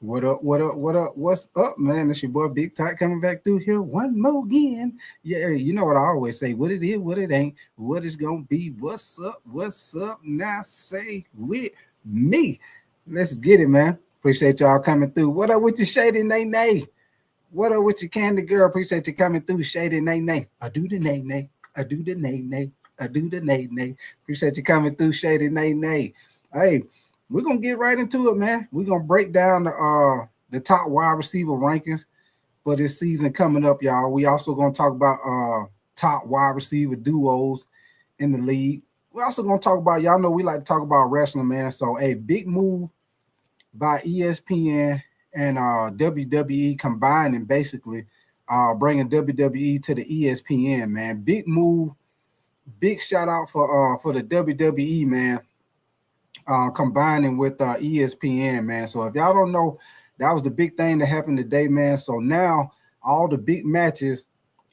What up? What up? What up? What's up, man? It's your boy Big Ty coming back through here one more again. Yeah, you know what I always say: what it is, what it ain't, what it's gonna be. What's up? What's up? Now say with me. Let's get it, man. Appreciate y'all coming through. What up with your shady nay nay? What up with your candy girl? Appreciate you coming through, shady nay nay. I do the nay nay. I do the nay nay. I do the nay nay. Appreciate you coming through, shady nay nay. Hey, we're gonna get right into it, man. We're gonna break down the top wide receiver rankings for this season coming up, y'all. We also gonna talk about top wide receiver duos in the league. We're also gonna talk about, y'all know we like to talk about wrestling, man. So a big move by ESPN and WWE combining, basically bringing WWE to the ESPN, man. Big move, big shout out for the WWE, man. Combining with ESPN, man. So if y'all don't know, that was the big thing that happened today, man. So now all the big matches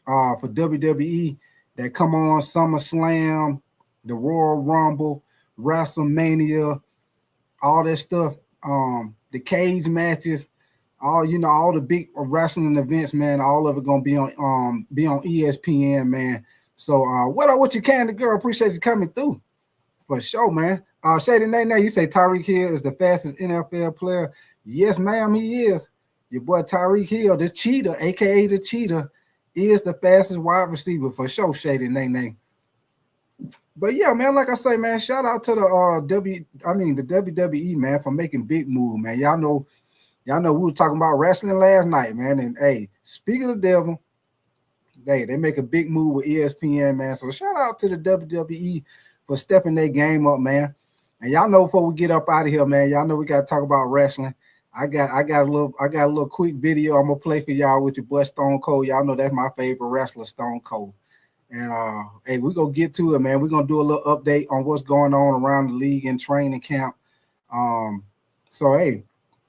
for WWE that come on SummerSlam, the Royal Rumble, WrestleMania, all that stuff, the cage matches, all the big wrestling events, man. All of it gonna be on ESPN, man. So what up with your candy girl? Appreciate you coming through for sure, man. Shady Nate, you say Tyreek Hill is the fastest NFL player. Yes, ma'am, he is. Your boy Tyreek Hill, the cheetah, aka the cheetah, is the fastest wide receiver for sure, Shady Nate. But yeah, man, like I say, man, shout out to the WWE, man, for making big move, man. Y'all know we were talking about wrestling last night, man. And hey, speaking of the devil, they make a big move with ESPN, man. So shout out to the WWE for stepping their game up, man. And y'all know before we get up out of here, man, y'all know we got to talk about wrestling. I got a little quick video I'm gonna play for y'all with your boy Stone Cold. Y'all know that's my favorite wrestler, Stone Cold. And hey, we're gonna get to it, man. We're gonna do a little update on what's going on around the league and training camp. So hey,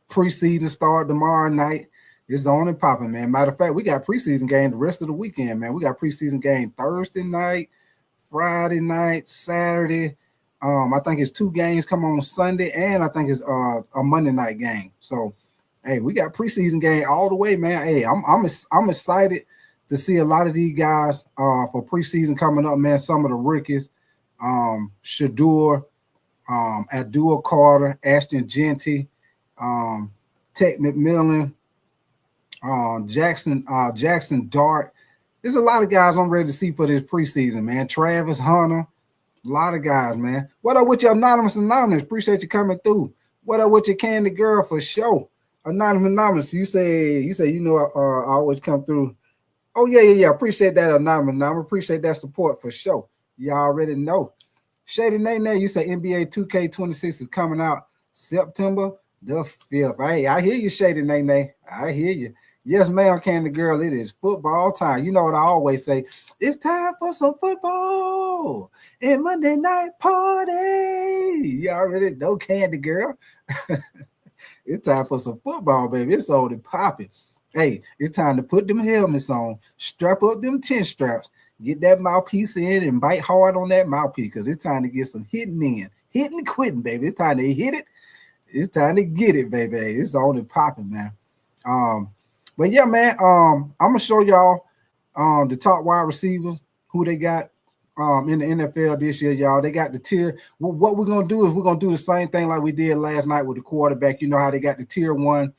preseason start tomorrow night. It's on and popping, man. Matter of fact, we got preseason game the rest of the weekend, man. We got preseason game Thursday night, Friday night, Saturday. I think it's 2 games come on Sunday, and I think it's a Monday night game. So, hey, we got preseason game all the way, man. Hey, I'm excited to see a lot of these guys for preseason coming up, man. Some of the rookies, Shedeur, Abdul Carter, Ashton Genty, Tech McMillan, Jackson Dart. There's a lot of guys I'm ready to see for this preseason, man. Travis Hunter. A lot of guys, man. What up with your Anonymous? Appreciate you coming through. What up with your candy girl for sure? Anonymous. You say I always come through. Oh yeah. Appreciate that, Anonymous. Appreciate that support for sure. Y'all already know. Shady Nene, you say NBA 2K26 is coming out September the 5th. Hey, I hear you, Shady Nene. I hear you. Yes, ma'am, candy girl. It is football time. You know what I always say? It's time for some football and Monday night party. You already know, candy girl. It's time for some football, baby. It's on and popping. Hey, it's time to put them helmets on, strap up them chin straps, get that mouthpiece in, and bite hard on that mouthpiece because it's time to get some hitting in. Hitting and quitting, baby. It's time to hit it. It's time to get it, baby. It's on and popping, man. But yeah, man, I'm gonna show y'all the top wide receivers who they got in the NFL this year, y'all. They got the tier. What we're gonna do is we're gonna do the same thing like we did last night with the quarterback. You know how they got the tier 1,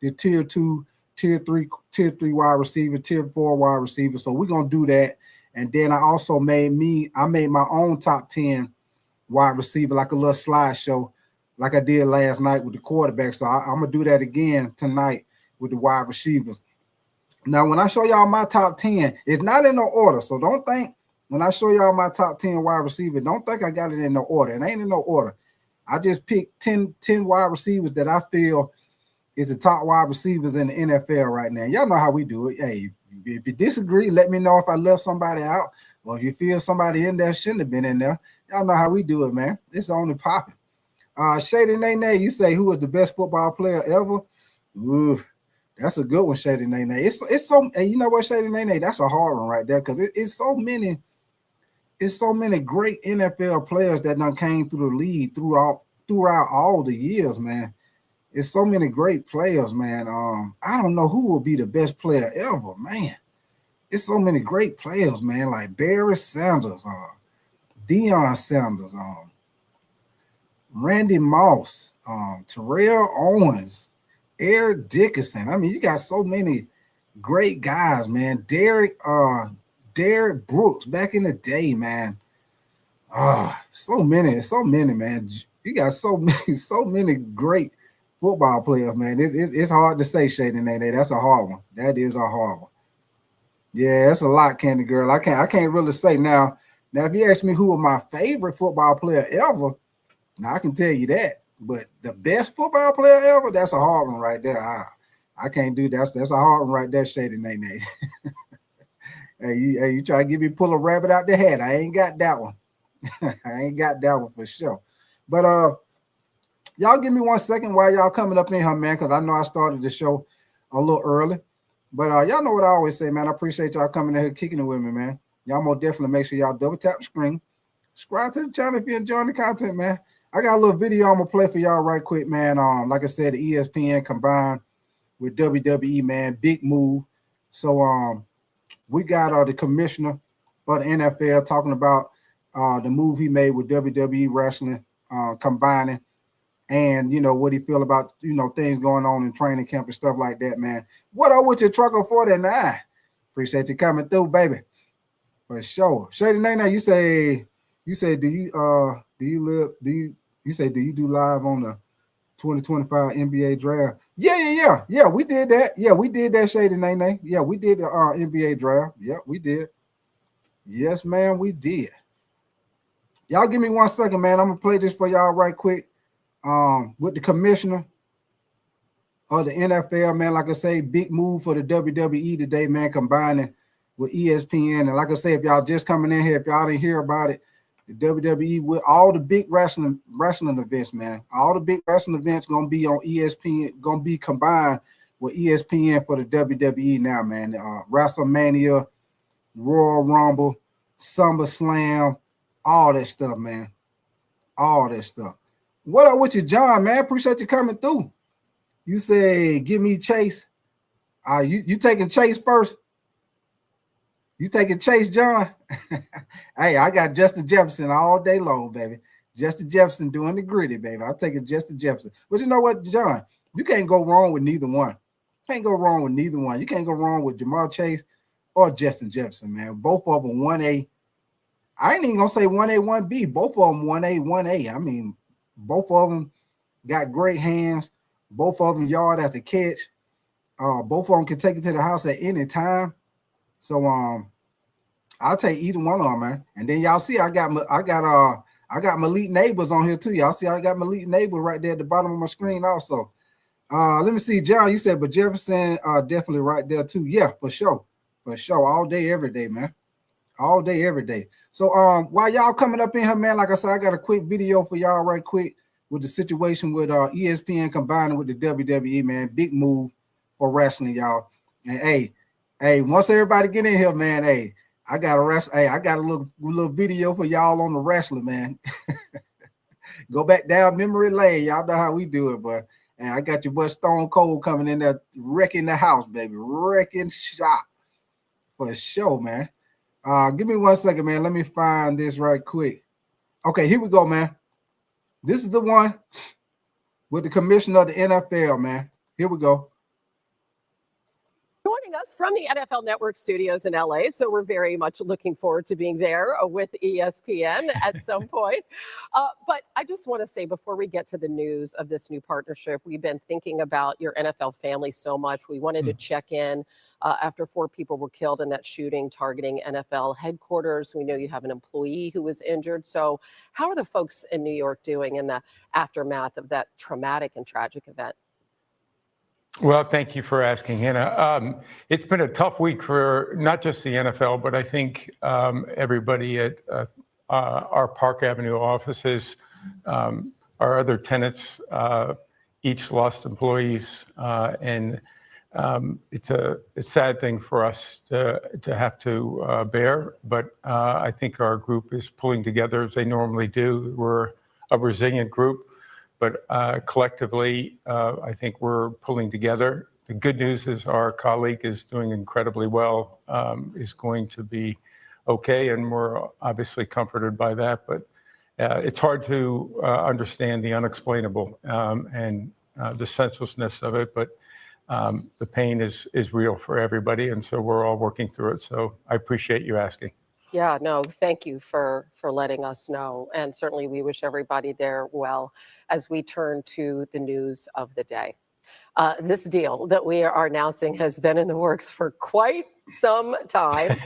the tier 2, tier 3 wide receiver, tier 4 wide receiver. So we're gonna do that. And then I also made my own top 10 wide receiver, like a little slideshow, like I did last night with the quarterback. So I'm gonna do that again tonight with the wide receivers. Now, when I show y'all my top 10, it's not in no order. So don't think when I show y'all my top 10 wide receiver, don't think I got it in no order. It ain't in no order. I just picked 10 wide receivers that I feel is the top wide receivers in the NFL right now. Y'all know how we do it. Hey, if you disagree, let me know if I left somebody out, or if you feel somebody in there shouldn't have been in there. Y'all know how we do it, man. It's only popping. Shady Nene, you say who is the best football player ever? Ooh, that's a good one, Shady Nene. It's so, and you know what, Shady Nene, that's a hard one right there because it's so many great NFL players that done came through the league throughout all the years, man. It's so many great players, man. I don't know who will be the best player ever, man. It's so many great players, man, like Barry Sanders, Deion Sanders, Randy Moss, Terrell Owens, Eric Dickerson. I mean, you got so many great guys, man. Derek Brooks back in the day, man. So many, man. You got so many great football players, man. It's hard to say, Shady Nene. That's a hard one. That is a hard one. Yeah, that's a lot, Candy Girl. I can't really say now. Now, if you ask me who was my favorite football player ever, now I can tell you that. But the best football player ever, that's a hard one right there. I can't do that. That's a hard one right there, Shady Nene. Hey, you try to pull a rabbit out the hat. I ain't got that one. I ain't got that one for sure. But y'all give me 1 second while y'all coming up in here, man, because I know I started the show a little early. But y'all know what I always say, man. I appreciate y'all coming in here kicking it with me, man. Y'all most definitely make sure y'all double tap the screen. Subscribe to the channel if you're enjoying the content, man. I got a little video I'm gonna play for y'all right quick, man. Like I said, the ESPN combined with WWE, man. Big move. So we got the commissioner of the NFL talking about the move he made with WWE wrestling, combining, and what he feel about things going on in training camp and stuff like that, man. What up with your trucker 49? Appreciate you coming through, baby. For sure. Shady Nana, you say do you do live on the 2025 NBA draft? Yeah, we did that. Yeah, we did that, Shady Nana. Yeah, we did the NBA draft. Yeah, we did. Yes, man, we did. Y'all give me 1 second, man. I'm gonna play this for y'all right quick. With the commissioner of the NFL, man, like I say, big move for the WWE today, man, combining with ESPN. And like I say, if y'all just coming in here, if y'all didn't hear about it, the WWE with all the big wrestling events, man, all the big wrestling events gonna be on ESPN, gonna be combined with ESPN for the WWE now, man. WrestleMania, Royal Rumble, SummerSlam, all that stuff, man. All that stuff. What up with you, John, man? Appreciate you coming through. You say, give me Chase. You taking Chase first? You taking Chase, John? Hey, I got Justin Jefferson all day long, baby. Justin Jefferson doing the gritty, baby. I'm taking Justin Jefferson. But you know what, John? You can't go wrong with neither one. Can't go wrong with neither one. You can't go wrong with JAMARR Chase or Justin Jefferson, man. Both of them 1A. I ain't even gonna say 1A, 1B. Both of them 1A, 1A. I mean, both of them got great hands. Both of them yard after catch. Both of them can take it to the house at any time. So I'll take either one of them, man. And then y'all see I got Malik Neighbors on here too. Y'all see I got Malik Neighbors right there at the bottom of my screen also. Let me see, John. You said, but Jefferson definitely right there too. Yeah, for sure. For sure. All day, every day, man. All day, every day. So while y'all coming up in here, man, like I said, I got a quick video for y'all right quick with the situation with ESPN combining with the WWE, man. Big move for wrestling, y'all. And hey, once everybody get in here, man, hey, I got a little video for y'all on the wrestling, man. Go back down memory lane. Y'all know how we do it, but and I got your boy Stone Cold coming in there wrecking the house, baby. Wrecking shop. For sure, man. Give me 1 second, man. Let me find this right quick. Okay, here we go, man. This is the one with the commissioner of the NFL, man. Here we go. Joining us from the NFL Network studios in LA, so we're very much looking forward to being there with ESPN at some point. But I just want to say, before we get to the news of this new partnership, we've been thinking about your NFL family so much. We wanted to check in after 4 people were killed in that shooting targeting NFL headquarters. We know you have an employee who was injured. So how are the folks in New York doing in the aftermath of that traumatic and tragic event? Well, thank you for asking, Hannah. It's been a tough week for not just the NFL, but I think everybody at our Park Avenue offices, our other tenants, each lost employees, and it's a sad thing for us to have to bear. But I think our group is pulling together as they normally do. We're a resilient group. But collectively, I think we're pulling together. The good news is our colleague is doing incredibly well, is going to be okay, and we're obviously comforted by that. But it's hard to understand the unexplainable and the senselessness of it, but the pain is real for everybody, and so we're all working through it. So I appreciate you asking. Yeah, no, thank you for letting us know. And certainly we wish everybody there well as we turn to the news of the day. This deal that we are announcing has been in the works for quite some time.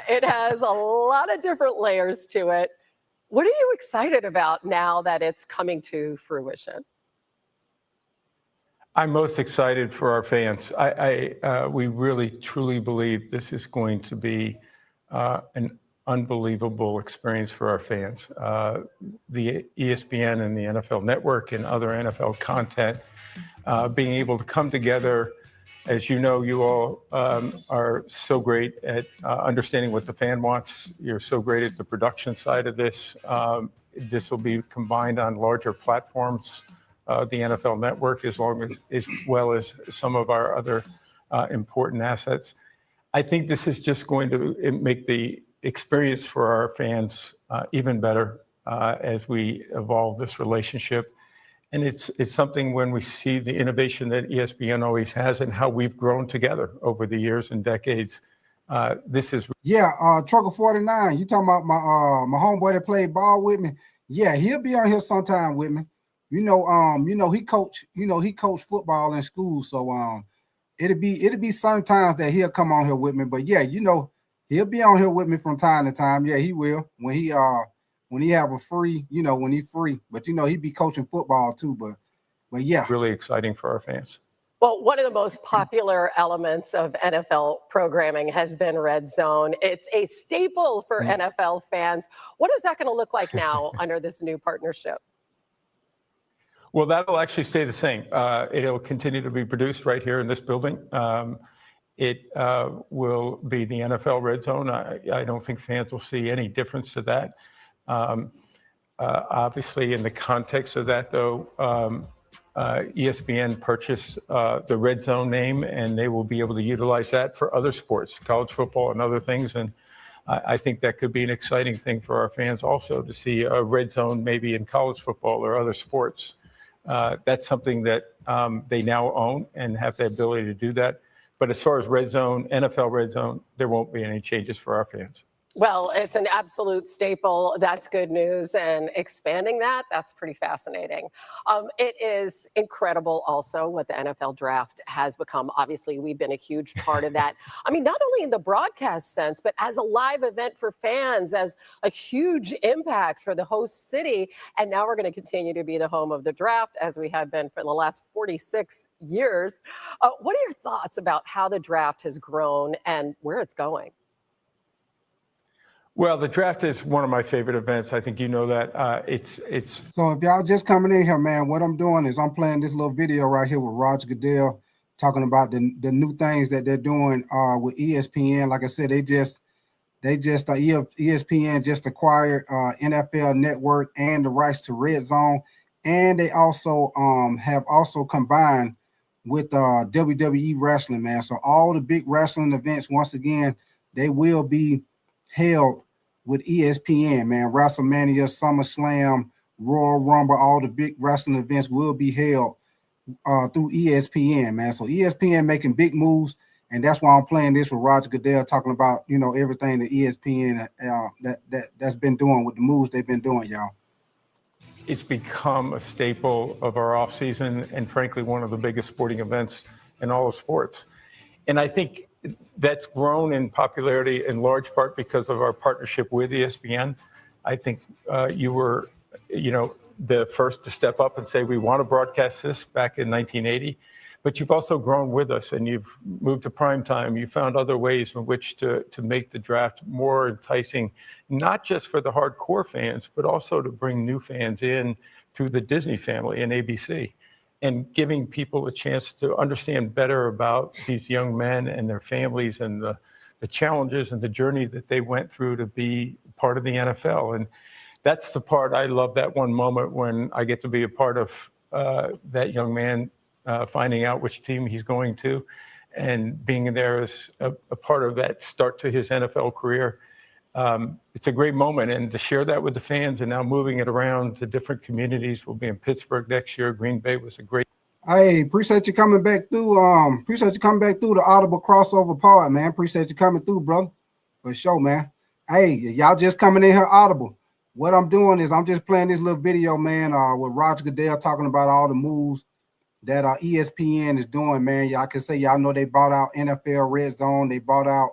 It has a lot of different layers to it. What are you excited about now that it's coming to fruition? I'm most excited for our fans. We really, truly believe this is going to be an unbelievable experience for our fans. The ESPN and the NFL Network and other NFL content, being able to come together. As you know, you all are so great at understanding what the fan wants. You're so great at the production side of this. This will be combined on larger platforms, the NFL Network, as well as some of our other important assets. I think this is just going to make the experience for our fans even better as we evolve this relationship. And it's something when we see the innovation that ESPN always has and how we've grown together over the years and decades. This is Trucker 49. You talking about my homeboy that played ball with me? Yeah, he'll be on here sometime with me. He coached football in school, so it'll be sometimes that he'll come on here with me. But yeah, he'll be on here with me from time to time. Yeah, he will when he have a free, when he's free. But he be coaching football too. But yeah, really exciting for our fans. Well, one of the most popular elements of NFL programming has been Red Zone. It's a staple for NFL fans. What is that going to look like now under this new partnership? Well, that'll actually stay the same. It'll continue to be produced right here in this building. It will be the NFL Red Zone. I don't think fans will see any difference to that. Obviously, in the context of that, though, ESPN purchased the Red Zone name, and they will be able to utilize that for other sports, college football and other things. And I think that could be an exciting thing for our fans also to see a Red Zone maybe in college football or other sports. That's something that they now own and have the ability to do that. But as far as Red Zone, NFL Red Zone, there won't be any changes for our fans. Well, it's an absolute staple. That's good news. And expanding that's pretty fascinating. It is incredible also what the NFL draft has become. Obviously, we've been a huge part of that. I mean, not only in the broadcast sense, but as a live event for fans, as a huge impact for the host city. And now we're going to continue to be the home of the draft, as we have been for the last 46 years. What are your thoughts about how the draft has grown and where it's going? Well, the draft is one of my favorite events. I think you know that. It's So if y'all just coming in here, man, what I'm doing is I'm playing this little video right here with Roger Goodell talking about the new things that they're doing with ESPN. Like I said, ESPN just acquired NFL Network and the rights to Red Zone, and they also have also combined with WWE wrestling, man. So all the big wrestling events, once again, they will be held with ESPN, man. WrestleMania, SummerSlam, Royal Rumble, all the big wrestling events will be held through ESPN, man. So ESPN making big moves, and that's why I'm playing this with Roger Goodell, talking about everything that ESPN that's been doing with the moves they've been doing, y'all. It's become a staple of our offseason and frankly one of the biggest sporting events in all of sports. And I think that's grown in popularity in large part because of our partnership with ESPN. I think you were, the first to step up and say, we want to broadcast this back in 1980, but you've also grown with us and you've moved to prime time. You found other ways in which to make the draft more enticing, not just for the hardcore fans, but also to bring new fans in through the Disney family and ABC. And giving people a chance to understand better about these young men and their families and the challenges and the journey that they went through to be part of the NFL. And that's the part I love, that one moment when I get to be a part of that young man finding out which team he's going to and being there as a part of that start to his NFL career. It's a great moment, and to share that with the fans and now moving it around to different communities. We'll be in Pittsburgh next year. Green Bay was a great. Hey, appreciate you coming back through. Appreciate you coming back through the Audible crossover pod, man. Appreciate you coming through, brother. For sure, man. Hey, y'all just coming in here Audible. What I'm doing is I'm just playing this little video, man, with Roger Goodell talking about all the moves that ESPN is doing, man. Y'all can say y'all know they bought out NFL Red Zone, they bought out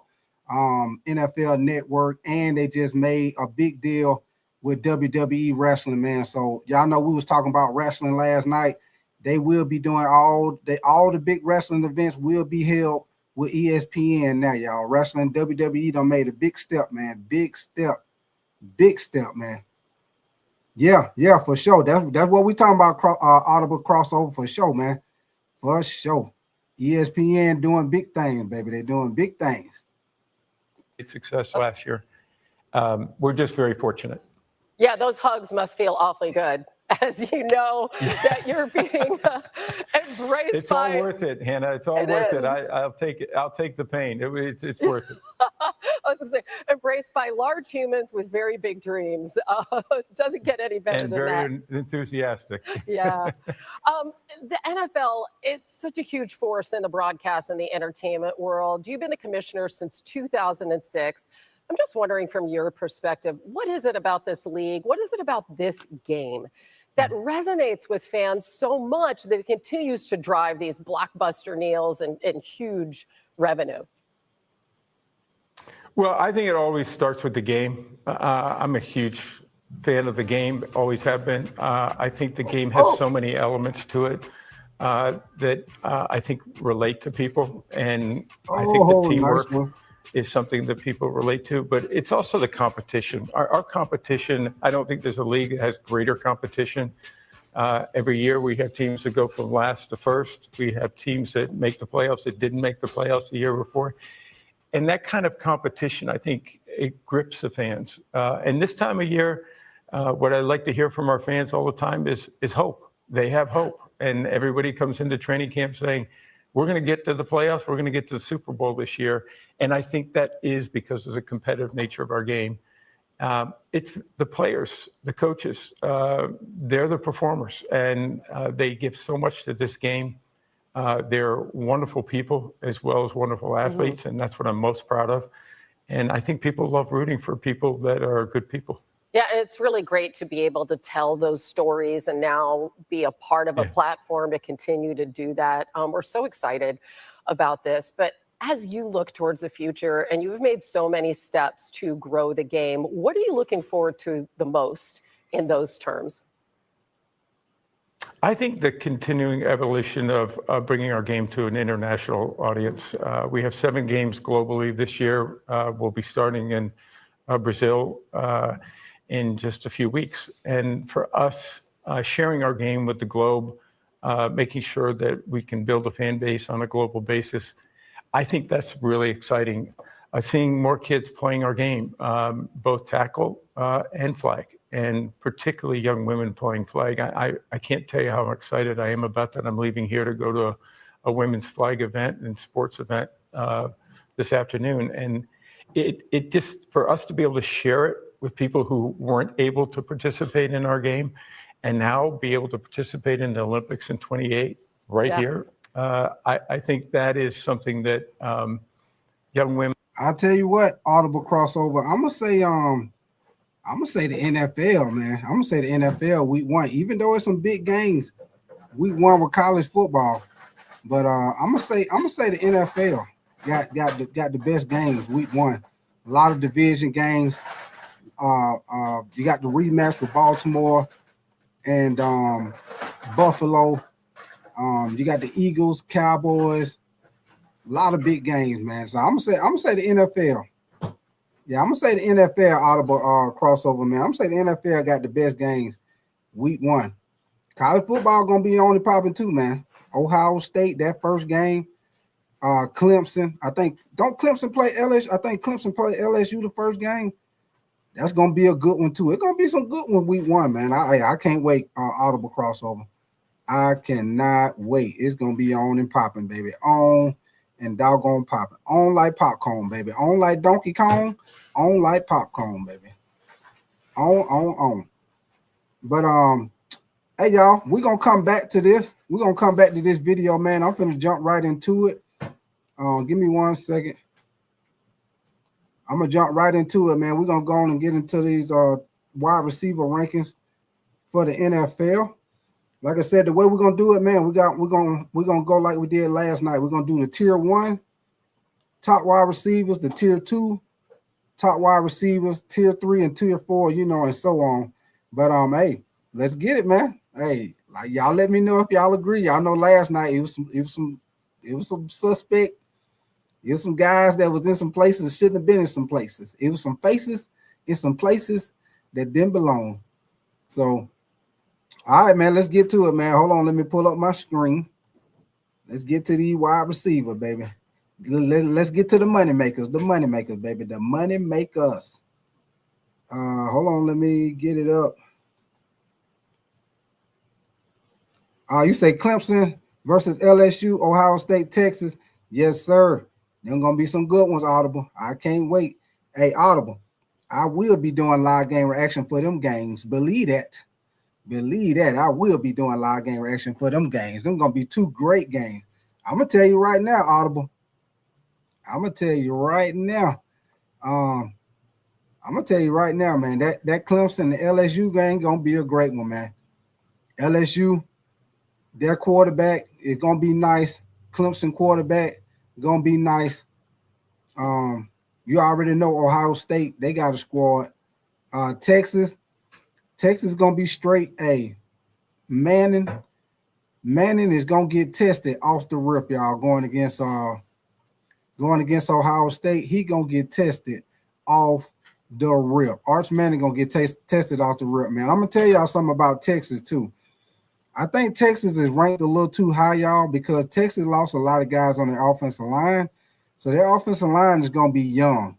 NFL Network, and they just made a big deal with WWE wrestling, man. So y'all know we was talking about wrestling last night. They will be doing all the big wrestling events will be held with ESPN now, y'all. Wrestling WWE done made a big step, man. Big step, man. Yeah, for sure. That's what we talking about. Audible crossover for sure, man. For sure. ESPN doing big things, baby. They're doing big things. Great success last year. We're just very fortunate. Yeah, those hugs must feel awfully good, as you know that you're being embraced. It's all worth it, Hannah. It's all worth it. I'll take it. I'll take the pain. It's worth it. I was going to say, embraced by large humans with very big dreams. Doesn't get any better than that. And very enthusiastic. Yeah. The NFL is such a huge force in the broadcast and the entertainment world. You've been the commissioner since 2006. I'm just wondering, from your perspective, what is it about this league? What is it about this game that resonates with fans so much that it continues to drive these blockbuster deals and huge revenue? Well, I think it always starts with the game. I'm a huge fan of the game, always have been. I think the game has so many elements to it that I think relate to people. And I think the teamwork is something that people relate to, but it's also the competition. Our competition, I don't think there's a league that has greater competition. Every year we have teams that go from last to first. We have teams that make the playoffs that didn't make the playoffs the year before. And that kind of competition, I think it grips the fans. And this time of year, what I like to hear from our fans all the time is hope. They have hope. And everybody comes into training camp saying, we're going to get to the playoffs. We're going to get to the Super Bowl this year. And I think that is because of the competitive nature of our game. It's the players, the coaches, they're the performers, and they give so much to this game. They're wonderful people as well as wonderful athletes, and that's what I'm most proud of. And I think people love rooting for people that are good people. Yeah, it's really great to be able to tell those stories and now be a part of a platform to continue to do that. We're so excited about this. But as you look towards the future, and you've made so many steps to grow the game, what are you looking forward to the most in those terms? I think the continuing evolution of bringing our game to an international audience. We have 7 games globally this year. We'll be starting in Brazil in just a few weeks. And for us, sharing our game with the globe, making sure that we can build a fan base on a global basis, I think that's really exciting. Seeing more kids playing our game, both tackle and flag, and particularly young women playing flag. I can't tell you how excited I am about that. I'm leaving here to go to a women's flag event and sports event this afternoon. And it just, for us to be able to share it with people who weren't able to participate in our game and now be able to participate in the Olympics in 28 here, I think that is something that young women. I'll tell you what, Audible crossover. I'm gonna say the NFL, man. I'm gonna say the NFL week 1, even though it's some big games, week 1 with college football. But I'm gonna say the NFL got the best games week 1. A lot of division games. You got the rematch with Baltimore and Buffalo. You got the Eagles, Cowboys. A lot of big games, man. So I'm gonna say the NFL. Yeah, I'm gonna say the NFL Audible crossover, man. I'm gonna say the NFL got the best games week 1. College football gonna be only popping 2, man. Ohio State, that first game. Clemson. Don't Clemson play LSU? I think Clemson play LSU the first game. That's gonna be a good one too. It's gonna be some good one week 1, man. I can't wait. Audible crossover. I cannot wait. It's gonna be on and popping, baby. On and doggone popping. On like popcorn, baby. On like Donkey Kong. On like popcorn, baby. On. But hey y'all, we're gonna come back to this. We're gonna come back to this video, man. I'm gonna jump right into it. Give me 1 second. I'm gonna jump right into it, man. We're gonna go on and get into these wide receiver rankings for the NFL. Like I said, the way we're gonna do it, man, we're gonna go like we did last night. We're gonna do the tier 1 top wide receivers, the tier 2 top wide receivers, tier 3 and tier 4, you know, and so on. But hey, let's get it, man. Hey, like y'all let me know if y'all agree. Y'all know last night it was some suspect. It was some guys that was in some places shouldn't have been in some places. It was some faces in some places that didn't belong. So, all right, man, let's get to it, man. Hold on, let me pull up my screen. Let's get to the wide receiver, baby. Let's get to the money makers, baby, the money makers. Hold on, let me get it up. You say Clemson versus LSU, Ohio State, Texas. Yes, sir. There's going to be some good ones, Audible. I can't wait. Hey, Audible, I will be doing live game reaction for them games. Believe that. I will be doing live game reaction for them games. Them going to be 2 great games. I'm going to tell you right now, Audible. I'm going to tell you right now. I'm going to tell you right now, man, that Clemson, the LSU game going to be a great one, man. LSU, their quarterback is going to be nice. Clemson quarterback going to be nice. You already know Ohio State, they got a squad. Texas going to be straight A. Manning is going to get tested off the rip, y'all, going against Ohio State. He going to get tested off the rip. Arch Manning going to get tested off the rip, man. I'm going to tell y'all something about Texas, too. I think Texas is ranked a little too high, y'all, because Texas lost a lot of guys on their offensive line. So their offensive line is going to be young.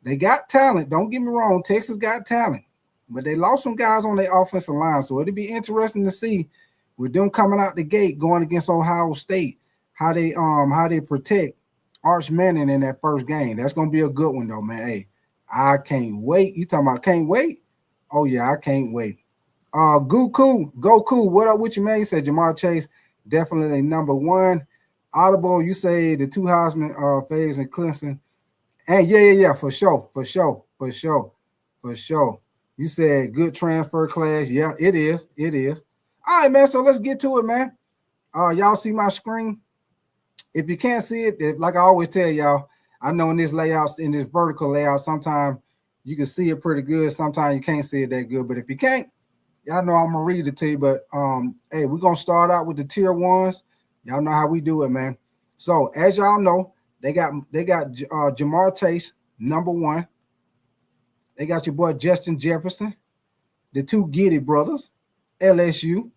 They got talent. Don't get me wrong. Texas got talent. But they lost some guys on their offensive line. So it'll be interesting to see with them coming out the gate going against Ohio State, how they protect Arch Manning in that first game. That's going to be a good one, though, man. Hey, I can't wait. You talking about can't wait? Oh, yeah, I can't wait. Goku, what up with you, man? You said JAMARR Chase, definitely number 1. Audible, you say the 2 Heisman faves in Clemson. And yeah, for sure. You said good transfer class. Yeah, it is. All right, man, so let's get to it, man. Y'all see my screen? If you can't see it, like I always tell y'all, I know in this layout, in this vertical layout, sometimes you can see it pretty good. Sometimes you can't see it that good. But if you can't, y'all know I'm gonna read it to you. But hey, we're gonna start out with the tier 1s. Y'all know how we do it, man. So as y'all know, they got JAMARR Chase, number 1. They got your boy Justin Jefferson, the 2 Giddy brothers, LSU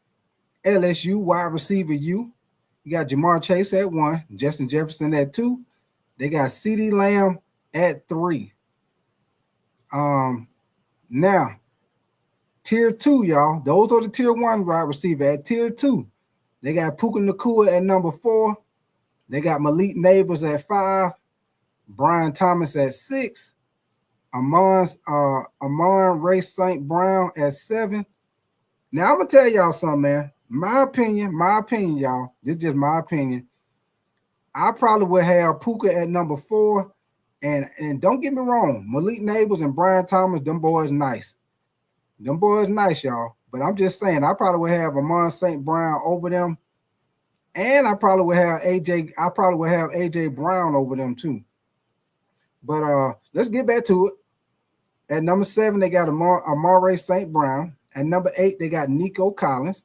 wide receiver U. You got JAMARR Chase at 1, Justin Jefferson at 2. They got CeeDee Lamb at 3. Now tier 2, y'all. Those are the tier 1 wide receiver. At tier 2, they got Puka Nacua at number 4. They got Malik Neighbors at 5. Brian Thomas at 6. Amon Ray St. Brown at 7. Now I'm gonna tell y'all something, man. My opinion, y'all. This is just my opinion. I probably would have Puka at number 4. And don't get me wrong, Malik Neighbors and Brian Thomas, them boys nice. Them boys nice, y'all. But I'm just saying, I probably would have Amon St. Brown over them. And I probably would have AJ Brown over them too. But let's get back to it. At number 7, they got Amare St. Brown. At number 8, they got Nico Collins.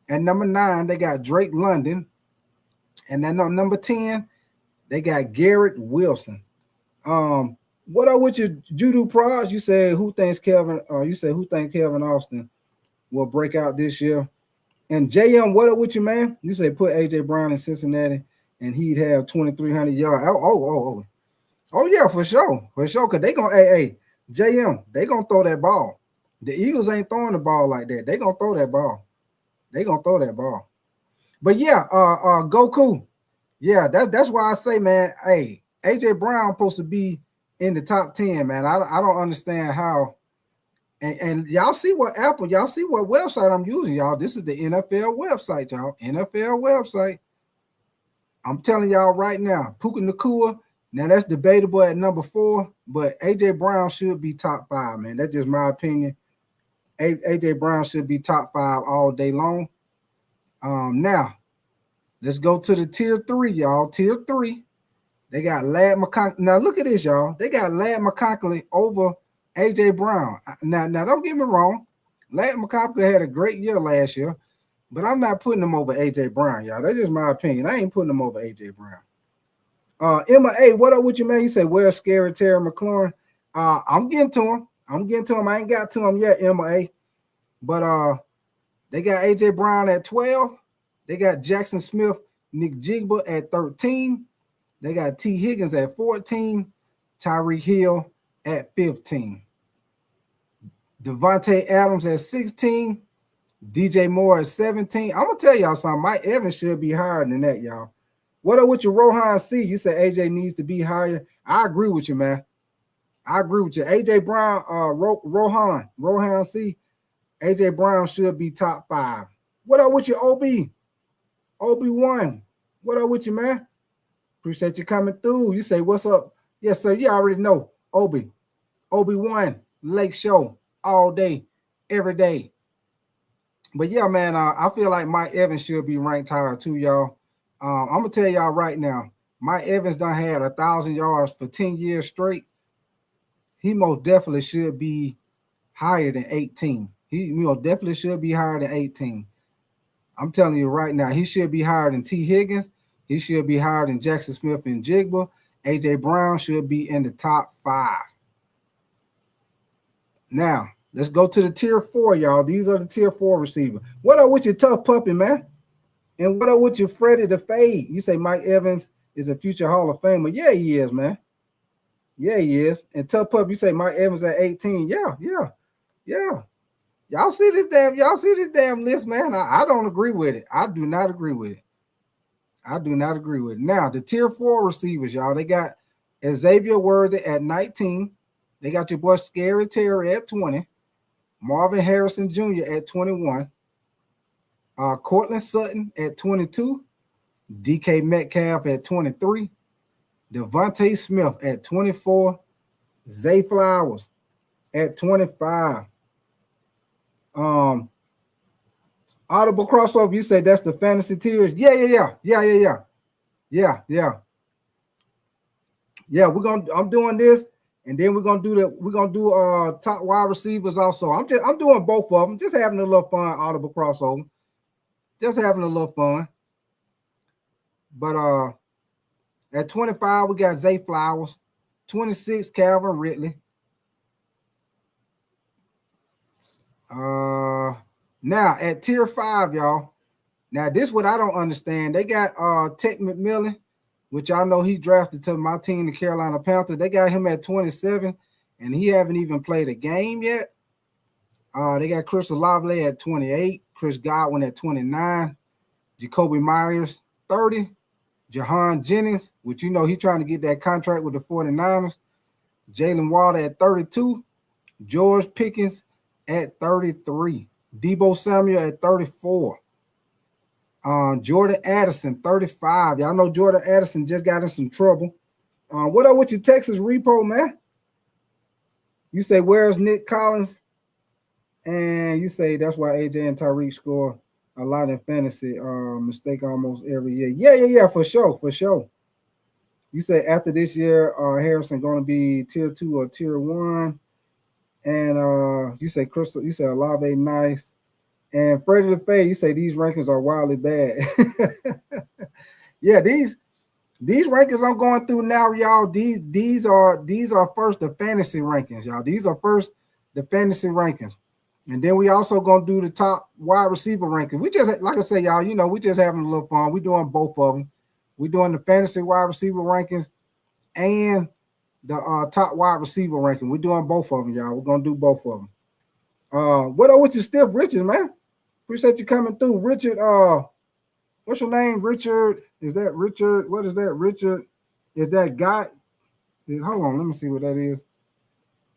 At number 9, they got Drake London. And then on number 10, they got Garrett Wilson. What up with your Judo Pros? You said who thinks Kevin Austin will break out this year? And JM, what up with you, man? You say put AJ Brown in Cincinnati and he'd have 2,300 yards. Oh yeah, for sure. Because they gonna JM, they gonna throw that ball. The Eagles ain't throwing the ball like that. They gonna throw that ball. They gonna throw that ball. But yeah, Goku. Yeah, that's why I say, man, hey, AJ Brown supposed to be in the top 10, man. I don't understand how. And y'all see what y'all see what website I'm using, y'all. This is the NFL website, y'all. NFL website. I'm telling y'all right now, Puka Nacua. Now that's debatable at number 4, but AJ Brown should be top 5, man. That's just my opinion. AJ Brown should be top 5 all day long. Now let's go to the tier 3, y'all. Tier 3. They got Ladd McConkey. Now look at this, y'all. They got Ladd McConkey over AJ Brown. Now don't get me wrong. Ladd McConkey had a great year last year, but I'm not putting him over AJ Brown, y'all. That's just my opinion. I ain't putting him over AJ Brown. Emma A, what up with you, man? You say, where's Scary Terry McLaurin? I'm getting to him. I ain't got to him yet, Emma A. But they got AJ Brown at 12. They got Jackson Smith, Nick Jigba at 13. They got T. Higgins at 14. Tyreek Hill at 15. Devontae Adams at 16. DJ Moore at 17. I'm going to tell y'all something. Mike Evans should be higher than that, y'all. What up with your Rohan C? You said AJ needs to be higher. I agree with you, man. I agree with you. AJ Brown, Rohan C. AJ Brown should be top 5. What up with your OB? OB1. What up with you, man? Appreciate you coming through. You say, what's up? Yes, sir. You already know. Obi-Wan, Lake Show, all day, every day. But yeah, man, I feel like Mike Evans should be ranked higher too, y'all. I'm going to tell y'all right now, Mike Evans done had 1,000 yards for 10 years straight. He most definitely should be higher than 18. He definitely should be higher than 18. I'm telling you right now, he should be higher than T. Higgins. He should be higher than Jackson Smith and Jigba. AJ Brown should be in the top 5. Now, let's go to the tier 4, y'all. These are the tier 4 receivers. What up with your tough puppy, man? And what up with your Freddie the Fade? You say Mike Evans is a future Hall of Famer. Yeah, he is, man. Yeah, he is. And tough pup, you say Mike Evans at 18. Yeah. Y'all see this damn list, man. I don't agree with it. I do not agree with it. Now, the tier 4 receivers, y'all, they got Xavier Worthy at 19. They got your boy Scary Terry at 20. Marvin Harrison Jr. at 21. Cortland Sutton at 22. DK Metcalf at 23. Devontae Smith at 24. Zay Flowers at 25. Audible crossover, you say that's the fantasy tiers? Yeah. I'm doing this, and then we're gonna do top wide receivers also. I'm doing both of them, just having a little fun. Audible crossover, just having a little fun. But at 25 we got Zay Flowers, 26 Calvin Ridley. Now at tier 5, y'all. Now this is what I don't understand. They got Tech McMillan, which I know he drafted to my team, the Carolina Panthers. They got him at 27, and he haven't even played a game yet. They got Chris Olave at 28, Chris Godwin at 29, Jacoby Myers 30, Jahan Jennings, which he's trying to get that contract with the 49ers, Jalen Water at 32, George Pickens at 33, Deebo Samuel at 34. Jordan Addison, 35. Y'all know Jordan Addison just got in some trouble. What up with your Texas repo, man? You say, where's Nick Collins? And you say that's why AJ and Tyreek score a lot in fantasy. Mistake almost every year. Yeah, for sure. You say after this year, Harrison going to be tier 2 or tier 1. And you say Crystal, you say Olave nice. And Freddie the Fade, you say these rankings are wildly bad. Yeah, these rankings I'm going through now, y'all. These are first the fantasy rankings, y'all. These are first the fantasy rankings, and then we also gonna do the top wide receiver ranking. We just, like I say, y'all, we just having a little fun. We doing both of them. We doing the fantasy wide receiver rankings and the top wide receiver ranking. We're doing both of them, y'all. We're gonna do both of them. What up with you, Stiff Richard, man? Appreciate you coming through, Richard. What's your name, Richard? Is that Richard? What is that, Richard? Is that guy? Hold on, let me see what that is.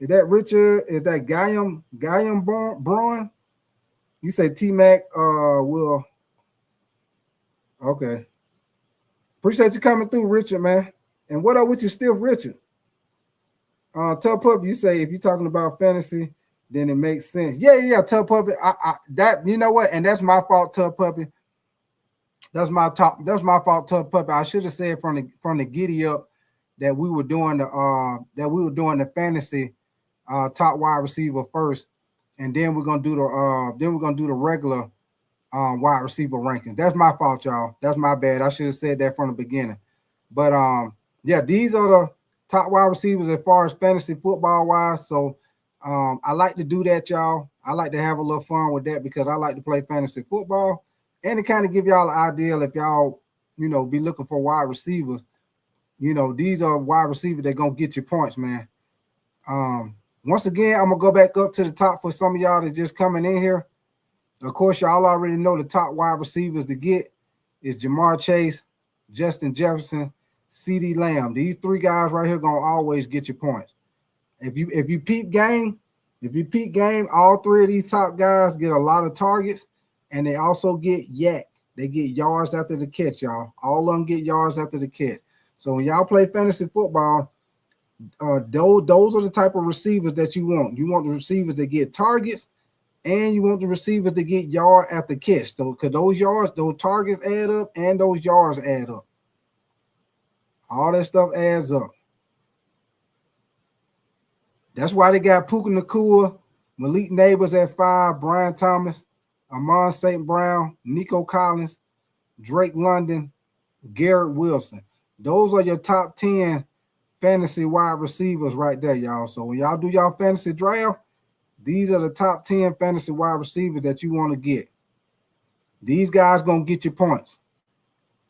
Is that Richard? Is that Guyam Braun? You say T Mac will. Okay. Appreciate you coming through, Richard, man. And what up with you, Stiff Richard? Tub Pup, you say if you're talking about fantasy, then it makes sense. Yeah, Tub Puppy. That you know what, and that's my fault, Tub Puppy. That's my fault, Tub Puppy. I should have said from the giddy up that we were doing the fantasy top wide receiver first, and then we're gonna do the regular wide receiver ranking. That's my fault, y'all. That's my bad. I should have said that from the beginning. But yeah, these are the top wide receivers as far as fantasy football wise. So I like to do that, y'all. I like to have a little fun with that because I like to play fantasy football and to kind of give y'all an idea if y'all, be looking for wide receivers. These are wide receivers that gonna get you points, man. Once again, I'm gonna go back up to the top for some of y'all that just coming in here. Of course, y'all already know the top wide receivers to get is JAMARR Chase, Justin Jefferson, CeeDee Lamb. These three guys right here gonna always get you points. If you peep game, all three of these top guys get a lot of targets, and they also get yak. They get yards after the catch, y'all. All of them get yards after the catch. So when y'all play fantasy football, those are the type of receivers that you want. You want the receivers that get targets, and you want the receivers to get yard after catch. So because those targets add up, and those yards add up. All that stuff adds up. That's why they got Puka Nacua, Malik Neighbors at 5, Brian Thomas, Amon St. Brown, Nico Collins, Drake London, Garrett Wilson. Those are your top 10 fantasy wide receivers right there, y'all. So when y'all do y'all fantasy draft, these are the top 10 fantasy wide receivers that you want to get. These guys going to get you points.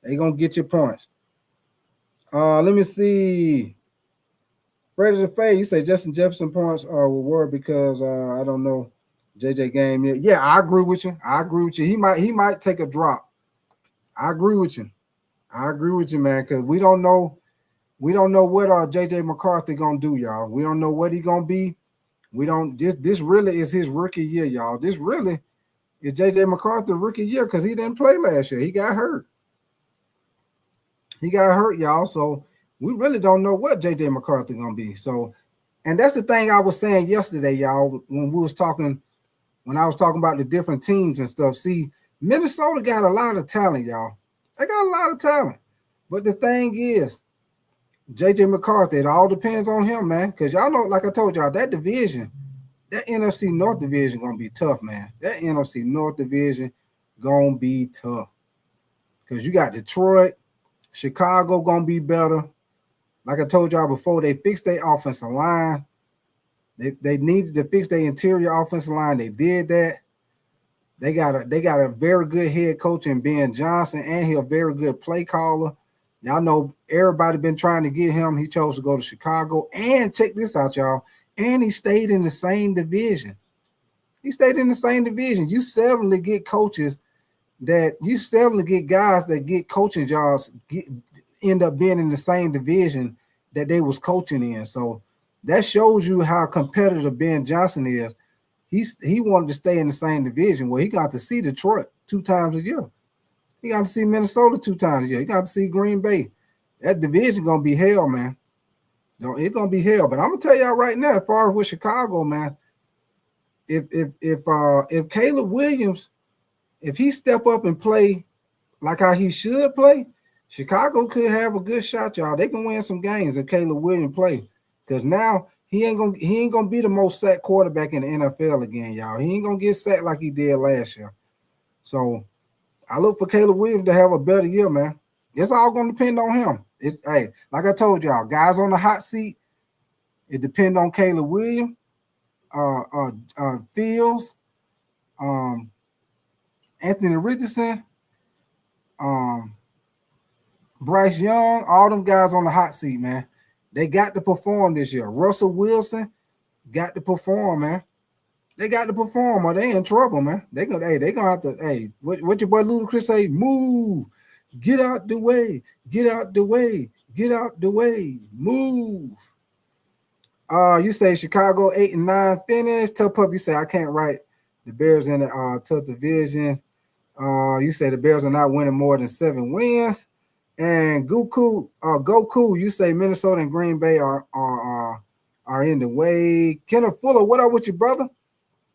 They going to get you points. Let me see. Ready to fade. You say Justin Jefferson points will work because I don't know JJ game yet. Yeah, I agree with you. He might take a drop. I agree with you, man, because we don't know what JJ McCarthy gonna do, y'all. We don't know what he gonna be. We don't this really is his rookie year, y'all. This really is JJ McCarthy's rookie year because he didn't play last year. He got hurt. Y'all. So we really don't know what JJ McCarthy gonna be. So, and that's the thing I was saying yesterday, y'all, when I was talking about the different teams and stuff. See, Minnesota got a lot of talent, y'all. They got a lot of talent. But the thing is, JJ McCarthy, it all depends on him, man. Because y'all know, like I told y'all, that division, that NFC North division gonna be tough, man. That NFC North division gonna be tough. Because you got Detroit, Chicago gonna be better. Like I told y'all before, they fixed their offensive line. They needed to fix their interior offensive line. They did that. They got a very good head coach in Ben Johnson, and he's a very good play caller. Y'all know everybody been trying to get him. He chose to go to Chicago. And check this out, y'all. And he stayed in the same division. You seldomly get guys that get coaching jobs end up being in the same division that they was coaching in. So that shows you how competitive Ben Johnson is. He wanted to stay in the same division. Well, he got to see Detroit 2 times a year. He got to see Minnesota 2 times a year. He got to see Green Bay. That division gonna be hell, man. It's gonna be hell. But I'm gonna tell y'all right now, as far as with Chicago, man, if Caleb Williams, if he step up and play like how he should play, Chicago could have a good shot, y'all. They can win some games if Caleb Williams play. Because now he ain't gonna be the most sacked quarterback in the NFL again, y'all. He ain't gonna get sacked like he did last year. So I look for Caleb Williams to have a better year, man. It's all gonna depend on him. Hey, like I told y'all, guys on the hot seat, it depends on Caleb Williams, Fields, Anthony Richardson, Bryce Young, all them guys on the hot seat, man. They got to perform this year. Russell Wilson got to perform, man. They got to perform, or they in trouble, man. They gonna have to. Hey, what your boy Ludacris say? Move, get out the way, get out the way, get out the way, move. You say Chicago 8 and 9 finish. Tough Pup, you say I can't write the Bears in the tough division. You say the Bears are not winning more than 7 wins. And Goku, you say Minnesota and Green Bay are in the way. Kenneth Fuller, what up with you, brother?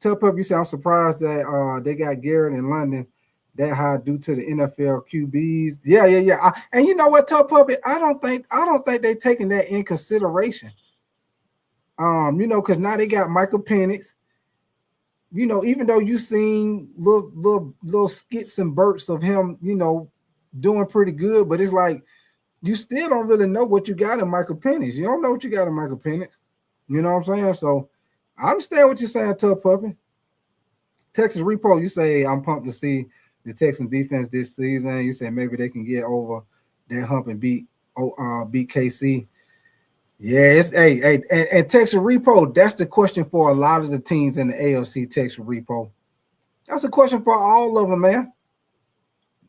Tough Pup, you say I'm surprised that they got Garrett in London that high due to the NFL QBs. Yeah. And you know what, Tough Pup, I don't think they taking that in consideration. Because now they got Michael Penix. Even though you seen little skits and bursts of him, doing pretty good, but it's like you still don't really know what you got in Michael Penix. You don't know what you got in Michael Penix. You know what I'm saying? So I understand what you're saying, Tough Puppy. Texas Repo, you say I'm pumped to see the Texan defense this season. You say maybe they can get over that hump and beat KC. Yeah, and Texas Repo, that's the question for a lot of the teams in the AFC. Texas Repo, that's a question for all of them, man.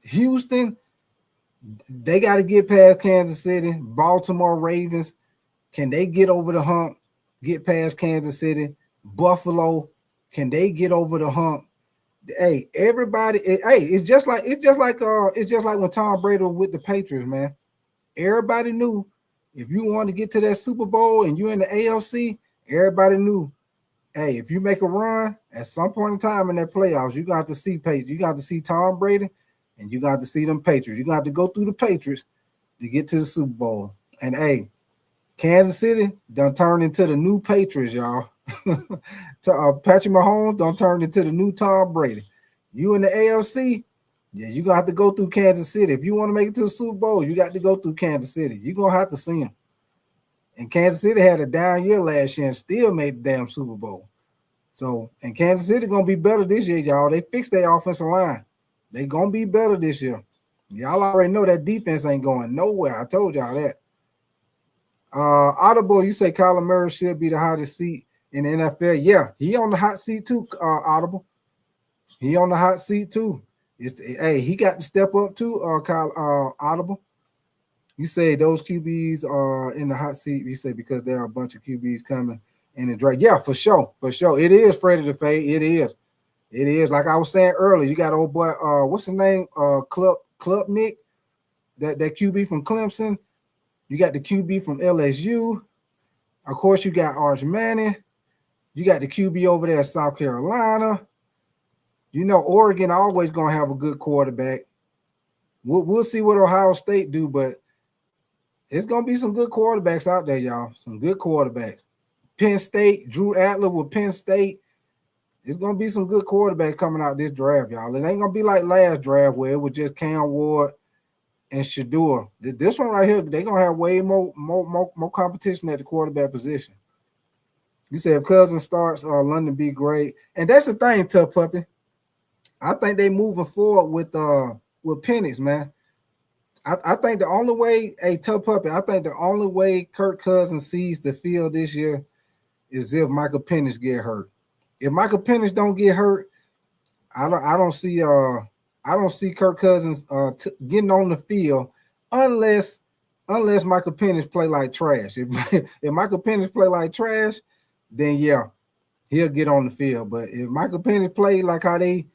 Houston, they got to get past Kansas City. Baltimore Ravens, can they get over the hump, get past Kansas City? Buffalo, can they get over the hump? Hey, everybody, it's just like when Tom Brady was with the Patriots, man. Everybody knew if you want to get to that Super Bowl and you're in the AFC, everybody knew, hey, if you make a run at some point in time in that playoffs, you got to see Patriots. You got to see Tom Brady, and you got to see them Patriots. You got to go through the Patriots to get to the Super Bowl. And hey, Kansas City done turned into the new Patriots, y'all. Patrick Mahomes done turned into the new Tom Brady. You in the AFC, yeah, you gonna have to go through Kansas City. If you want to make it to the Super Bowl, you got to go through Kansas City. You're gonna have to see them. And Kansas City had a down year last year and still made the damn Super Bowl. So, and Kansas City gonna be better this year, y'all. They fixed their offensive line. They gonna be better this year. Y'all already know that defense ain't going nowhere. I told y'all that. Audible, you say Kyler Murray should be the hottest seat in the NFL. Yeah, he on the hot seat too, Audible. He on the hot seat too. He got to step up too, Audible. You say those QBs are in the hot seat. You say because there are a bunch of QBs coming in the draft. Yeah, for sure. It is Freddie the Fade. It is. Like I was saying earlier, you got old boy, what's his name? Club Nick, that QB from Clemson. You got the QB from LSU. Of course, you got Arch Manning. You got the QB over there at South Carolina. Oregon always going to have a good quarterback. We'll see what Ohio State do, but it's going to be some good quarterbacks out there, y'all. Some good quarterbacks. Penn State, Drew Adler with Penn State. It's going to be some good quarterbacks coming out this draft, y'all. It ain't going to be like last draft where it was just Cam Ward and Shedeur. This one right here, they're going to have way more competition at the quarterback position. You said if Cousins starts, London be great. And that's the thing, Tough Puppy. I think they moving forward with Penix, man. I think the only way, Tough Puppy, I think the only way Kirk Cousins sees the field this year is if Michael Penix get hurt. If Michael Penix don't get hurt, I don't see Kirk Cousins getting on the field unless Michael Penix play like trash. If Michael Penix play like trash, then yeah, he'll get on the field. But if Michael Penix play like how they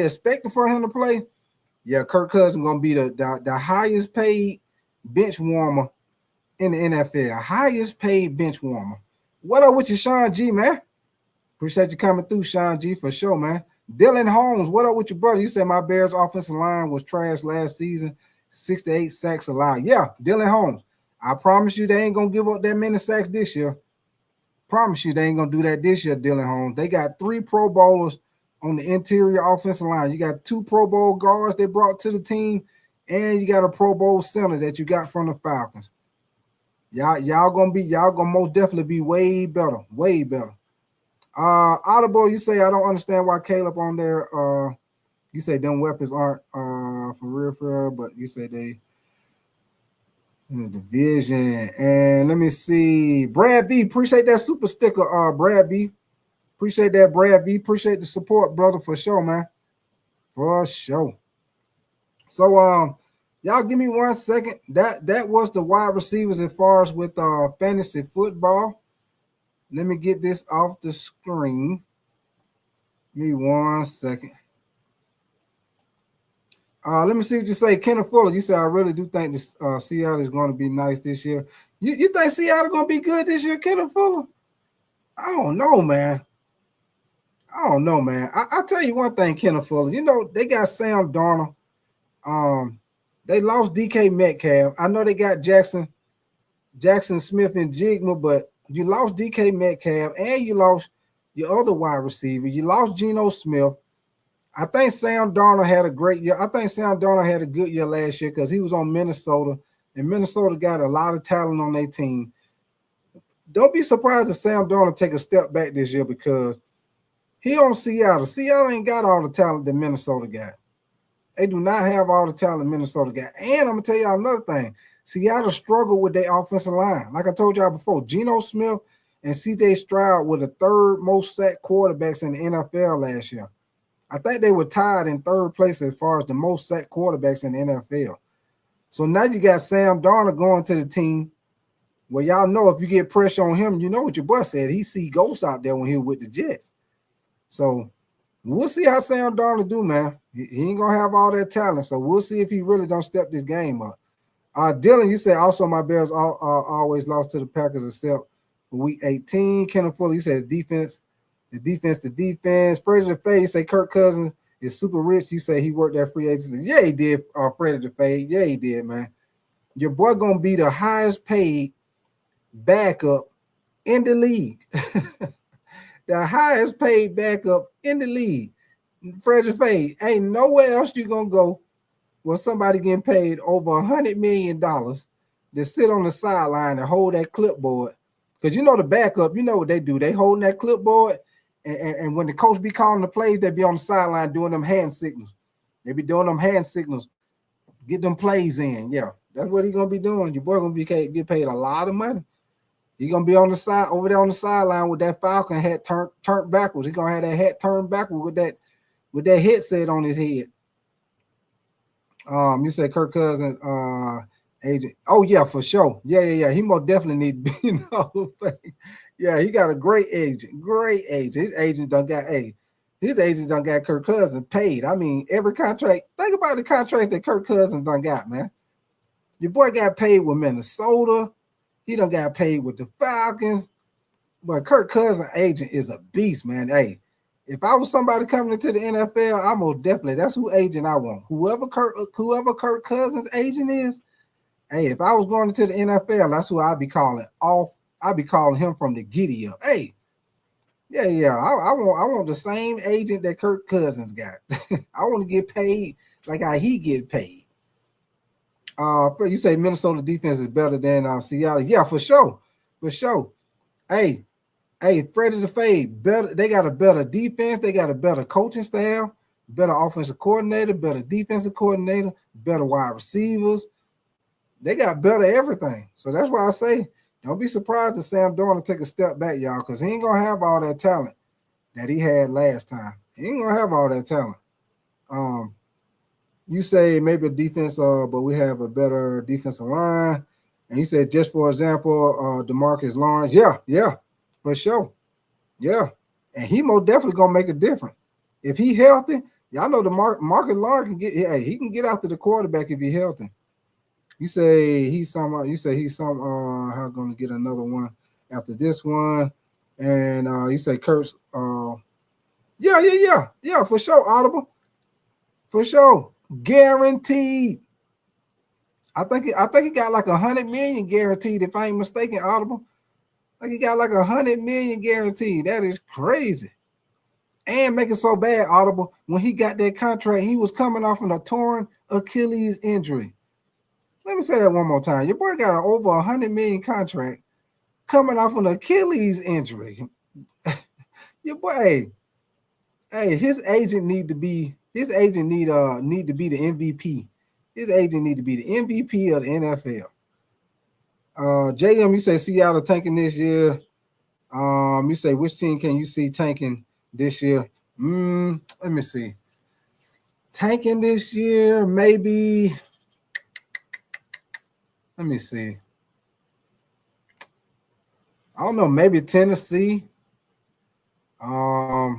expected for him to play, yeah, Kirk Cousins gonna be the highest paid bench warmer in the NFL. Highest paid bench warmer. What up with you, Sean G, man? Appreciate you coming through, Sean G, for sure, man. Dylan Holmes, what up with your brother? You said my Bears offensive line was trash last season. 6 to 8 sacks allowed. Yeah, Dylan Holmes. I promise you they ain't gonna give up that many sacks this year. Promise you they ain't gonna do that this year, Dylan Holmes. They got 3 Pro Bowlers on the interior offensive line. You got 2 Pro Bowl guards they brought to the team, and you got a Pro Bowl center that you got from the Falcons. Y'all gonna most definitely be way better. Audible, you say I don't understand why Caleb on there. You say them weapons aren't for real, but you say they. in the division. And let me see. Brad B, appreciate that super sticker, Brad B. Appreciate that, Brad B. Appreciate the support, brother, for sure, man. For sure. So y'all give me 1 second. That was the wide receivers as far as with fantasy football. Let me get this off the screen. Give me 1 second. Let me see what you say. Kenneth Fuller, you say, I really do think this Seattle is going to be nice this year. You think Seattle going to be good this year, Kenneth Fuller? I don't know, man. I'll tell you one thing, Kenneth Fuller. You know, they got Sam Darnold. They lost DK Metcalf. I know they got Jackson Smith and Jigma, but you lost DK Metcalf and you lost your other wide receiver. You lost Gino Smith. I think Sam Darnold had a great year. I think Sam Darnold had a good year last year because he was on Minnesota, and Minnesota got a lot of talent on their team. Don't be surprised if Sam Darnold take a step back this year because he on Seattle. Seattle ain't got all the talent that Minnesota got. They do not have all the talent Minnesota got. And I'm going to tell y'all another thing. Seattle struggled with their offensive line. Like I told y'all before, Geno Smith and C.J. Stroud were the third most sacked quarterbacks in the NFL last year. I think they were tied in third place as far as the most sacked quarterbacks in the NFL. So now you got Sam Darnold going to the team where y'all know if you get pressure on him, you know what your boy said. He see ghosts out there when he was with the Jets. So we'll see how Sam Darnold do, man. He ain't going to have all that talent. So we'll see if he really don't step this game up. Dylan, you said also my Bears always lost to the Packers except for week 18. Kenneth Fuller, you said the defense. Freddy the Fade, you say Kirk Cousins is super rich. You say he worked that free agency. Yeah, he did, Freddy the Fade. Yeah, he did, man. Your boy going to be the highest paid backup in the league. The highest paid backup in the league. Freddy the Fade. Ain't nowhere else you going to go where somebody getting paid over $100 million to sit on the sideline and hold that clipboard. Because you know the backup, you know what they do. They holding that clipboard, and when the coach be calling the plays, they be on the sideline doing them hand signals. They be doing them hand signals. Get them plays in. Yeah, that's what he's going to be doing. Your boy going to be get paid a lot of money. He's going to be on the side, over there on the sideline with that Falcon hat turned backwards. He's going to have that hat turned backwards with that headset on his head. You said Kirk Cousins, agent. Oh yeah, for sure. Yeah. He most definitely need to be in the Hall of Fame. Yeah, he got a great agent. His agent done got Kirk Cousins paid. I mean, every contract. Think about the contract that Kirk Cousins done got, man. Your boy got paid with Minnesota. He done got paid with the Falcons. But Kirk Cousins' agent is a beast, man. Hey, if I was somebody coming into the NFL, I most definitely, that's who agent I want. Whoever Kirk Cousins' agent is, hey, if I was going into the NFL, that's who I'd be calling off. I'd be calling him from the giddy up. Hey, yeah. I want the same agent that Kirk Cousins got. I want to get paid like how he get paid. You say Minnesota defense is better than Seattle. Yeah, for sure. Hey, Freddy the Fade, better. They got a better defense. They got a better coaching staff, better offensive coordinator, better defensive coordinator, better wide receivers. They got better everything. So that's why I say, don't be surprised if Sam Darnold take a step back, y'all, because he ain't going to have all that talent that he had last time. He ain't going to have all that talent. You say maybe a defense, but we have a better defensive line. And he said, just for example, DeMarcus Lawrence. Yeah, for sure. Yeah. And he most definitely going to make a difference. If he healthy, y'all know Marcus Lawrence can he can get after the quarterback if he healthy. You say he's how going to get another one after this one. And you say Kurtz, yeah, for sure, Audible. For sure. Guaranteed. I think he got like $100 million guaranteed, if I ain't mistaken, Audible. Like he got like $100 million guaranteed. That is crazy. And make it so bad, Audible. When he got that contract, he was coming off of a torn Achilles injury. Let me say that one more time. Your boy got an over $100 million contract coming off an Achilles injury. Your boy, hey, his agent need to be the MVP. His agent need to be the MVP of the NFL. JM, you say Seattle tanking this year. You say which team can you see tanking this year? Let me see. Tanking this year, maybe. Let me see. I don't know, maybe Tennessee. Let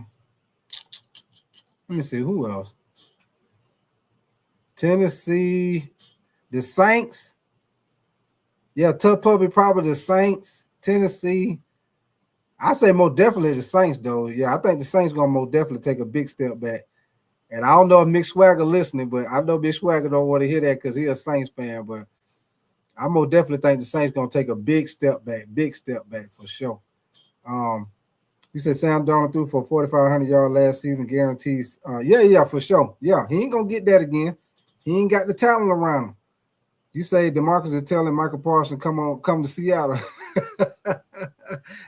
me see who else. Tennessee, the Saints. Yeah, tough puppy, probably the Saints. Tennessee. I say most definitely the Saints, though. Yeah, I think the Saints gonna most definitely take a big step back. And I don't know if Mick Swagger listening, but I know Mick Swagger don't want to hear that because he's a Saints fan. But I most definitely think the Saints gonna take a big step back for sure. You said Sam Darnold threw for 4,500 yards last season, guarantees. Yeah, for sure. Yeah, he ain't gonna get that again. He ain't got the talent around him. You say DeMarcus is telling Michael Parsons, come to Seattle.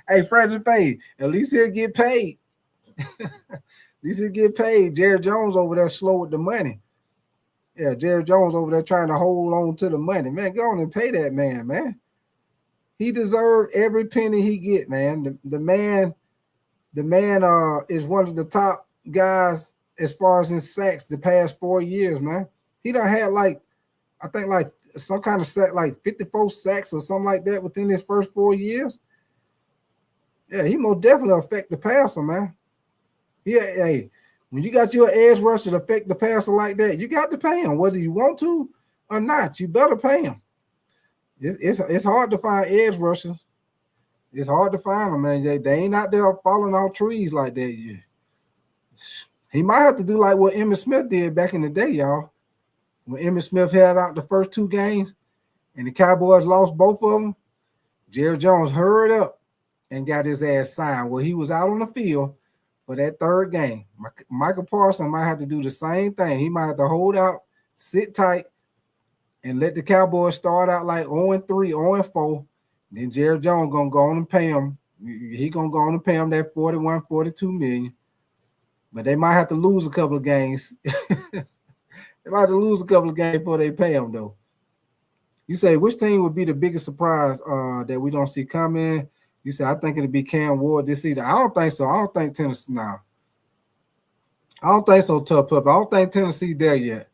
Hey, Freddie Pay, at least he'll get paid. At least he'll get paid. Jerry Jones over there slow with the money. Yeah, Jerry Jones over there trying to hold on to the money. Man, go on and pay that man. He deserved every penny he get, man. The man is one of the top guys as far as his sacks the past 4 years, man. He done had I think some kind of sack, like 54 sacks or something like that within his first 4 years. Yeah, he most definitely affect the passer, man. Yeah, hey, when you got your edge rusher to affect the passer like that, you got to pay him, whether you want to or not. You better pay him. It's hard to find edge rushers. It's hard to find them, man. They ain't out there falling off trees like that. Yeah. He might have to do like what Emmitt Smith did back in the day, y'all. When Emmitt Smith held out the first 2 games and the Cowboys lost both of them, Jerry Jones hurried up and got his ass signed. Well, he was out on the field for that 3rd game. Michael Parsons might have to do the same thing. He might have to hold out, sit tight, and let the Cowboys start out like 0-3, 0-4. Then Jerry Jones gonna go on and pay him. He gonna go on and pay him that 41, 42 million. But they might have to lose a couple of games. They might have to lose a couple of games before they pay him, though. You say, which team would be the biggest surprise that we don't see coming? You say, I think it'll be Cam Ward this season. I don't think so. I don't think Tennessee now. I don't think so, Tough Puppy. I don't think Tennessee there yet.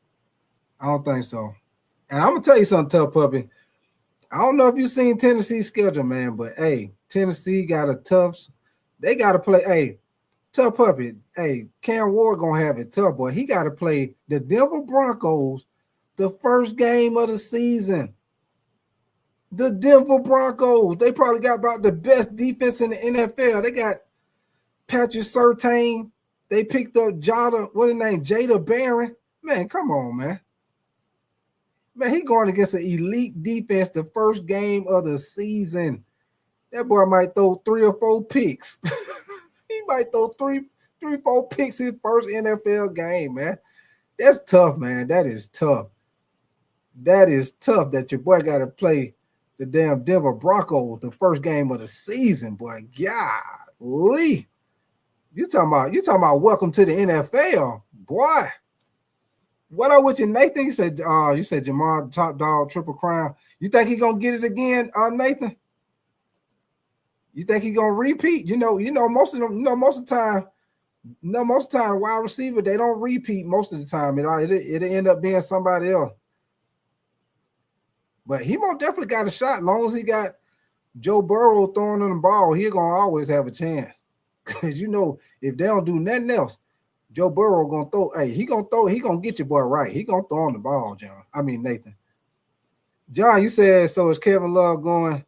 I don't think so. And I'm going to tell you something, Tough Puppy. I don't know if you've seen Tennessee's schedule, man, but, hey, Tennessee got a tough – they got to play – hey, Tough Puppy, hey, Cam Ward going to have it tough, boy. He got to play the Denver Broncos the first game of the season. The Denver Broncos, they probably got about the best defense in the NFL. They got Patrick Surtain. They picked up Jada Barron. Man, come on, man. Man, he going against an elite defense the first game of the season. That boy might throw 3 or 4 picks. He might throw 3, 4 picks his first NFL game, man. That's tough, man. That is tough. That is tough that your boy got to play the damn Denver Broncos the first game of the season, boy. Golly. You talking about welcome to the NFL, boy. What up with you, Nathan? You said JAMARR top dog, triple crown. You think he gonna get it again, Nathan? You think he gonna repeat? You know, most of them, most of the time, wide receiver, they don't repeat most of the time. It'll end up being somebody else. But he most definitely got a shot. As long as he got Joe Burrow throwing on the ball, he's gonna always have a chance. Because if they don't do nothing else, Joe Burrow gonna throw. Hey, he gonna get your boy right. He gonna throw on the ball, Nathan. John, you said so. Is Kevin Love going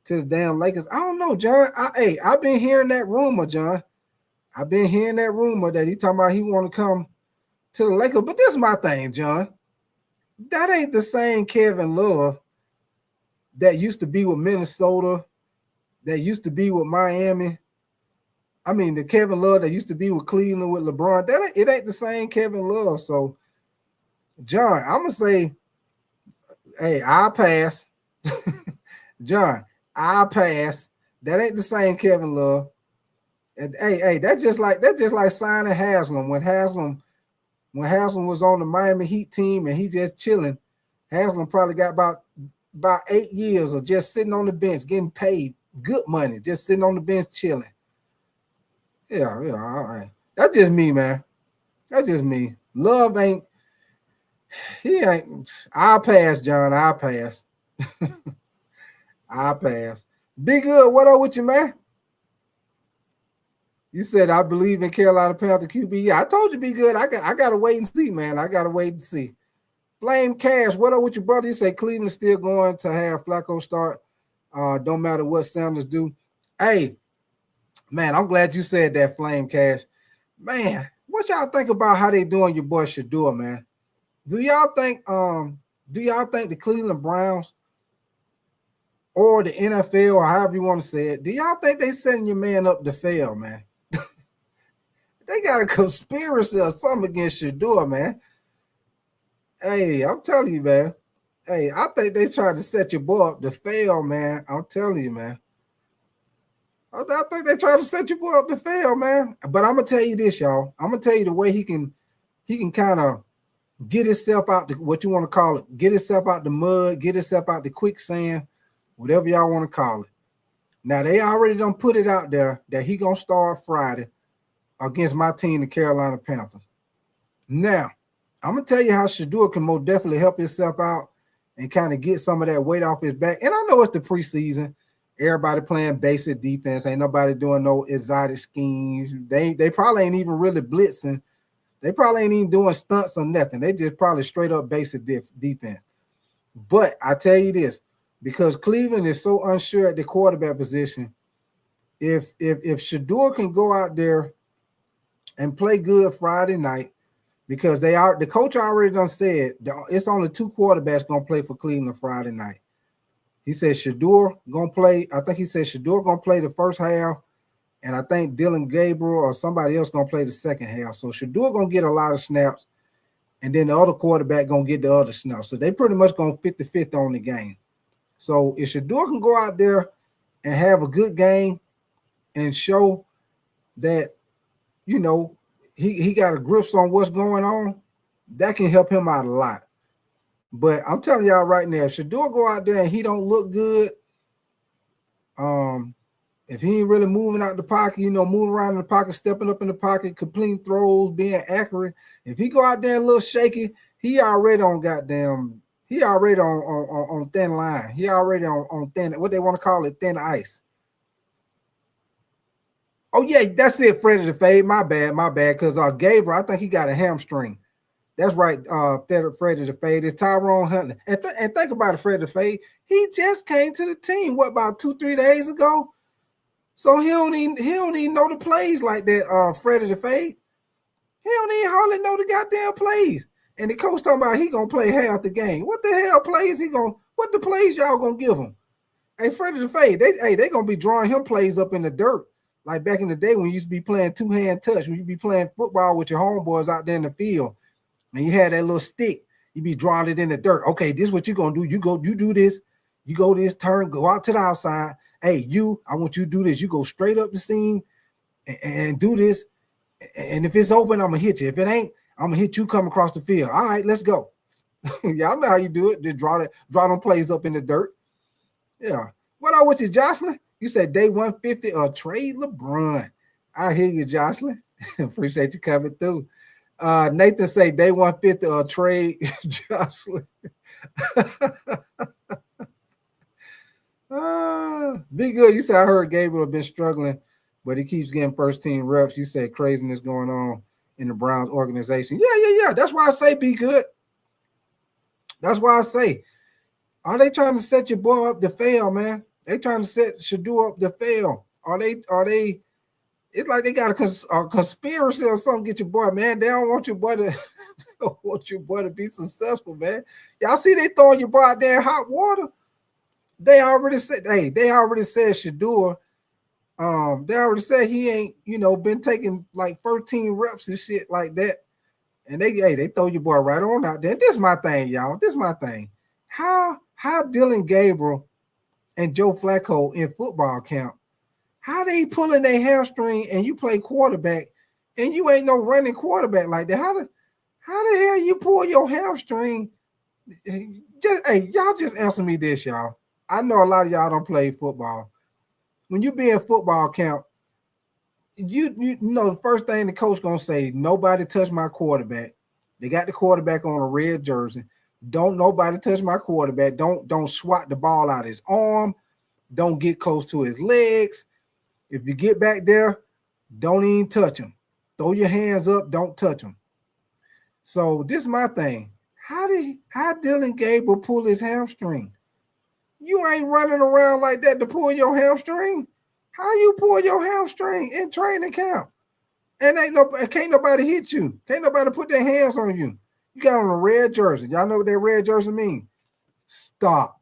to the damn Lakers? I don't know, John. I've been hearing that rumor, John. I've been hearing that rumor that he talking about he want to come to the Lakers. But this is my thing, John. That ain't the same Kevin Love that used to be with Minnesota, that used to be with Miami. I mean, the Kevin Love that used to be with Cleveland with LeBron, it ain't the same Kevin Love. So, John, I'm going to say, hey, I'll pass. John, I'll pass. That ain't the same Kevin Love. And hey, that's just like signing Haslam. When Haslam was on the Miami Heat team and he just chilling, Haslam probably got about about 8 years of just sitting on the bench, getting paid good money, just sitting on the bench chilling. Yeah, all right. That's just me, man. That's just me. Love ain't. He ain't. I'll pass, John. I'll pass. I'll pass. Be good. What up with you, man? You said I believe in Carolina Panther QB. Yeah, I told you be good. I got to wait and see, man. I got to wait and see. Flame Cash, what up with your brother? You say Cleveland's still going to have Flacco start. Don't matter what Sanders do. Hey, man, I'm glad you said that, Flame Cash. Man, what y'all think about how they doing your boy Shedeur, man? Do y'all think the Cleveland Browns or the NFL, or however you want to say it, do y'all think they setting your man up to fail, man? They got a conspiracy or something against Shedeur, man. Hey, I'm telling you, man. Hey, I think they tried to set your boy up to fail, man. I'm telling you, man. I think they tried to set your boy up to fail, man. But I'm gonna tell you this, y'all. I'm gonna tell you the way he can kind of get himself out the, what you want to call it, get himself out the mud, get himself out the quicksand, whatever y'all want to call it. Now they already done put it out there that he gonna start Friday against my team, the Carolina Panthers. Now, I'm gonna tell you how Shedeur can most definitely help himself out and kind of get some of that weight off his back. And I know it's the preseason. Everybody playing basic defense. Ain't nobody doing no exotic schemes. They probably ain't even really blitzing. They probably ain't even doing stunts or nothing. They just probably straight up basic defense. But I tell you this, because Cleveland is so unsure at the quarterback position, if Shedeur can go out there and play good Friday night, because the coach already done said it's only 2 quarterbacks gonna play for Cleveland Friday night. He said Shedeur gonna play. I think he said Shedeur gonna play the first half, and I think Dylan Gabriel or somebody else gonna play the second half. So Shedeur gonna get a lot of snaps, and then the other quarterback gonna get the other snaps. So they pretty much gonna 50-50 on the game. So if Shedeur can go out there and have a good game and show that, you know, he got a grip on what's going on, that can help him out a lot. But I'm telling y'all right now, if Shedeur go out there and he don't look good, if he ain't really moving out the pocket, you know, moving around in the pocket, stepping up in the pocket, completing throws, being accurate, if he go out there a little shaky, he already on thin line. He already on thin, what they want to call it, thin ice. Oh, yeah, that's it, Freddie the Fade. My bad, because Gabriel, I think he got a hamstring. That's right, Freddie the Fade. It's Tyrone Huntley. And think about it, Freddie the Fade. He just came to the team, what, about 2-3 days ago? So he don't even know the plays like that, Freddie the Fade. He don't even hardly know the goddamn plays. And the coach talking about he going to play half the game. What the hell plays what the plays y'all going to give him? Hey, Freddie the Fade, they going to be drawing him plays up in the dirt. Like back in the day when you used to be playing two-hand touch, when you be playing football with your homeboys out there in the field, and you had that little stick, you be drawing it in the dirt. Okay, this is what you're going to do. You do this. You go this turn, go out to the outside. Hey, I want you to do this. You go straight up the seam and do this. And if it's open, I'm going to hit you. If it ain't, I'm going to hit you come across the field. All right, let's go. Y'all know how you do it. Just draw them plays up in the dirt. Yeah. What up with you, Jocelyn? You said day 150 or trade LeBron. I hear you, Jocelyn. Appreciate you coming through. Nathan say day 150 or trade Jocelyn. Be good. You said I heard Gabriel have been struggling, but he keeps getting first team reps. You said craziness going on in the Browns organization. Yeah. That's why I say be good. That's why I say, are they trying to set your boy up to fail, man? They trying to set Shedeur up to fail. Are they? It's like they got a conspiracy or something. Get your boy, man. They don't want your boy to be successful, man. Y'all see they throwing your boy out there in hot water. They already said Shedeur. They already said he ain't, been taking like 13 reps and shit like that. And they throw your boy right on out there. This is my thing, y'all. This is my thing. How Dylan Gabriel and Joe Flacco in football camp, how they pulling their hamstring and you play quarterback and you ain't no running quarterback like that? How the hell you pull your hamstring Y'all just answer me this, y'all. I know a lot of y'all don't play football. When you be in football camp, you know the first thing the coach gonna say, nobody touch my quarterback. They got the quarterback on a red jersey. Don't nobody touch my quarterback. Don't swat the ball out of his arm. Don't get close to his legs. If you get back there, don't even touch him. Throw your hands up. Don't touch him. So this is my thing. How Dylan Gabriel pull his hamstring? You ain't running around like that to pull your hamstring. How you pull your hamstring in training camp? And can't nobody hit you. Can't nobody put their hands on you. You got on a red jersey. Y'all know what that red jersey mean? Stop.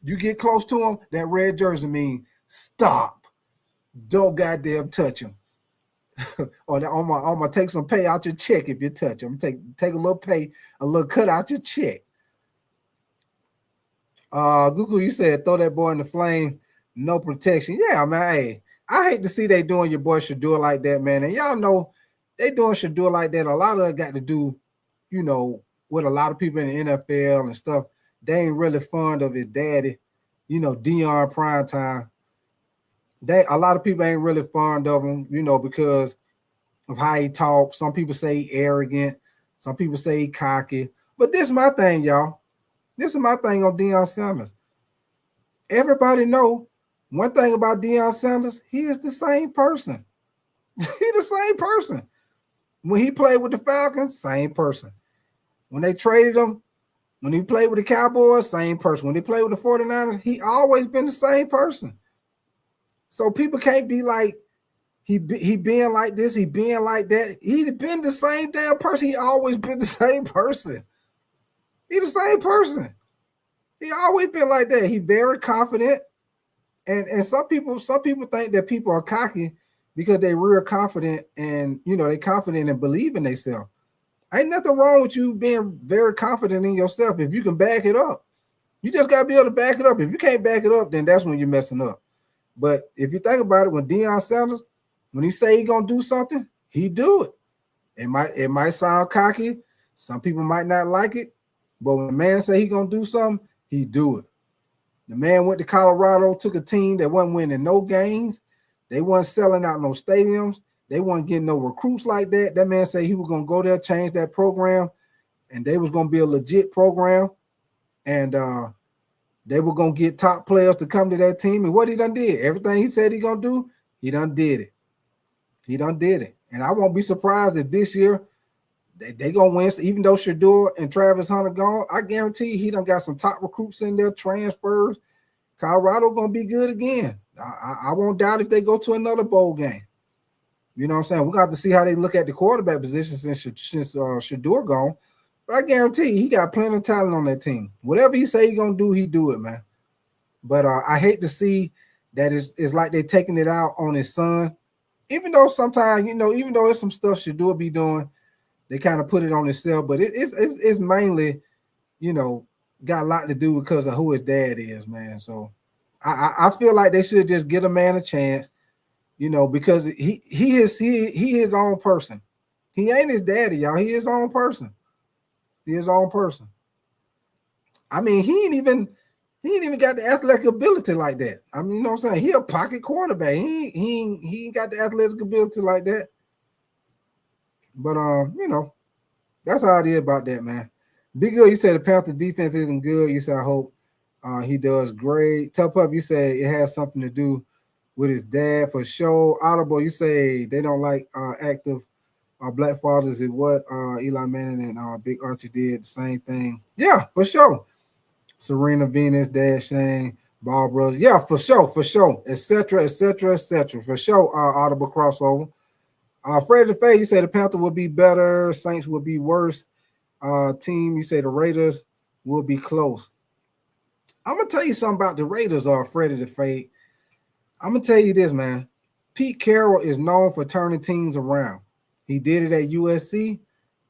You get close to him, that red jersey mean stop. Don't goddamn touch him. Or I'm gonna take some pay out your check if you touch him. Take a little pay, a little cut out your check. Google, you said throw that boy in the flame, no protection. Yeah, man. Hey, I hate to see they doing your boy Shedeur like that, man. And y'all know they doing Shedeur like that. A lot of it got to do, you know, with a lot of people in the NFL and stuff. They ain't really fond of his daddy, you know, Deion Primetime. A lot of people ain't really fond of him, you know, because of how he talks. Some people say he arrogant. Some people say he cocky. But this is my thing, y'all. This is my thing on Deion Sanders. Everybody know one thing about Deion Sanders, he is the same person. He's the same person. When he played with the Falcons, same person. When they traded him, when he played with the Cowboys, same person. When they played with the 49ers, he always been the same person. So people can't be like, he being like this, he being like that. He been the same damn person. He always been the same person. He the same person. He always been like that. He very confident. And some people think that people are cocky because they're real confident and, you know, they confident and believe in themselves. Ain't nothing wrong with you being very confident in yourself if you can back it up. You just got to be able to back it up. If you can't back it up, then that's when you're messing up. But if you think about it, when Deion Sanders, when he say he gonna do something, he do it. It might sound cocky. Some people might not like it, but when the man say he gonna do something, he do it. The man went to Colorado, took a team that wasn't winning no games. They wasn't selling out no stadiums. They wasn't getting no recruits like that. That man said he was gonna go there, change that program, and they was gonna be a legit program, and they were gonna get top players to come to that team. And what he done did, everything he said he gonna do, he done did it. He done did it. And I won't be surprised if this year they gonna win. Even though Shedeur and Travis Hunter gone, I guarantee he done got some top recruits in there, transfers. Colorado gonna be good again. I won't doubt if they go to another bowl game. You know what I'm saying? We got to see how they look at the quarterback position since Shedeur gone. But I guarantee he got plenty of talent on that team. Whatever he say he gonna do, he do it, man. But I hate to see that it's like they taking it out on his son. Even though sometimes, you know, even though it's some stuff Shedeur be doing, they kind of put it on himself. But it's mainly, you know, got a lot to do because of who his dad is, man. So I feel like they should just give a man a chance, you know, because he is his own person. He ain't his daddy, y'all. He his own person. He his own person. I mean, he ain't even got the athletic ability like that. I mean, you know what I'm saying? He a pocket quarterback. He ain't got the athletic ability like that. But you know, that's how it is about that, man. Big Good, you said the Panther defense isn't good. You said I hope he does great. Tough Up, you said it has something to do with his dad for sure. Audible, you say they don't like active black fathers. Is what Eli Manning and Big Archie did the same thing. Yeah, for sure. Serena Venus, Dad Shane, Ball Brothers. Yeah, for sure, etc., for sure. Audible crossover. Fred the Fay, you say the Panther will be better, Saints will be worse. Team, you say the Raiders will be close. I'm gonna tell you something about the Raiders, Freddie the Fade. I'm gonna tell you this, man. Pete Carroll is known for turning teams around. He did it at USC.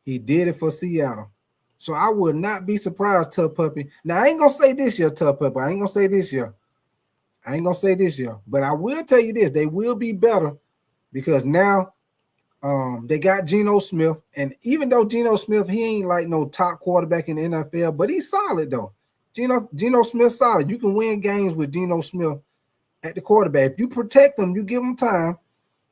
He did it for Seattle. So I would not be surprised, Tough Puppy. Now, I ain't going to say this year, Tough Puppy. I ain't going to say this year. But I will tell you this. They will be better because now They got Gino Smith, and even though Gino Smith, he ain't like no top quarterback in the NFL, but he's solid though. Gino Smith solid. You can win games with Gino Smith at the quarterback. If you protect him, you give him time,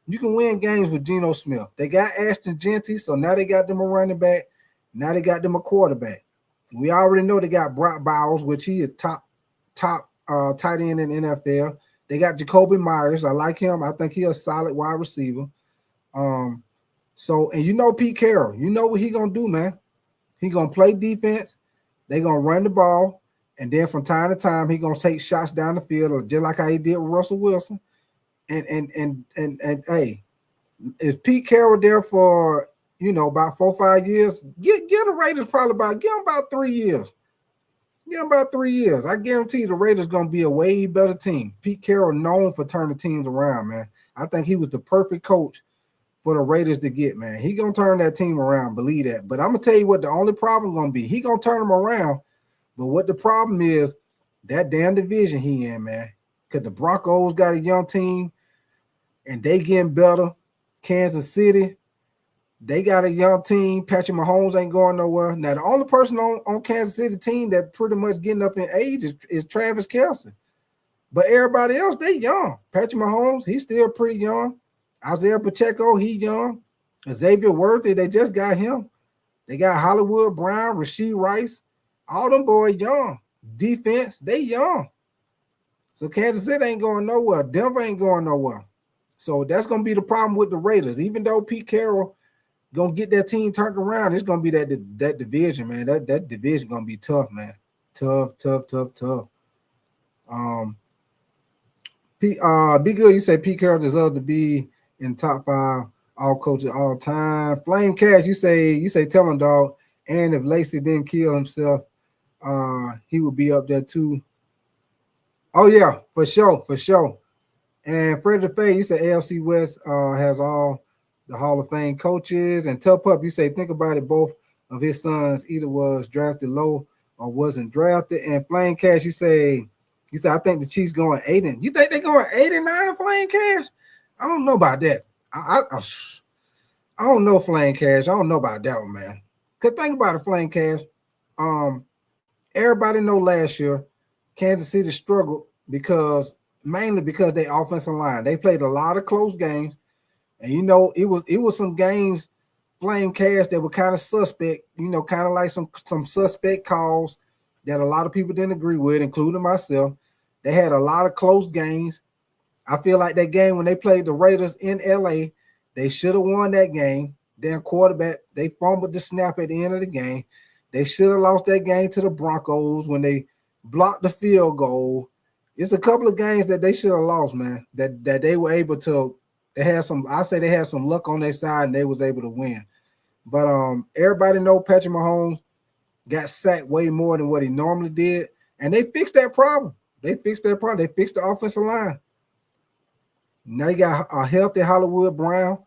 you can win games with Geno Smith. They got Ashton Genty, so now they got them a running back. Now they got them a quarterback. We already know they got Brock Bowers, which he is top tight end in the NFL. They got Jacoby Myers. I like him. I think he's a solid wide receiver. So, and you know Pete Carroll. You know what he gonna do, man. He gonna play defense. They gonna run the ball, and then from time to time he gonna take shots down the field, just like how he did with Russell Wilson. And hey, is Pete Carroll there for about 4 or 5 years? Get the Raiders give them about 3 years. Give them about 3 years. I guarantee you the Raiders gonna be a way better team. Pete Carroll known for turning teams around, man. I think he was the perfect coach for the Raiders to get, man. He gonna turn that team around, believe that. But I'm gonna tell you what the only problem gonna be. He gonna turn them around, but what the problem is, that damn division he in, man. Because the Broncos got a young team, and they getting better. Kansas City, they got a young team. Patrick Mahomes ain't going nowhere. Now, the only person on Kansas City team that pretty much getting up in age is Travis Kelce. But everybody else, they young. Patrick Mahomes, he's still pretty young. Isaiah Pacheco, he young. Xavier Worthy, they just got him. They got Hollywood Brown, Rashee Rice. All them boys young. Defense, they young. So Kansas City ain't going nowhere. Denver ain't going nowhere. So that's going to be the problem with the Raiders. Even though Pete Carroll going to get that team turned around, it's going to be that division, man. That division going to be tough, man. Tough. Be good. You say Pete Carroll deserves to be in top 5 all coaches all time. Flame Cash, you say tell him, dog. And if Lacey didn't kill himself, he would be up there too. Oh yeah, for sure. And Freddie Fay, you say AFC West has all the Hall of Fame coaches. And Tell Pup, you say think about it, both of his sons either was drafted low or wasn't drafted. And Flame Cash, you say I think the Chiefs going 8. You think they going 8-9, Flame Cash? I don't know about that. I don't know, Flame Cash. I don't know about that one, man. Cause think about it, Flame Cash. Everybody know last year Kansas City struggled mainly because they offensive line. They played a lot of close games, and it was some games, Flame Cash, that were kind of suspect. Kind of like some suspect calls that a lot of people didn't agree with, including myself. They had a lot of close games. I feel like that game when they played the Raiders in LA, they should have won that game. Their quarterback, they fumbled the snap at the end of the game. They should have lost that game to the Broncos when they blocked the field goal. It's a couple of games that they should have lost, man. That they were able to. They had some luck on their side, and they was able to win. But everybody know Patrick Mahomes got sacked way more than what he normally did, and they fixed that problem. They fixed the offensive line. Now you got a healthy Hollywood Brown.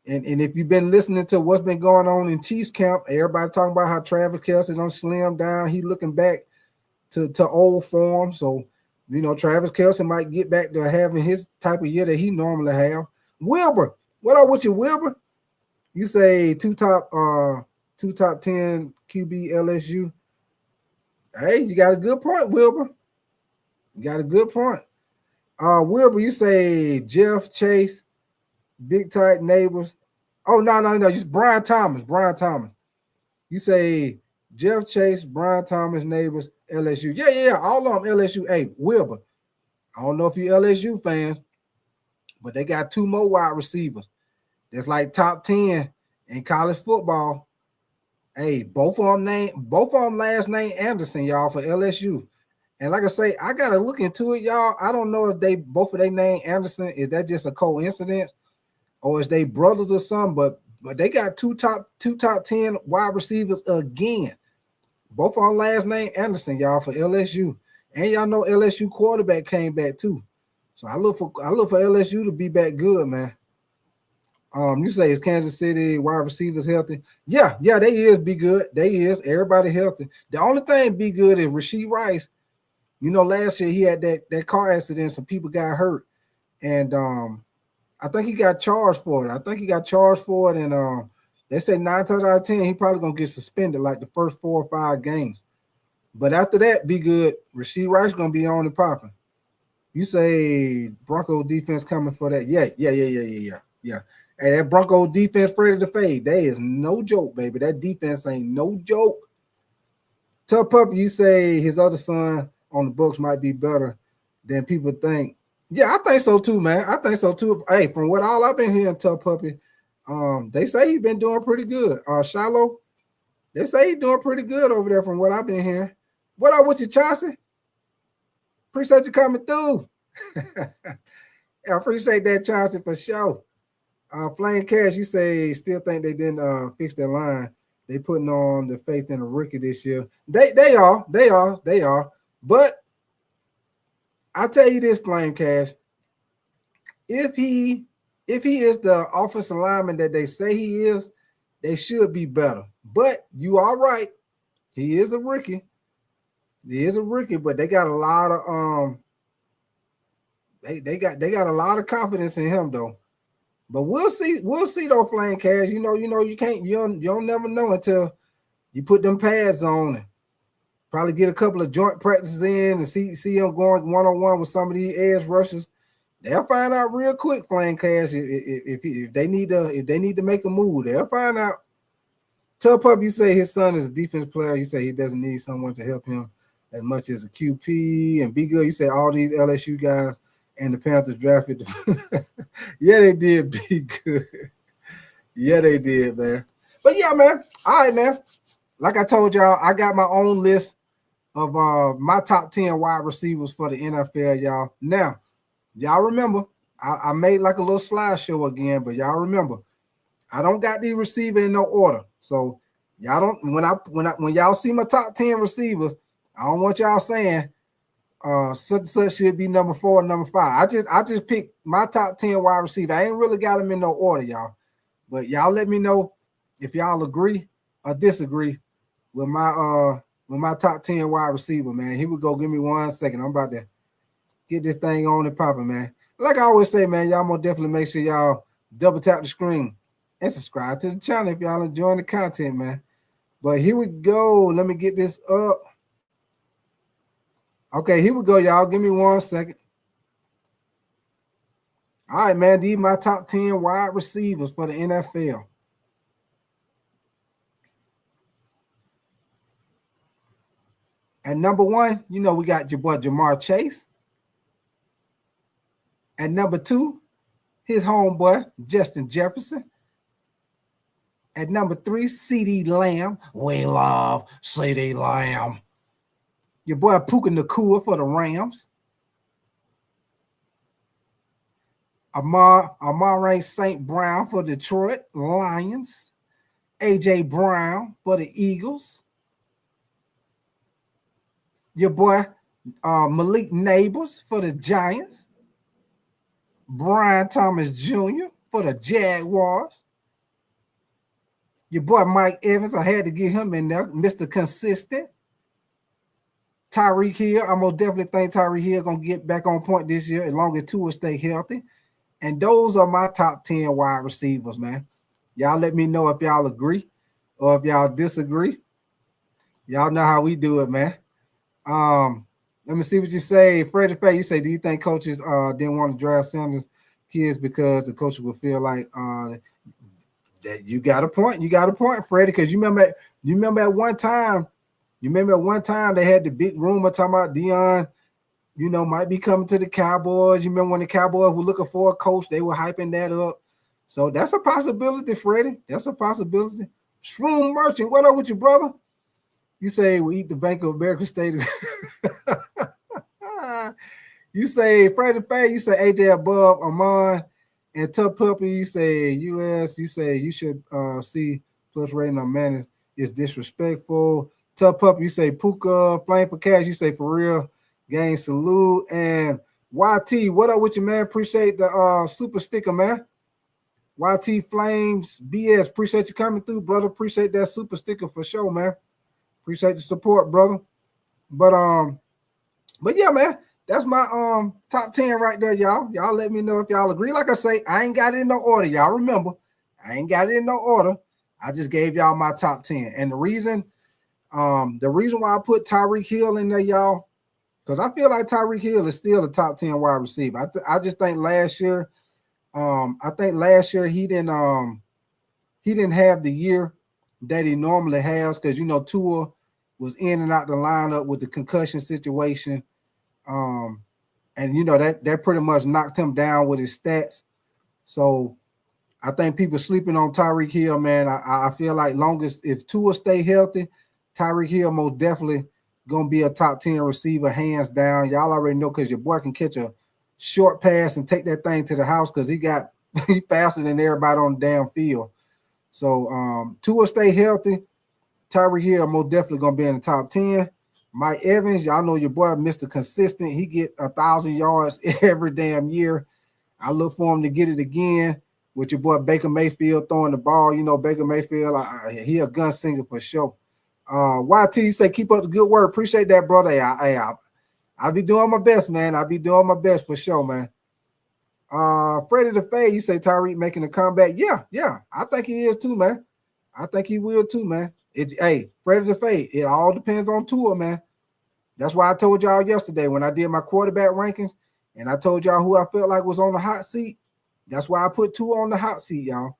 And if you've been listening to what's been going on in Chiefs camp, everybody talking about how Travis Kelce done slim down. He looking back to old form. So, Travis Kelce might get back to having his type of year that he normally have. Wilbur, what up with you, Wilbur? You say two top 10 QB LSU. Hey, you got a good point, Wilbur. You got a good point. Wilbur, you say Jeff Chase, Big Tight Neighbors. Oh, no. It's Brian Thomas. You say Jeff Chase, Brian Thomas, Neighbors, LSU. Yeah. All of them LSU. Hey, Wilbur, I don't know if you LSU fans, but they got 2 more wide receivers. That's like top 10 in college football. Hey, both of them last name Anderson, y'all, for LSU. And like I say, I gotta look into it, y'all. I don't know if both of their name Anderson, is that just a coincidence, or is they brothers or something? But they got two top 10 wide receivers again. Both of them last name Anderson, y'all, for LSU. And y'all know LSU quarterback came back too. So I look for LSU to be back good, man. You say is Kansas City wide receivers healthy? Yeah, they is be good. They is everybody healthy. The only thing be good is Rashee Rice. Last year he had that car accident, some people got hurt, and I think he got charged for it. And they say 9 times out of 10, he probably gonna get suspended like the first 4 or 5 games. But after that, be good. Rasheed Rice gonna be on and popping. You say Bronco defense coming for that? Yeah. And that Bronco defense ready to fade. That is no joke, baby. That defense ain't no joke. Tough Puppy, you say his other son on the books might be better than people think. Yeah, I think so too, man. I think so too. Hey, from what all I've been hearing, Tough Puppy, they say he's been doing pretty good. Shiloh, they say he's doing pretty good over there from what I've been hearing. What up with you, Chauncey? Appreciate you coming through. I appreciate that, Chauncey, for sure. Flame Cash, you say still think they didn't fix their line. They putting on the faith in the rookie this year. They are. But I tell you this, Flame Cash, if he is the offensive lineman that they say he is, they should be better. But you are right. He is a rookie. But they got a lot of they got a lot of confidence in him though. But we'll see though, Flame Cash. You don't never know until you put them pads on and probably get a couple of joint practices in and see him going one-on-one with some of these edge rushers. They'll find out real quick, Flame Cash. If they need to make a move, they'll find out. Tough Pup, you say his son is a defense player. You say he doesn't need someone to help him as much as a QP and be good. You say all these LSU guys and the Panthers drafted. Yeah, they did be good. Yeah, they did, man. But yeah, man. All right, man. Like I told y'all, I got my own list of my top 10 wide receivers for the NFL, y'all. Now, y'all remember, I made like a little slideshow again, but y'all remember, I don't got these receivers in no order. So y'all don't when y'all see my top 10 receivers, I don't want y'all saying such and such should be number 4 and number 5. I just picked my top 10 wide receiver. I ain't really got them in no order, y'all. But y'all let me know if y'all agree or disagree with my top 10 wide receiver, man. Here we go. Give me 1 second. I'm about to get this thing on and popping, man. Like I always say, man, y'all more definitely make sure y'all double tap the screen and subscribe to the channel if y'all enjoying the content, man. But here we go. Let me get this up. Okay, here we go, y'all. Give me 1 second. All right, man. These are my top 10 wide receivers for the NFL. And number 1, you know, we got your boy JAMARR Chase. And number 2, his homeboy, Justin Jefferson. At number 3, CeeDee Lamb. We love CeeDee Lamb. Your boy Puka Nacua for the Rams. Amari St. Brown for Detroit Lions. A.J. Brown for the Eagles. Your boy Malik Neighbors for the Giants. Brian Thomas Jr. for the Jaguars. Your boy Mike Evans, I had to get him in there. Mr. Consistent. Tyreek Hill, I most definitely think Tyreek Hill going to get back on point this year as long as Tua stay healthy. And those are my top 10 wide receivers, man. Y'all let me know if y'all agree or if y'all disagree. Y'all know how we do it, man. Let me see what you say. Freddie Faye, you say, do you think coaches didn't want to draft Sanders kids because the coaches would feel like that you got a point? You got a point, Freddie, because you remember at one time they had the big rumor talking about Deion, you know, might be coming to the Cowboys. You remember when the Cowboys were looking for a coach, they were hyping that up. So that's a possibility, Freddie. That's a possibility. Shroom Merchant, what up with you, brother? You say we eat the Bank of America Stadium. You say Freddie Faye, you say AJ above Amon and Tough Puppy, you say US, you say you should see plus rating on man is disrespectful. Tough Puppy, you say Puka, Flame for Cash, you say for real, gang salute. And YT, what up with you, man? Appreciate the super sticker, man. YT Flames BS, appreciate you coming through, brother. Appreciate that super sticker for sure, man. Appreciate the support, brother. But yeah, man, that's my top 10 right there, y'all. Y'all let me know if y'all agree. Like I say, I ain't got it in no order. Y'all remember, I ain't got it in no order. I just gave y'all my top 10. And the reason why I put Tyreek Hill in there, y'all, because I feel like Tyreek Hill is still a top 10 wide receiver. I just think last year, he didn't have the year that he normally has, because Tua was in and out the lineup with the concussion situation. And that pretty much knocked him down with his stats. So I think people sleeping on Tyreek Hill, man. I feel like if Tua stay healthy, Tyreek Hill most definitely gonna be a top 10 receiver, hands down. Y'all already know, because your boy can catch a short pass and take that thing to the house, because he faster than everybody on the damn field. So Tua stay healthy, Tyreek Hill most definitely gonna be in the top 10. Mike Evans, y'all know your boy, Mr. Consistent. He get 1,000 yards every damn year. I look for him to get it again with your boy Baker Mayfield throwing the ball. Baker Mayfield, he a gunslinger for sure. YT say keep up the good work. Appreciate that, brother. I'll be doing my best, man. I'll be doing my best for sure, man. Freddie the Fade, you say Tyreek making a comeback. Yeah. I think he is too, man. I think he will too, man. Freddie the Fade, it all depends on Tua, man. That's why I told y'all yesterday when I did my quarterback rankings, and I told y'all who I felt like was on the hot seat. That's why I put Tua on the hot seat, y'all.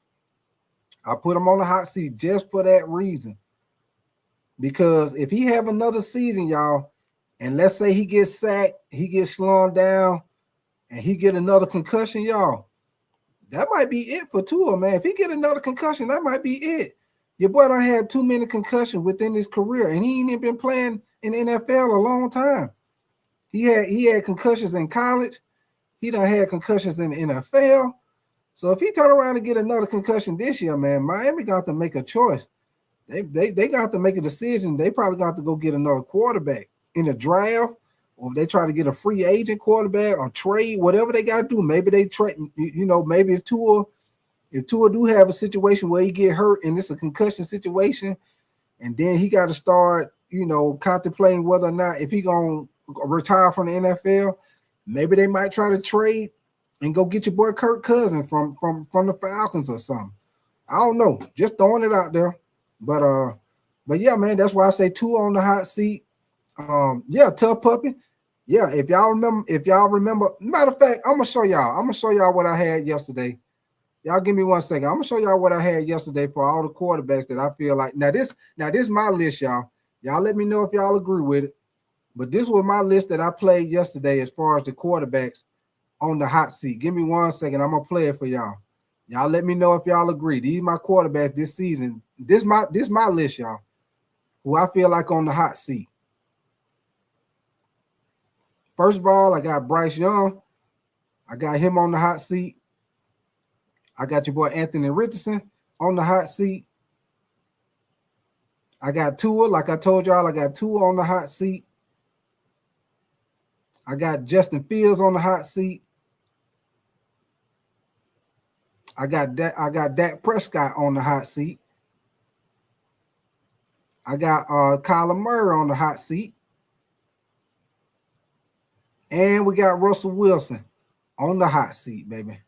I put him on the hot seat just for that reason. Because if he have another season, y'all, and let's say he gets sacked, he gets slowed down, and he get another concussion, y'all, that might be it for Tua, man. If he get another concussion, that might be it. Your boy done had too many concussions within his career, and he ain't even been playing in the NFL a long time. He had concussions in college. He done had concussions in the NFL. So if he turn around and get another concussion this year, man, Miami got to make a choice. They got to make a decision. They probably got to go get another quarterback in the draft, or if they try to get a free agent quarterback or trade, whatever they got to do. Maybe they trade, maybe if Tua do have a situation where he get hurt and it's a concussion situation, and then he got to start, contemplating whether or not if he gonna retire from the NFL, maybe they might try to trade and go get your boy Kirk Cousins from the Falcons or something. I don't know, just throwing it out there. But yeah, man, that's why I say Tua on the hot seat. Tough puppy. Yeah, if y'all remember, matter of fact, I'm gonna show y'all what I had yesterday. Y'all give me 1 second. I'm gonna show y'all what I had yesterday for all the quarterbacks that I feel like. Now this is my list, y'all. Y'all let me know if y'all agree with it. But this was my list that I played yesterday as far as the quarterbacks on the hot seat. Give me 1 second. I'm gonna play it for y'all. Y'all let me know if y'all agree. These my quarterbacks this season. This my list, y'all. Who I feel like on the hot seat. First of all, I got Bryce Young. I got him on the hot seat. I got your boy Anthony Richardson on the hot seat. I got Tua, like I told y'all, I got Tua on the hot seat. I got Justin Fields on the hot seat. I got Dak Prescott on the hot seat. I got Kyler Murray on the hot seat. And we got Russell Wilson on the hot seat, baby.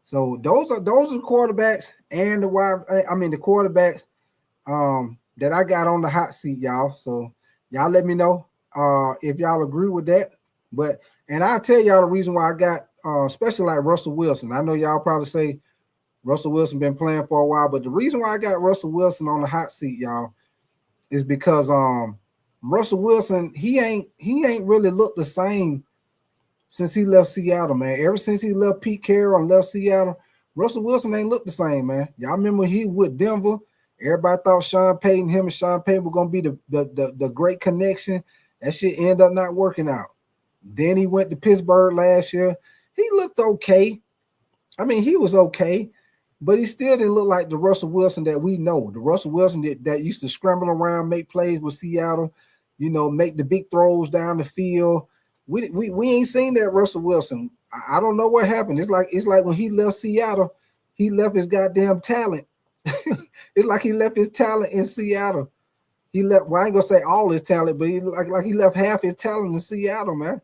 So those are the quarterbacks and the quarterbacks that I got on the hot seat, y'all. So y'all let me know if y'all agree with that. And I'll tell y'all the reason why I got especially like Russell Wilson. I know y'all probably say Russell Wilson been playing for a while, but the reason why I got Russell Wilson on the hot seat, y'all, is because Russell Wilson, he ain't really looked the same since he left Seattle, man. Ever since he left Pete Carroll and left Seattle, Russell Wilson ain't looked the same, man. Y'all remember he was with Denver? Everybody thought him and Sean Payton were gonna be the great connection. That shit ended up not working out. Then he went to Pittsburgh last year. He looked okay. I mean, he was okay, but he still didn't look like the Russell Wilson that we know. The Russell Wilson that used to scramble around, make plays with Seattle, make the big throws down the field. We ain't seen that Russell Wilson. I don't know what happened. It's like when he left Seattle, he left his goddamn talent. It's like he left his talent in Seattle. He left, well, I ain't gonna say all his talent, but he left half his talent in Seattle, man.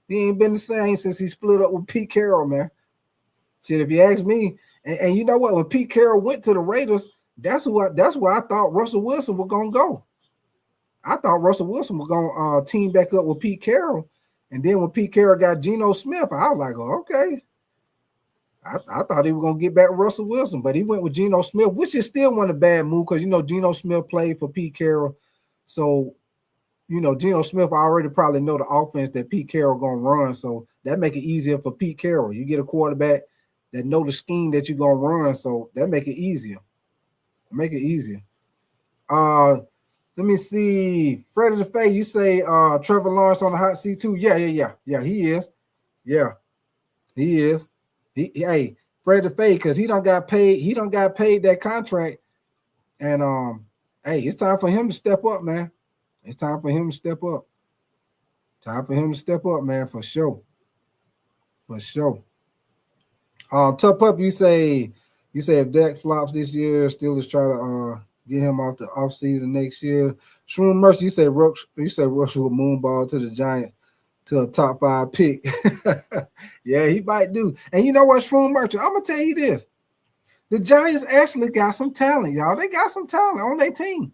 He ain't been the same since he split up with Pete Carroll, man. Shit, if you ask me, and you know what, when Pete Carroll went to the Raiders, that's where I thought Russell Wilson was gonna go. I thought Russell Wilson was gonna team back up with Pete Carroll, and then when Pete Carroll got Gino Smith, I was like, oh, okay. I thought he was gonna get back Russell Wilson, but he went with Gino Smith, which is still one of a bad move because Gino Smith played for Pete Carroll, so Gino Smith already probably know the offense that Pete Carroll gonna run, so that make it easier for Pete Carroll. You get a quarterback that know the scheme that you're gonna run, so that make it easier. Make it easier. Let me see. Freddie the Faye, you say Trevor Lawrence on the hot seat too? Yeah, he is. Yeah, he is. Hey, Freddie the Faye, because he don't got paid that contract. And hey, it's time for him to step up, man. It's time for him to step up. Time for him to step up, man, for sure. For sure. Tough Up, you say if Dak flops this year, Steelers try to get him off the offseason next year. Shroom Mercy, you say Rush will moonball to the Giants to a top 5 pick. Yeah, he might do. And you know what, Shroom Mercy, I'm gonna tell you this. The Giants actually got some talent, y'all. They got some talent on their team.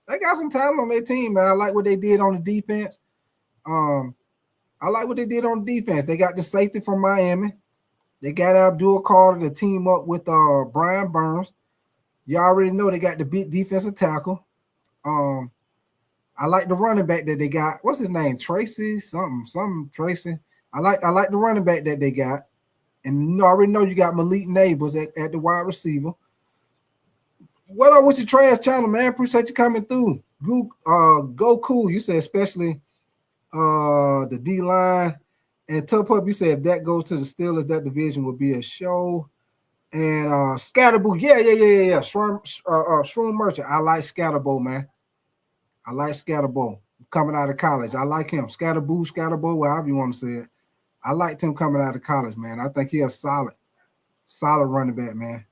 They got some talent on their team, man. I like what they did on the defense. I like what they did on the defense. They got the safety from Miami. They got Abdul Carter to team up with Brian Burns. You already know they got the big defensive tackle. I like the running back that they got. What's his name? Tracy? Something Tracy. I like the running back that they got. And I already know you got Malik Neighbors at the wide receiver. What up with your trash channel, man? Appreciate you coming through. Go cool. You said especially the D-line. And Tough Up, you said if that goes to the Steelers, that division will be a show. And Scatterboo, yeah. Shroom Merchant. I like Scatterboo, man. I like Scatterboo coming out of college. I like him. Scatterboo, however you want to say it. I liked him coming out of college, man. I think he's a solid running back, man.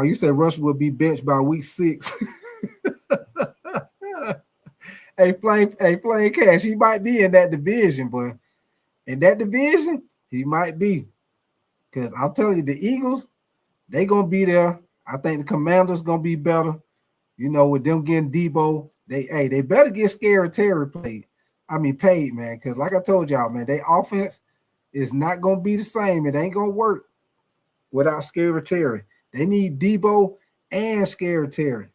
You said Rush will be benched by week 6. Hey, Flame Cash, he might be in that division, but in that division, he might be. Because I'll tell you, the Eagles, they going to be there. I think the Commanders going to be better. With them getting Debo, they better get Scary Terry paid, man. Because like I told y'all, man, their offense is not going to be the same. It ain't going to work without Scary Terry. They need Debo and Scary Terry.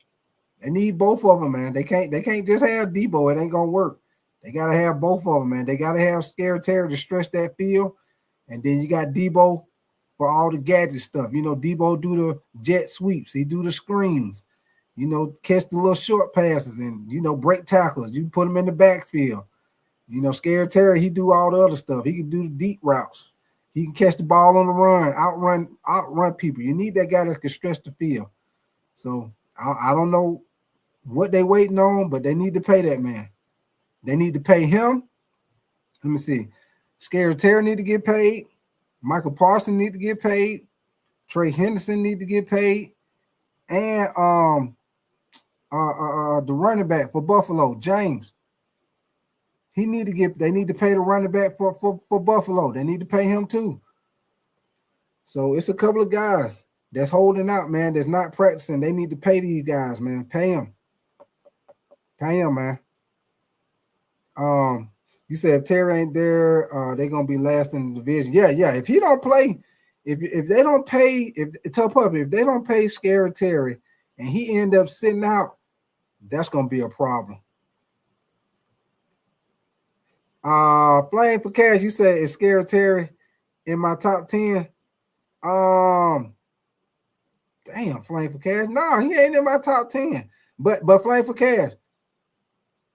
They need both of them, man. They can't just have Debo. It ain't gonna work. They gotta have both of them, man. They gotta have Scary Terry to stretch that field, and then you got Debo for all the gadget stuff. Debo do the jet sweeps. He do the screens. Catch the little short passes and break tackles. You put him in the backfield. Scary Terry, he do all the other stuff. He can do the deep routes. He can catch the ball on the run, outrun people. You need that guy that can stretch the field. So I don't know what they waiting on, but they need to pay that man. They need to pay him. Let me see. Scary Terry need to get paid. Michael Parsons need to get paid. Trey Henderson need to get paid. And the running back for Buffalo, James. They need to pay the running back for Buffalo. They need to pay him too. So it's a couple of guys that's holding out, man, that's not practicing. They need to pay these guys, man. Pay them. Pay them, man. You said if Terry ain't there, they're gonna be last in the division. Yeah. If he don't play, if they don't pay, if they don't pay Scary Terry and he end up sitting out, that's gonna be a problem. Flame for Cash, you said is Scary Terry in my top 10? Damn, Flame for Cash. No, he ain't in my top 10. But Flame for Cash,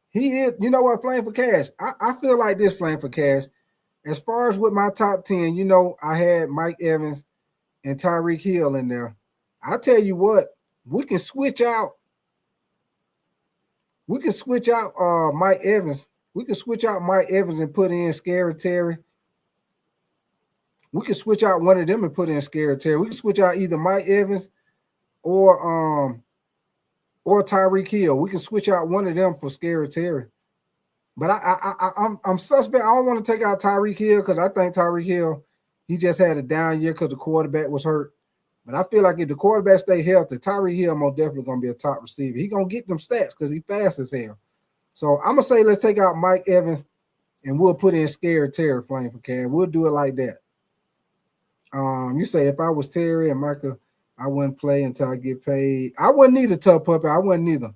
he is. You know what, Flame for Cash? I feel like this, Flame for Cash. As far as with my top 10, I had Mike Evans and Tyreek Hill in there. I tell you what, we can switch out. We can switch out Mike Evans. We can switch out Mike Evans and put in Scary Terry. We can switch out one of them and put in Scary Terry. We can switch out either Mike Evans or Tyreek Hill. We can switch out one of them for Scary Terry. But I'm suspect. I don't want to take out Tyreek Hill because I think Tyreek Hill, he just had a down year because the quarterback was hurt. But I feel like if the quarterback stay healthy, Tyreek Hill most definitely gonna be a top receiver. He gonna get them stats because he fast as hell. So I'm gonna say let's take out Mike Evans and we'll put in Scary Terry Flame for Cam. We'll do it like that. You say if I was Terry and Michael, I wouldn't play until I get paid. I wouldn't need a tough puppy. I wouldn't either.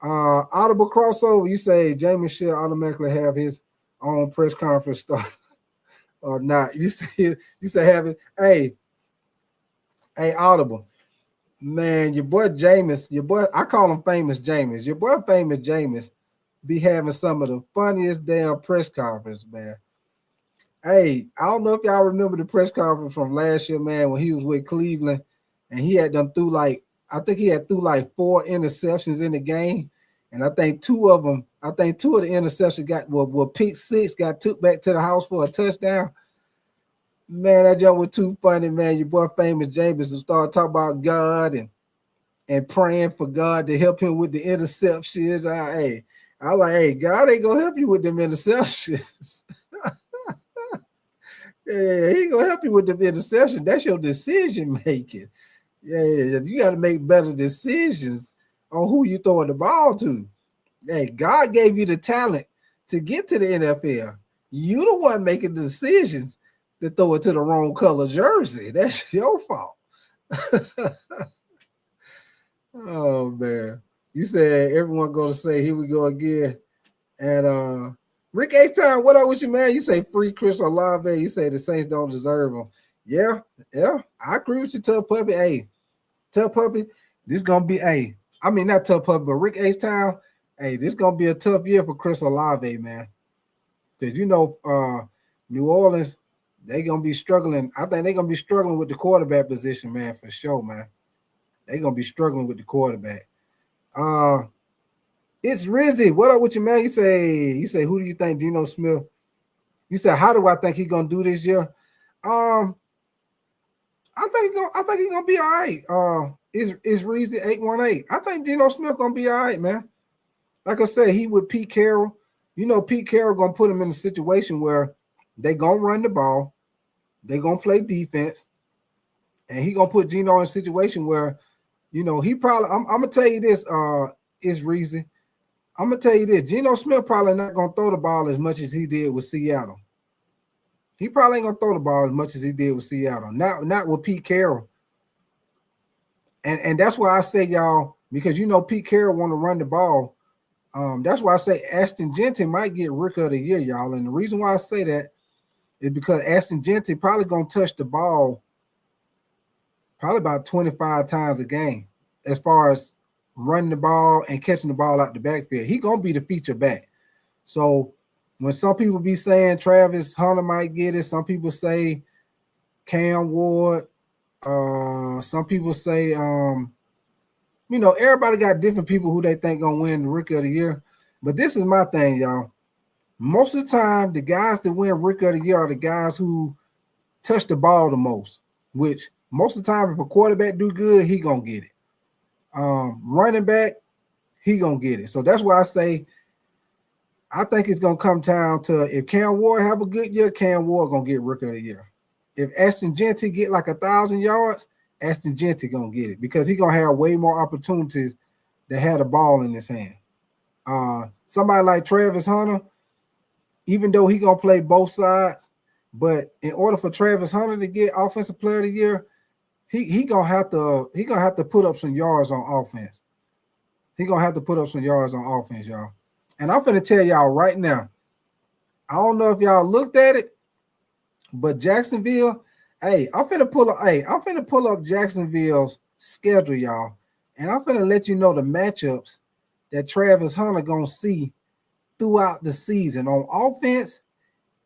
Audible crossover. You say James should automatically have his own press conference start or not? You say have it. Hey, Audible. Man, your boy Jameis, I call him Famous Jameis. Your boy Famous Jameis be having some of the funniest damn press conference, man. Hey, I don't know if y'all remember the press conference from last year, man, when he was with Cleveland and he had done through I think he had through 4 interceptions in the game. And I think two of the interceptions were pick six, got took back to the house for a touchdown. Man, that joke was too funny, man. Your boy Famous James started talking about God and praying for God to help him with the interceptions. I like, hey, God ain't gonna help you with them interceptions. Yeah, he gonna help you with the interception. That's your decision making. Yeah, you got to make better decisions on who you throwing the ball to. Hey, God gave you the talent to get to the NFL. You the one making the decisions to throw it to the wrong color jersey. That's your fault. Oh man. You said everyone gonna say here we go again. And Rick H-Time, what up with you, man? You say free Chris Olave. You say the Saints don't deserve him. Yeah. I agree with you, Tough Puppy. Hey, Tough Puppy, this gonna be not Tough Puppy, but Rick H-Town. Hey, this gonna be a tough year for Chris Olave, man. Because New Orleans, they gonna be struggling. I think they're gonna be struggling with the quarterback position, man, for sure, man. They're gonna be struggling with the quarterback. It's Rizzy. What up with you, man? You say, who do you think Gino Smith? You said, how do I think he's gonna do this year? I think he's gonna be all right. Is Reezy 818? I think Geno Smith gonna be all right, man. Like I said, he with Pete Carroll. Pete Carroll gonna put him in a situation where they gonna run the ball, they gonna play defense, and he gonna put Geno in a situation where, he probably. I'm gonna tell you this. Is Reezy. I'm gonna tell you this. Geno Smith probably not gonna throw the ball as much as he did with Seattle. He probably ain't gonna throw the ball as much as he did with Seattle. Not with Pete Carroll. And that's why I say, y'all, because Pete Carroll want to run the ball. That's why I say Ashton Jeanty might get Rookie of the Year, y'all. And the reason why I say that is because Ashton Jeanty probably gonna touch the ball probably about 25 times a game as far as running the ball and catching the ball out the backfield. He gonna be the feature back. So when some people be saying Travis Hunter might get it, some people say Cam Ward, some people say everybody got different people who they think gonna win the Rookie of the Year. But this is my thing, y'all. Most of the time, the guys that win Rookie of the Year are the guys who touch the ball the most, which most of the time, if a quarterback do good, he gonna get it. Running back, he gonna get it. So that's why I say I think it's gonna come down to if Cam Ward have a good year, Cam Ward gonna get Rookie of the Year. If Ashton Jeanty get like 1,000 yards, Ashton Jeanty gonna get it because he gonna have way more opportunities to have the ball in his hand. Somebody like Travis Hunter, even though he gonna play both sides, but in order for Travis Hunter to get Offensive Player of the Year, he gonna have to put up some yards on offense. He gonna have to put up some yards on offense, y'all. And I'm gonna tell y'all right now. I don't know if y'all looked at it, but Jacksonville. I'm finna pull up Jacksonville's schedule, y'all, and I'm finna let you know the matchups that Travis Hunter gonna see throughout the season on offense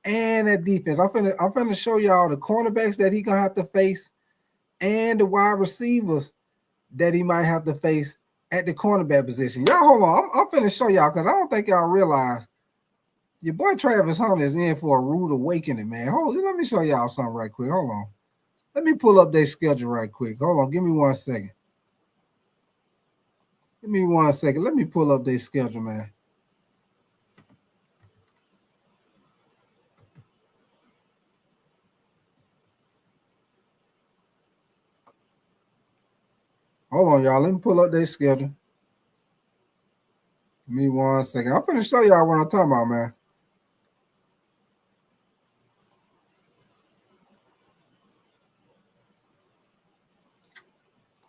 and at defense. I'm finna show y'all the cornerbacks that he gonna have to face and the wide receivers that he might have to face at the cornerback position. Y'all hold on. I'm finna show y'all because I don't think y'all realize your boy Travis Hunter is in for a rude awakening, man. Let me show y'all something right quick. Hold on. Let me pull up their schedule right quick. Hold on. Give me 1 second. Give me 1 second. Let me pull up their schedule, man. Hold on, y'all. Let me pull up their schedule. Give me 1 second. I'm finna show y'all what I'm talking about, man.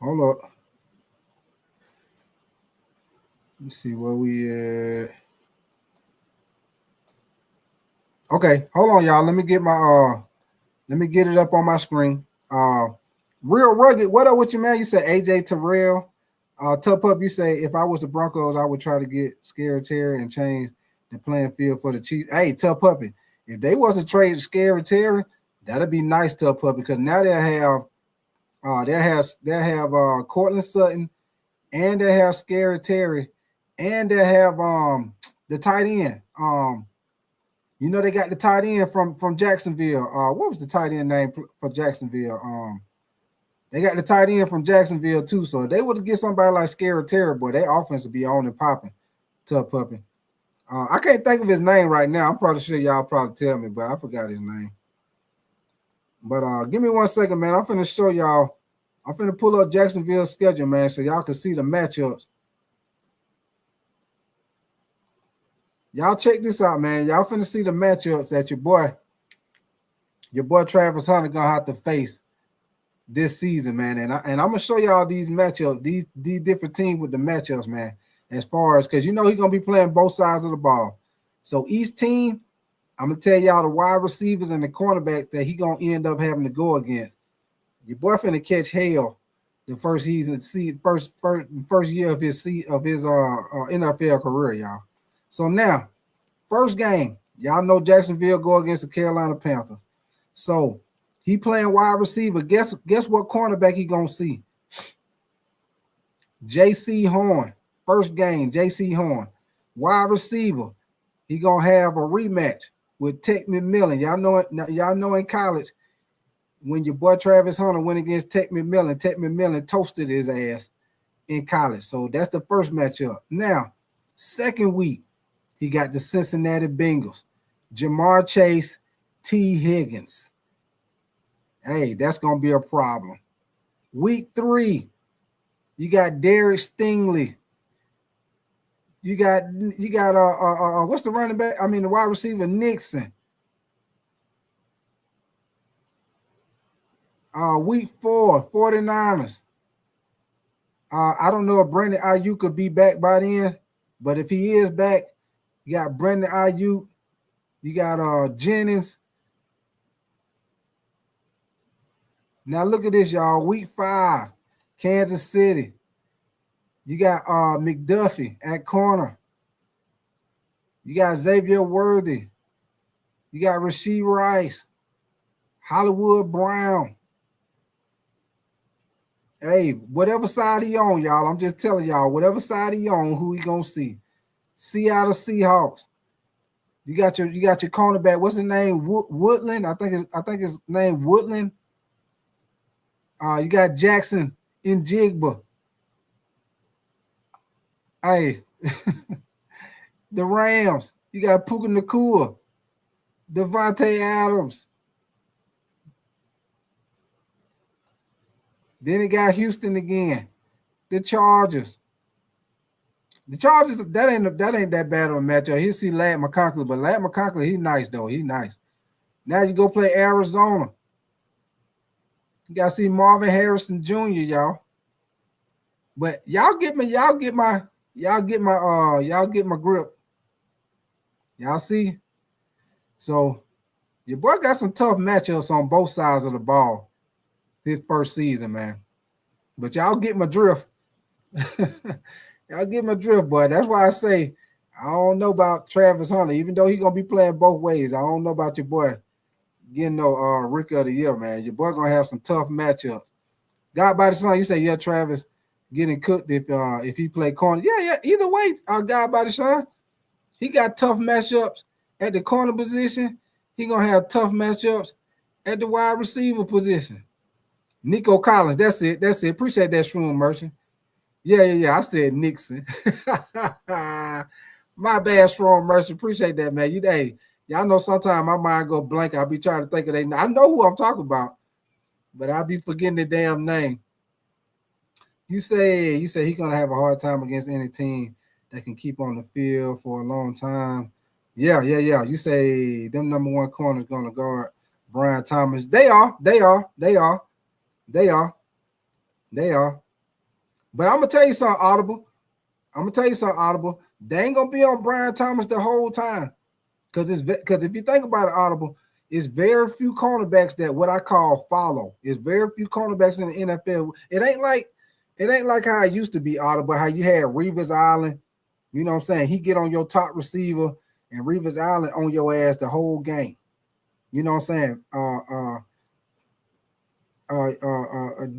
Hold up. Let's see where we at. Okay, hold on, y'all. Let me get it up on my screen. Real rugged. What up with you, man? You said AJ Terrell. Tough Up, you say if I was the Broncos, I would try to get Scary Terry and change the playing field for the Chiefs. Hey, Tough Puppy, if they was to trade Scary Terry, that'd be nice, Tough Puppy, because now they'll have Cortland Sutton, and they have Scary Terry, and they have the tight end. They got the tight end from Jacksonville. What was the tight end name for Jacksonville? They got the tight end from Jacksonville too. So if they would get somebody like Scary Terry, boy, their offense would be on and popping. Tough Puppy. I can't think of his name right now. I'm probably sure y'all probably tell me, but I forgot his name. But give me 1 second, man. I'm finna show y'all. I'm finna pull up Jacksonville's schedule, man, so y'all can see the matchups. Y'all check this out, man. Y'all finna see the matchups that your boy Travis Hunter gonna have to face this season, man. And I'm gonna show y'all these matchups, these different teams with the matchups, man. As far as because he's gonna be playing both sides of the ball. So each team, I'm gonna tell y'all the wide receivers and the cornerbacks that he gonna end up having to go against. Your boy finna catch hell the first season, first year of his NFL career, y'all. So now, first game, y'all know Jacksonville go against the Carolina Panthers. So he playing wide receiver. Guess what cornerback he gonna see? J.C. Horn. First game, J.C. Horn. Wide receiver, he gonna have a rematch with Tech McMillan. Y'all know in college when your boy Travis Hunter went against Tech McMillan toasted his ass in college. So that's the first matchup. Now, second week, he got the Cincinnati Bengals. JAMARR Chase, T. Higgins. Hey, that's gonna be a problem. Week 3, you got Derek Stingley. You got what's the running back? The wide receiver Nixon. Week 4, 49ers. I don't know if Brandon Ayuk could be back by then, but if he is back, you got Brandon Ayuk, you got Jennings. Now look at this, y'all. Week 5, Kansas City. You got McDuffie at corner. You got Xavier Worthy. You got Rashee Rice, Hollywood Brown. Hey, whatever side he on, y'all, I'm just telling y'all, whatever side he on, who he gonna see. Seattle Seahawks. You got your cornerback. What's his name? Woodland. I think his name Woodland. You got Jackson in Jigba. Hey, the Rams. You got Puka Nacua, Devontae Adams. Then he got Houston again. The Chargers. That ain't that bad of a matchup. He'll see Ladd McConkey, but Ladd McConkey, he's nice though. He's nice. Now you go play Arizona. You gotta see Marvin Harrison Jr., y'all. But y'all get my grip. Y'all see? So your boy got some tough matchups on both sides of the ball his first season, man. But y'all get my drift. Y'all get my drift, boy. That's why I say I don't know about Travis Hunter, even though he's gonna be playing both ways. I don't know about your boy getting no Rookie of the Year, man. Your boy gonna have some tough matchups. God by the Son, you say, yeah, Travis getting cooked if he play corner. Yeah. Either way, God by the Son, he got tough matchups at the corner position. He gonna have tough matchups at the wide receiver position. Nico Collins, that's it. Appreciate that, Shroom Merchant. Yeah. I said Nixon. My bad, Shroom Merchant. Appreciate that, man. Y'all know sometimes my mind go blank. I'll be trying to think of I know who I'm talking about, but I'll be forgetting the damn name. You say he's gonna have a hard time against any team that can keep on the field for a long time. Yeah. You say them number one corners gonna guard Brian Thomas. They are. But I'm gonna tell you something, Audible. They ain't gonna be on Brian Thomas the whole time. Because if you think about it, Audible, it's very few cornerbacks that what I call follow. It's very few cornerbacks in the NFL. It ain't like how it used to be, Audible, how you had Revis Island. You know what I'm saying? He get on your top receiver and Revis Island on your ass the whole game. You know what I'm saying?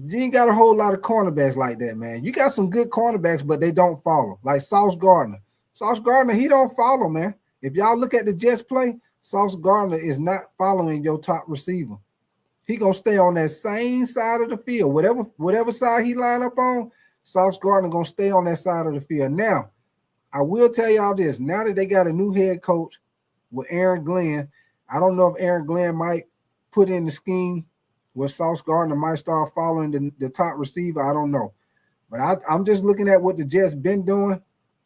You ain't got a whole lot of cornerbacks like that, man. You got some good cornerbacks, but they don't follow. Like Sauce Gardner. Sauce Gardner, he don't follow, man. If y'all look at the Jets play, Sauce Gardner is not following your top receiver. He gonna stay on that same side of the field. Whatever side he line up on, Sauce Gardner gonna stay on that side of the field. Now, I will tell y'all this. Now that they got a new head coach with Aaron Glenn, I don't know if Aaron Glenn might put in the scheme where Sauce Gardner might start following the top receiver. I don't know. But I'm just looking at what the Jets been doing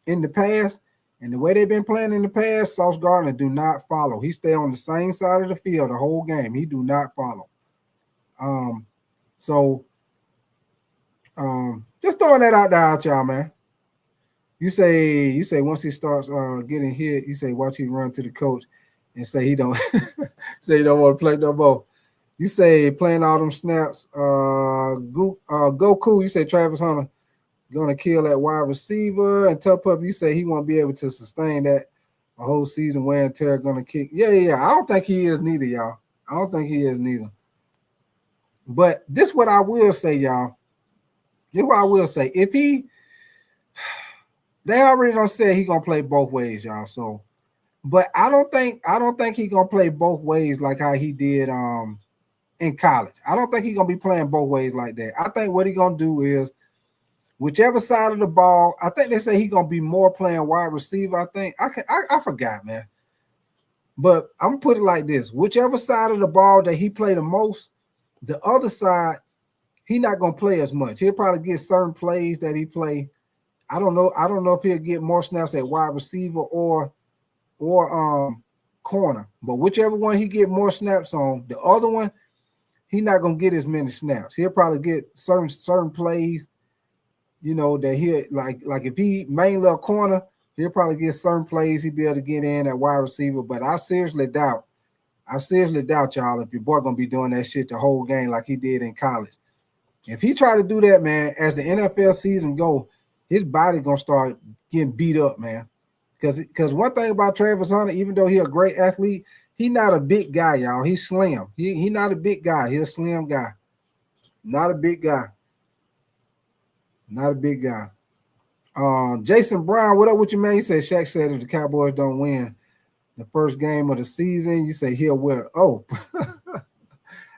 in the past. And the way they've been playing in the past, Sauce Gardner do not follow. He stay on the same side of the field the whole game. He do not follow. Just throwing that out there y'all, man. You say once he starts getting hit, you say watch him run to the coach and say he don't say he don't want to play no more. You say playing all them snaps. Goku, you say Travis Hunter gonna kill that wide receiver, and Tough Pup, you say he won't be able to sustain that a whole season. Wear and tear gonna kick. Yeah. I don't think he is neither, y'all. I don't think he is neither. But this what I will say, y'all. This what I will say. If they already done said he gonna play both ways, y'all. So, but I don't think he gonna play both ways like how he did in college. I don't think he gonna be playing both ways like that. I think what he gonna do is whichever side of the ball, I think they say he's gonna be more playing wide receiver. I think I forgot, man. But I'm gonna put it like this: whichever side of the ball that he play the most, the other side he not gonna play as much. He'll probably get certain plays that he play. I don't know if he'll get more snaps at wide receiver or corner. But whichever one he get more snaps on, the other one he not gonna get as many snaps. He'll probably get certain plays. You know, that he'll like if he mainly a corner, he'll probably get certain plays he'll be able to get in at wide receiver. But I seriously doubt, y'all, if your boy gonna be doing that shit the whole game like he did in college. If he try to do that, man, as the NFL season go, his body gonna start getting beat up, man. Because one thing about Travis Hunter, even though he a great athlete, he not a big guy, y'all. He's slim. He not a big guy. He's a slim guy. Not a big guy. Not a big guy. Jason Brown, what up with you, man? You said Shaq said if the Cowboys don't win the first game of the season, you say he'll wear. Oh,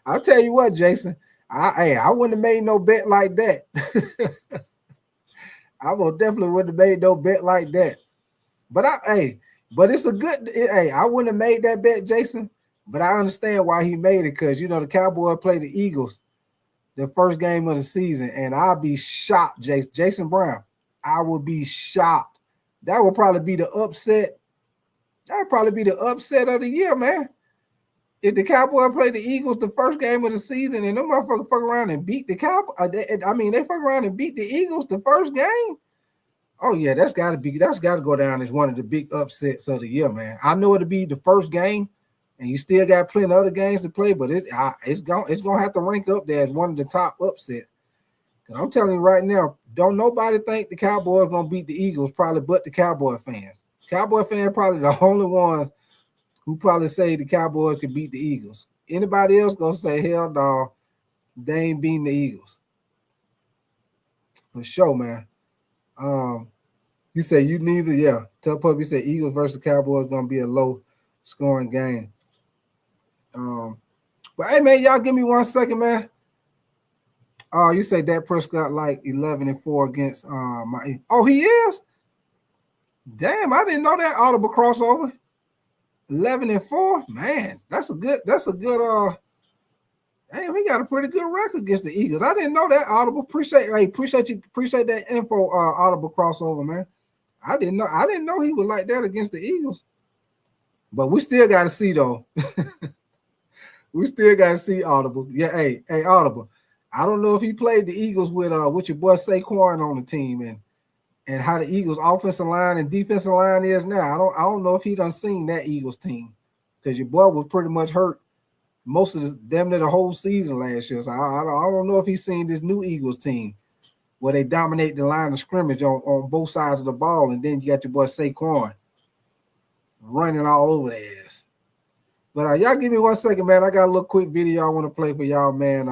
I'll tell you what, Jason. I wouldn't have made no bet like that. I will definitely wouldn't have made no bet like that. But but it's a good. I wouldn't have made that bet, Jason. But I understand why he made it because you know the Cowboys play the Eagles the first game of the season, and I'll be shocked, Jason Brown. I will be shocked. That will probably be the upset. That would probably be the upset of the year, man. If the Cowboys play the Eagles the first game of the season and them motherfuckers fuck around and beat the Cowboys, they fuck around and beat the Eagles the first game. Oh yeah, that's got to go down as one of the big upsets of the year, man. I know it'll be the first game, and you still got plenty of other games to play, but it's gonna have to rank up there as one of the top upsets. Because I'm telling you right now, don't nobody think the Cowboys gonna beat the Eagles, probably but the Cowboy fans. Cowboy fans probably the only ones who probably say the Cowboys can beat the Eagles. Anybody else gonna say hell no, they ain't beating the Eagles. For sure, man. You say you neither, yeah. Tough Pup, you say Eagles versus Cowboys gonna be a low scoring game. But hey man, y'all give me 1 second, man. You say Dak Prescott like 11-4 against my. Oh, he is. Damn, I didn't know that audible crossover. 11-4, man. That's a good. Hey, we got a pretty good record against the Eagles. I didn't know that, Audible. Appreciate that info, Audible crossover, man. I didn't know he was like that against the Eagles. But we still got to see though. We still got to see Audible. Yeah, hey, Audible. I don't know if he played the Eagles with your boy Saquon on the team and how the Eagles offensive line and defensive line is now. I don't know if he done seen that Eagles team because your boy was pretty much hurt most of the whole season last year. So I don't know if he's seen this new Eagles team where they dominate the line of scrimmage on both sides of the ball, and then you got your boy Saquon running all over the ass. But y'all give me 1 second, man. I got a little quick video I want to play for y'all, man.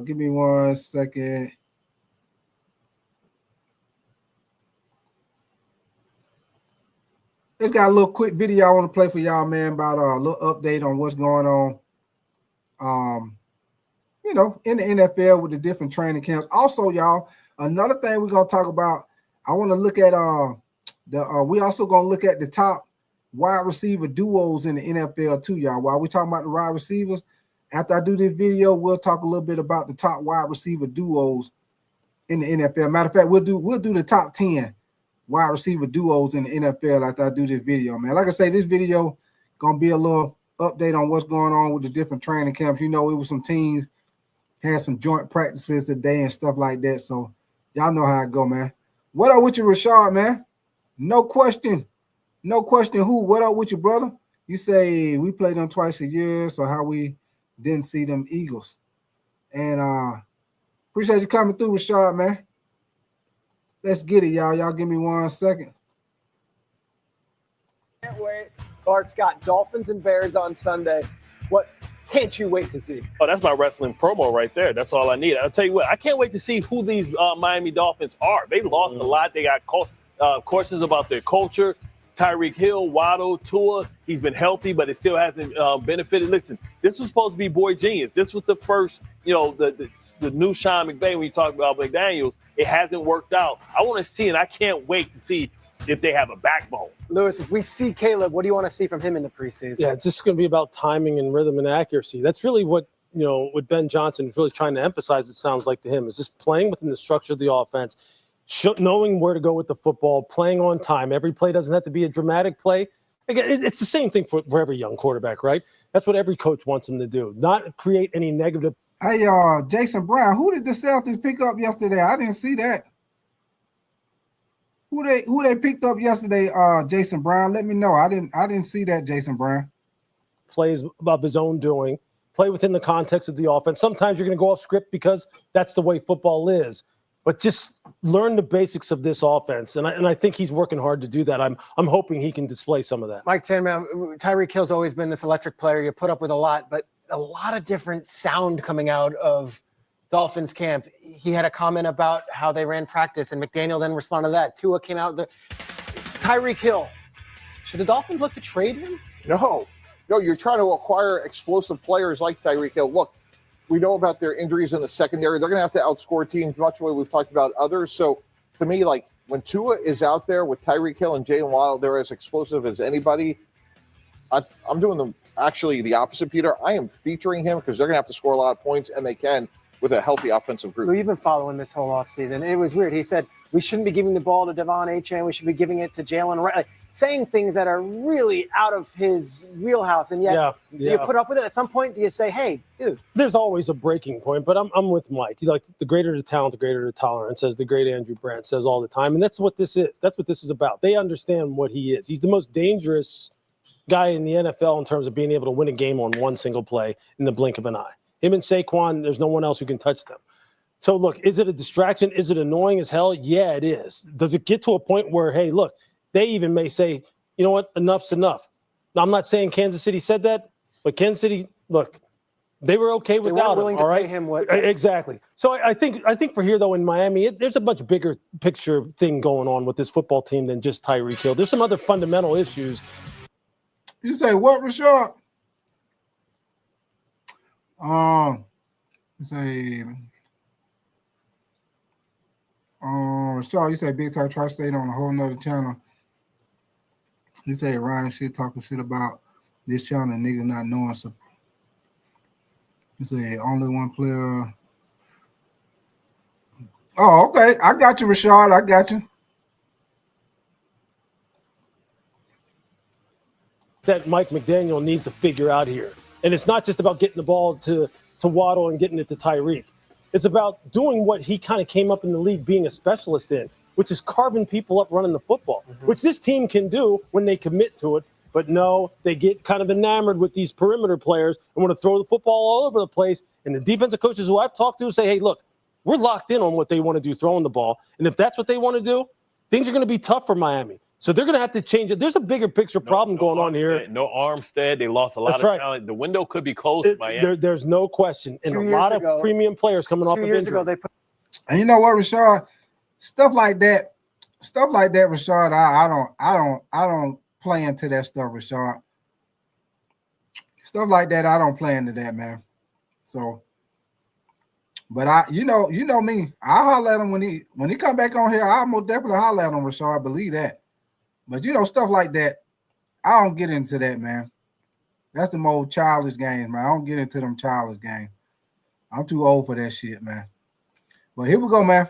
Give me 1 second. Just got a little quick video I want to play for y'all, man, about a little update on what's going on. In the NFL with the different training camps. Also, y'all, another thing we're gonna talk about. I want to look at we also gonna look at the top wide receiver duos in the NFL too, y'all. While we talking about the wide receivers, after I do this video, we'll talk a little bit about the top wide receiver duos in the NFL. Matter of fact, we'll do the top 10 wide receiver duos in the NFL after I do this video, man. Like I say, this video gonna be a little update on what's going on with the different training camps. It was some teams had some joint practices today and stuff like that. So y'all know how it go, man. What up with you, Rashard, man? No question who. What up with you, brother? You say we play them twice a year, so how we didn't see them Eagles. And appreciate you coming through, Rashard, man. Let's get it, y'all. Y'all give me 1 second. Can't wait. Bart Scott, Dolphins and Bears on Sunday. What can't you wait to see? Oh, that's my wrestling promo right there. That's all I need. I'll tell you what, I can't wait to see who these Miami Dolphins are. They lost a lot. They got questions about their culture. Tyreek Hill, Waddle, Tua, he's been healthy, but it still hasn't benefited. Listen, this was supposed to be boy genius. This was the first, the new Sean McVay when you talk about McDaniels. It hasn't worked out. I want to see, and I can't wait to see if they have a backbone. Lewis, if we see Caleb, what do you want to see from him in the preseason? Yeah, it's just going to be about timing and rhythm and accuracy. That's really what, what Ben Johnson is really trying to emphasize, it sounds like to him, is just playing within the structure of the offense, knowing where to go with the football, playing on time. Every play doesn't have to be a dramatic play. Again, it's the same thing for every young quarterback, right? That's what every coach wants him to do, not create any negative. Hey, Jason Brown, who did the Celtics pick up yesterday? I didn't see that. Who they picked up yesterday, Jason Brown? Let me know. I didn't see that, Jason Brown. Plays of his own doing, play within the context of the offense. Sometimes you're going to go off script because that's the way football is. But just learn the basics of this offense, and I think he's working hard to do that. I'm hoping he can display some of that. Mike Tanman, Tyreek Hill's always been this electric player. You put up with a lot, but a lot of different sound coming out of Dolphins camp. He had a comment about how they ran practice, and McDaniel then responded to that. Tua came out. Tyreek Hill. Should the Dolphins look to trade him? No, you're trying to acquire explosive players like Tyreek Hill. Look, we know about their injuries in the secondary. They're going to have to outscore teams much the way we've talked about others. So to me, like when Tua is out there with Tyreek Hill and Jalen Waddle, they're as explosive as anybody. I'm doing the opposite, Peter. I am featuring him because they're going to have to score a lot of points, and they can with a healthy offensive group. We've been following this whole offseason. It was weird. He said, we shouldn't be giving the ball to Devon Achane. We should be giving it to Jalen Wright. Saying things that are really out of his wheelhouse. And yet, do you put up with it? At some point, do you say, hey, dude? There's always a breaking point, but I'm with Mike. Like, the greater the talent, the greater the tolerance, as the great Andrew Brandt says all the time. And that's what this is. That's what this is about. They understand what he is. He's the most dangerous guy in the NFL in terms of being able to win a game on one single play in the blink of an eye. Him and Saquon, there's no one else who can touch them. So, look, is it a distraction? Is it annoying as hell? Yeah, it is. Does it get to a point where, hey, look, they even may say, you know what, enough's enough. Now, I'm not saying Kansas City said that, but Kansas City, look, they were okay without him. All right, pay him what? Exactly. So I think for here, though, in Miami, there's a much bigger picture thing going on with this football team than just Tyreek Hill. There's some other fundamental issues. You say what, Rashard? Rashard, you say Big Time Tri-State on a whole nother channel. You say Ryan shit talking shit about this channel and nigga not knowing. So Let's see, only one player. Oh, okay. I got you, Rashard. I got you. That Mike McDaniel needs to figure out here. And it's not just about getting the ball to Waddle and getting it to Tyreek. It's about doing what he kind of came up in the league being a specialist in, which is carving people up running the football, which this team can do when they commit to it. But no, they get kind of enamored with these perimeter players and want to throw the football all over the place. And the defensive coaches who I've talked to say, hey, look, we're locked in on what they want to do throwing the ball. And if that's what they want to do, things are going to be tough for Miami. So they're going to have to change it. There's a bigger picture problem going on here. No Armstead. They lost a lot of talent. The window could be closed for Miami. There's no question. And a lot of premium players coming off of injury. And you know what, Rashard? Stuff like that, Rashard, I don't play into that stuff, Rashard. Stuff like that, I don't play into that, man. So, but you know me. I'll holler at him when he come back on here. I'll most definitely holler at him, Rashard. Believe that. But stuff like that, I don't get into that, man. That's the most childish games, man. I don't get into them childish games. I'm too old for that shit, man. But here we go, man.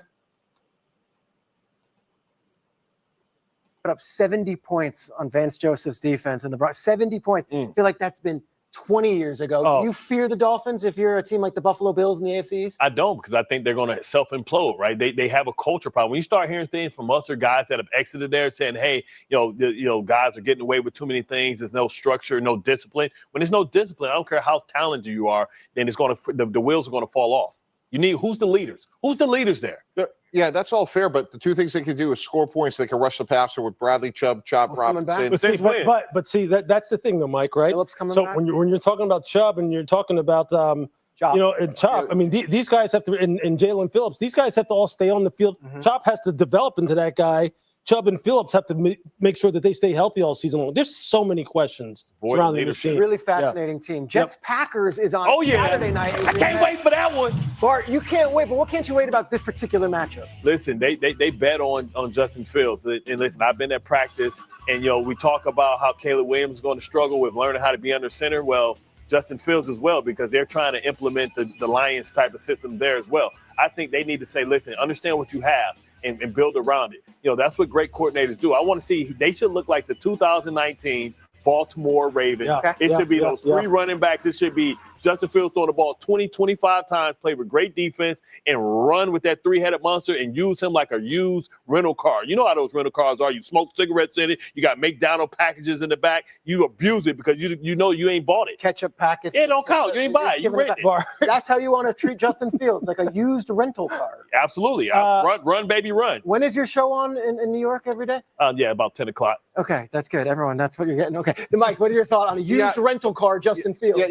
Put up 70 points on Vance Joseph's defense and the Bronx. 70 points. I feel like that's been 20 years ago. Do you fear the Dolphins if you're a team like the Buffalo Bills in the AFC East? I don't, because I think they're going to self-implode, right? They have a culture problem. When you start hearing things from us or guys that have exited there saying, hey, guys are getting away with too many things. There's no structure, no discipline. When there's no discipline, I don't care how talented you are, then it's going to the wheels are going to fall off. You need who's the leaders? Who's the leaders there? Yeah, that's all fair, but the two things they can do is score points. They can rush the passer with Bradley Chubb, Robinson. But see, that's the thing, though, Mike, right? Phillips coming so back? when you're talking about Chubb and you're talking about Chop. I mean, these guys have to, and Jalen Phillips, these guys have to all stay on the field. Chop has to develop into that guy. Chubb and Phillips have to make sure that they stay healthy all season long. There's so many questions surrounding this team. Really fascinating team. Jets-Packers is on Saturday night. I can't wait for that one. Bart, you can't wait, but what can't you wait about this particular matchup? Listen, they bet on Justin Fields. And listen, I've been at practice, and, we talk about how Caleb Williams is going to struggle with learning how to be under center. Well, Justin Fields as well, because they're trying to implement the Lions type of system there as well. I think they need to say, listen, understand what you have. And build around it. That's what great coordinators do. I want to see, they should look like the 2019 Baltimore Ravens. It should be those three running backs. It should be Justin Fields throwing the ball 20, 25 times, play with great defense, and run with that three-headed monster and use him like a used rental car. You know how those rental cars are. You smoke cigarettes in it. You got McDonald's packages in the back. You abuse it because you know you ain't bought it. Ketchup packets. It don't count. You ain't buy it. You rent it. That's how you want to treat Justin Fields, like a used rental car. Absolutely. Run, baby, run. When is your show on in New York every day? About 10 o'clock. Okay, that's good. Everyone, that's what you're getting. Okay. Mike, what are your thoughts on a used rental car, Justin Fields?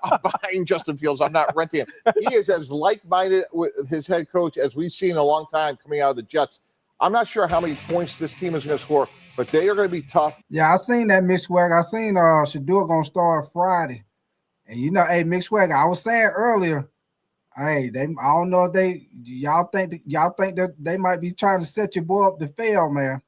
I'm buying Justin Fields. I'm not renting him. He is as like-minded with his head coach as we've seen in a long time coming out of the Jets. I'm not sure how many points this team is going to score, but they are going to be tough. Yeah, I seen that, Mick Swagger. I seen Shedeur going to start Friday. And hey, Mick Swagger, I was saying earlier, hey, I don't know if y'all think that they might be trying to set your boy up to fail, man.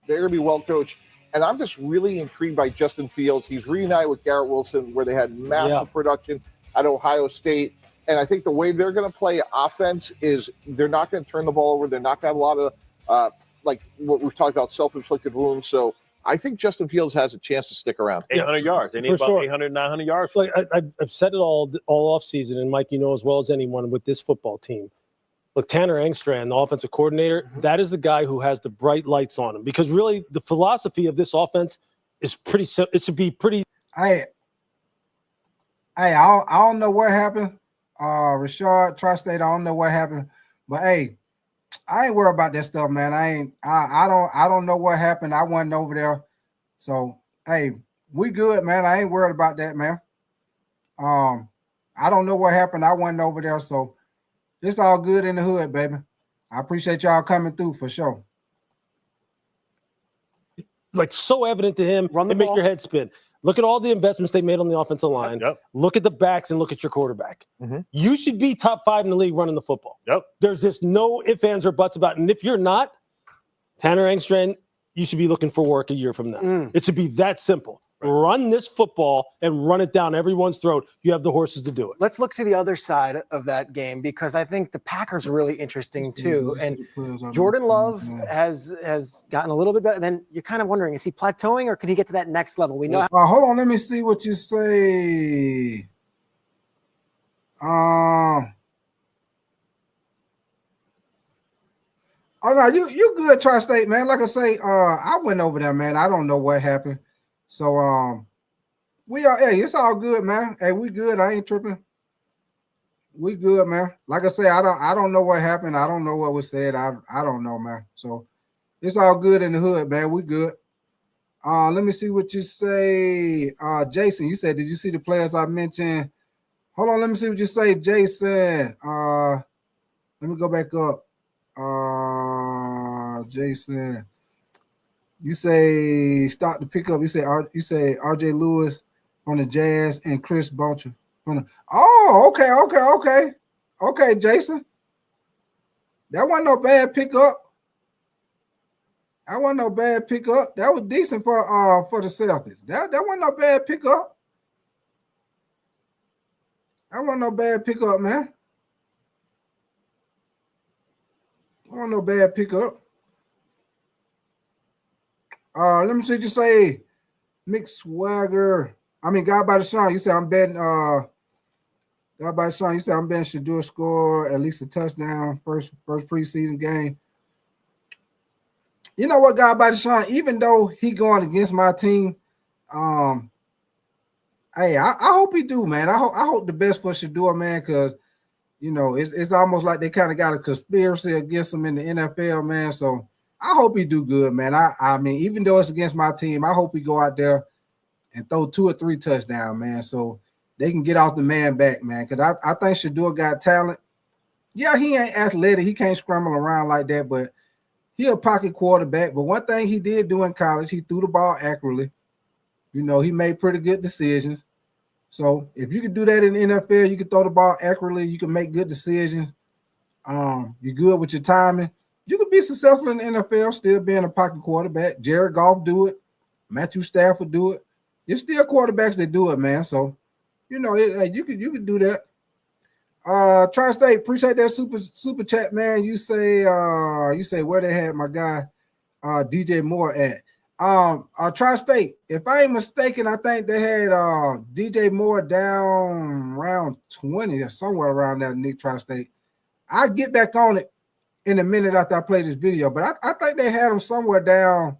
They're going to be well coached. And I'm just really intrigued by Justin Fields. He's reunited with Garrett Wilson, where they had massive production at Ohio State. And I think the way they're going to play offense is they're not going to turn the ball over. They're not going to have a lot of, like what we've talked about, self-inflicted wounds. So I think Justin Fields has a chance to stick around. 800 yards. They need about 800, 900 yards. Like I've said it all offseason, and Mike, you know as well as anyone with this football team. Look, Tanner Engstrand, the offensive coordinator, that is the guy who has the bright lights on him, because really the philosophy of this offense is pretty simple. It should be pretty. I don't know what happened. Rashard, Tri-State, I don't know what happened. But, hey, I ain't worried about that stuff, man. I don't know what happened. I wasn't over there. So, hey, we good, man. I ain't worried about that, man. I don't know what happened. I wasn't over there, so it's all good in the hood, baby. I appreciate y'all coming through for sure. Like so evident to him, and make your head spin. Look at all the investments they made on the offensive line. Look at the backs and look at your quarterback. You should be top 5 in the league running the football. There's just no ifs, ands, or buts about it. And if you're not, Tanner Engstrand, you should be looking for work a year from now. It should be that simple. Run this football and run it down everyone's throat. You have the horses to do it. Let's look to the other side of that game because I think the Packers are really interesting too. And Jordan Love has gotten a little bit better. Then you're kind of wondering, is he plateauing or could he get to that next level? We know. Hold on, let me see what you say. Oh no, you good, Tri-State, man. Like I say, I went over there, man. I don't know what happened. So we are, hey, it's all good, man. Hey, we good. I ain't tripping. We good, man. Like I say, I don't know what happened. I don't know what was said. I don't know, man. So it's all good in the hood, man. We good. Let me see what you say. Jason, you said, did you see the players I mentioned? Hold on, let me see what you say, Jason. Let me go back up. Jason, you say start to pick up. You say RJ Lewis on the Jazz and Chris Boucher from the. Oh, okay, Jason. That wasn't no bad pickup. That was decent for the Celtics. That wasn't no bad pickup. That wasn't no bad pickup, man. That wasn't no bad pickup. Let me see what you say. Mick Swagger. I mean, God by the Sean. You say I'm betting. God by the Sean. You say I'm betting Shedeur score at least a touchdown first preseason game. You know what, God by the Sean? Even though he going against my team, hey, I hope he do, man. I hope the best for Shedeur, man, because you know it's almost like they kind of got a conspiracy against him in the NFL, man. So I hope he do good, man. I mean, even though it's against my team, I hope he go out there and throw 2 or 3 touchdowns, man, so they can get off the man back, man. Because I think Shedeur got talent. Yeah, he ain't athletic. He can't scramble around like that, but he a pocket quarterback. But one thing he did do in college, he threw the ball accurately. You know, he made pretty good decisions. So if you can do that in the NFL, you can throw the ball accurately. You can make good decisions. You're good with your timing. You could be successful in the NFL still being a pocket quarterback. Jared Goff do it. Matthew Stafford do it. There's still quarterbacks that do it, man. So, you know, you could do that. Tri-State, appreciate that super chat, man. You say where they had my guy DJ Moore at. Tri-State, if I ain't mistaken, I think they had DJ Moore down around 20 or somewhere around there, Nick Tri-State. I'll get back on it in a minute after I play this video, but I think they had him somewhere down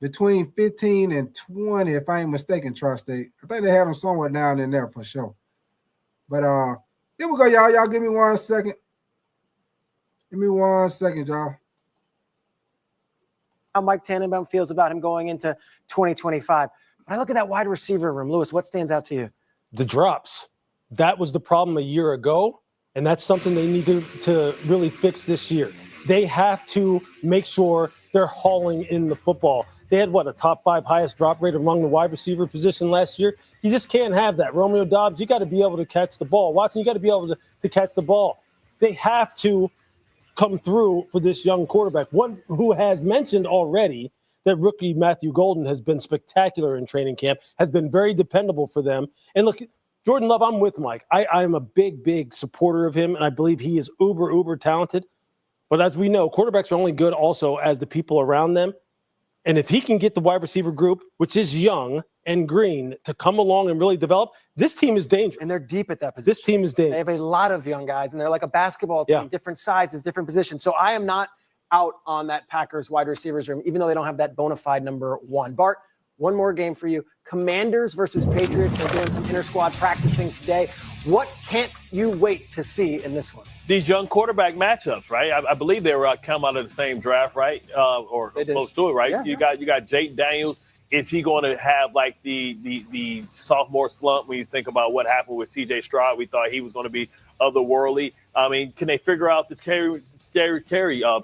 between 15 and 20, if I ain't mistaken, Tri-State. I think they had him somewhere down in there for sure. But here we go, y'all. Y'all give me 1 second. Give me 1 second, y'all. How Mike Tannenbaum feels about him going into 2025. When I look at that wide receiver room, Lewis, what stands out to you? The drops. That was the problem a year ago, and that's something they need to really fix this year. They have to make sure they're hauling in the football. They had, a top 5 highest drop rate among the wide receiver position last year. You just can't have that. Romeo Doubs, you got to be able to catch the ball. Watson, you got to be able to catch the ball. They have to come through for this young quarterback. One who has mentioned already that rookie Matthew Golden has been spectacular in training camp, has been very dependable for them. And look, Jordan Love, I'm with Mike. I'm a big supporter of him, and I believe he is uber talented. But as we know, quarterbacks are only good also as the people around them. And if he can get the wide receiver group, which is young and green, to come along and really develop, this team is dangerous. And they're deep at that position. This team is dangerous. They have a lot of young guys, and they're like a basketball team, different sizes, different positions. So I am not out on that Packers wide receivers room, even though they don't have that bona fide number 1. Bart, one more game for you. Commanders versus Patriots. They're doing some inter-squad practicing today. What can't you wait to see in this one? These young quarterback matchups, right? I believe they were come out of the same draft, right? Or close to it, right? Yeah. You got Jake Daniels. Is he going to have like the sophomore slump when you think about what happened with C.J. Stroud? We thought he was going to be otherworldly. I mean, can they figure out the carry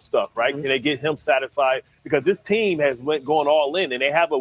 stuff, right? Mm-hmm. Can they get him satisfied? Because this team has going all in, and they have a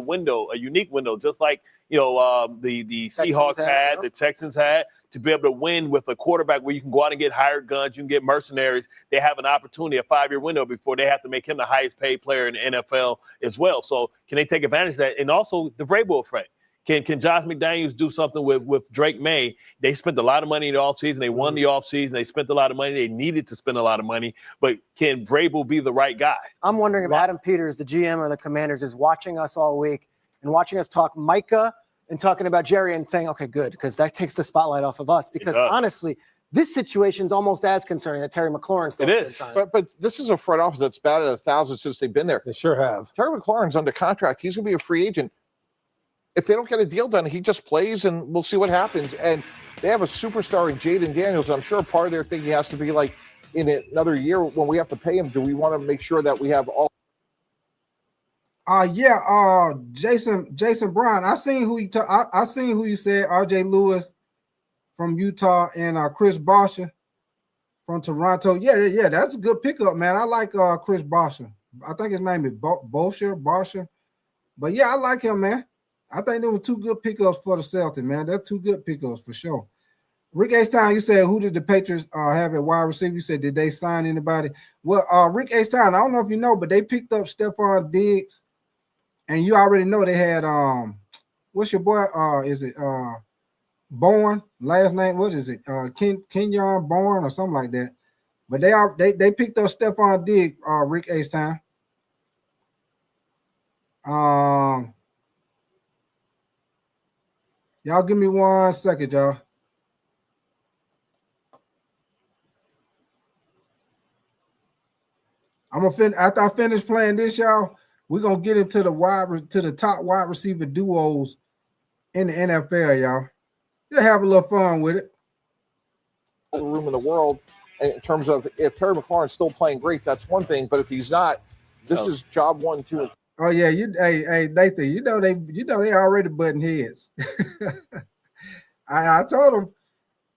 unique window, just like the Seahawks had, the Texans had, to be able to win with a quarterback where you can go out and get hired guns, you can get mercenaries. They have an opportunity, a 5-year window before they have to make him the highest paid player in the NFL as well. So can they take advantage of that? And also the Vrabel effect. Can Josh McDaniels do something with Drake May? They spent a lot of money in the offseason. They won the offseason. They spent a lot of money. They needed to spend a lot of money. But can Vrabel be the right guy? I'm wondering if Adam Peters, the GM of the Commanders, is watching us all week and watching us talk Micah and talking about Jerry and saying, okay, good, because that takes the spotlight off of us. Because honestly, this situation is almost as concerning that Terry McLaurin still. It is. But this is a front office that's batted 1,000 since they've been there. They sure have. Terry McLaurin's under contract. He's going to be a free agent. If they don't get a deal done, he just plays, and we'll see what happens. And they have a superstar in Jaden Daniels. I'm sure part of their thinking has to be like, in another year when we have to pay him, do we want to make sure that we have all? Jason Brown. I seen who you said. R.J. Lewis from Utah and Chris Bosher from Toronto. Yeah, that's a good pickup, man. I like Chris Bosher. I think his name is Bosher. But yeah, I like him, man. I think they were two good pickups for the Celtics, man. They're two good pickups for sure. Rick H-Town, you said, who did the Patriots have at wide receiver? You said, did they sign anybody? Well, Rick H-Town, I don't know if you know, but they picked up Stephon Diggs, and you already know they had what's your boy? Is it Bourne? Last name? What is it? Kenyon Bourne or something like that. But they picked up Stephon Diggs, Rick H-Town. Y'all give me 1 second, y'all. I'm gonna after I finish playing this, y'all. We're gonna get into the top wide receiver duos in the NFL, y'all. Just have a little fun with it. Room in the world in terms of if Terry McLaurin's still playing great, that's one thing. But if he's not, this is job 1, 2. Oh yeah, hey Nathan, you know they already butting heads. I told him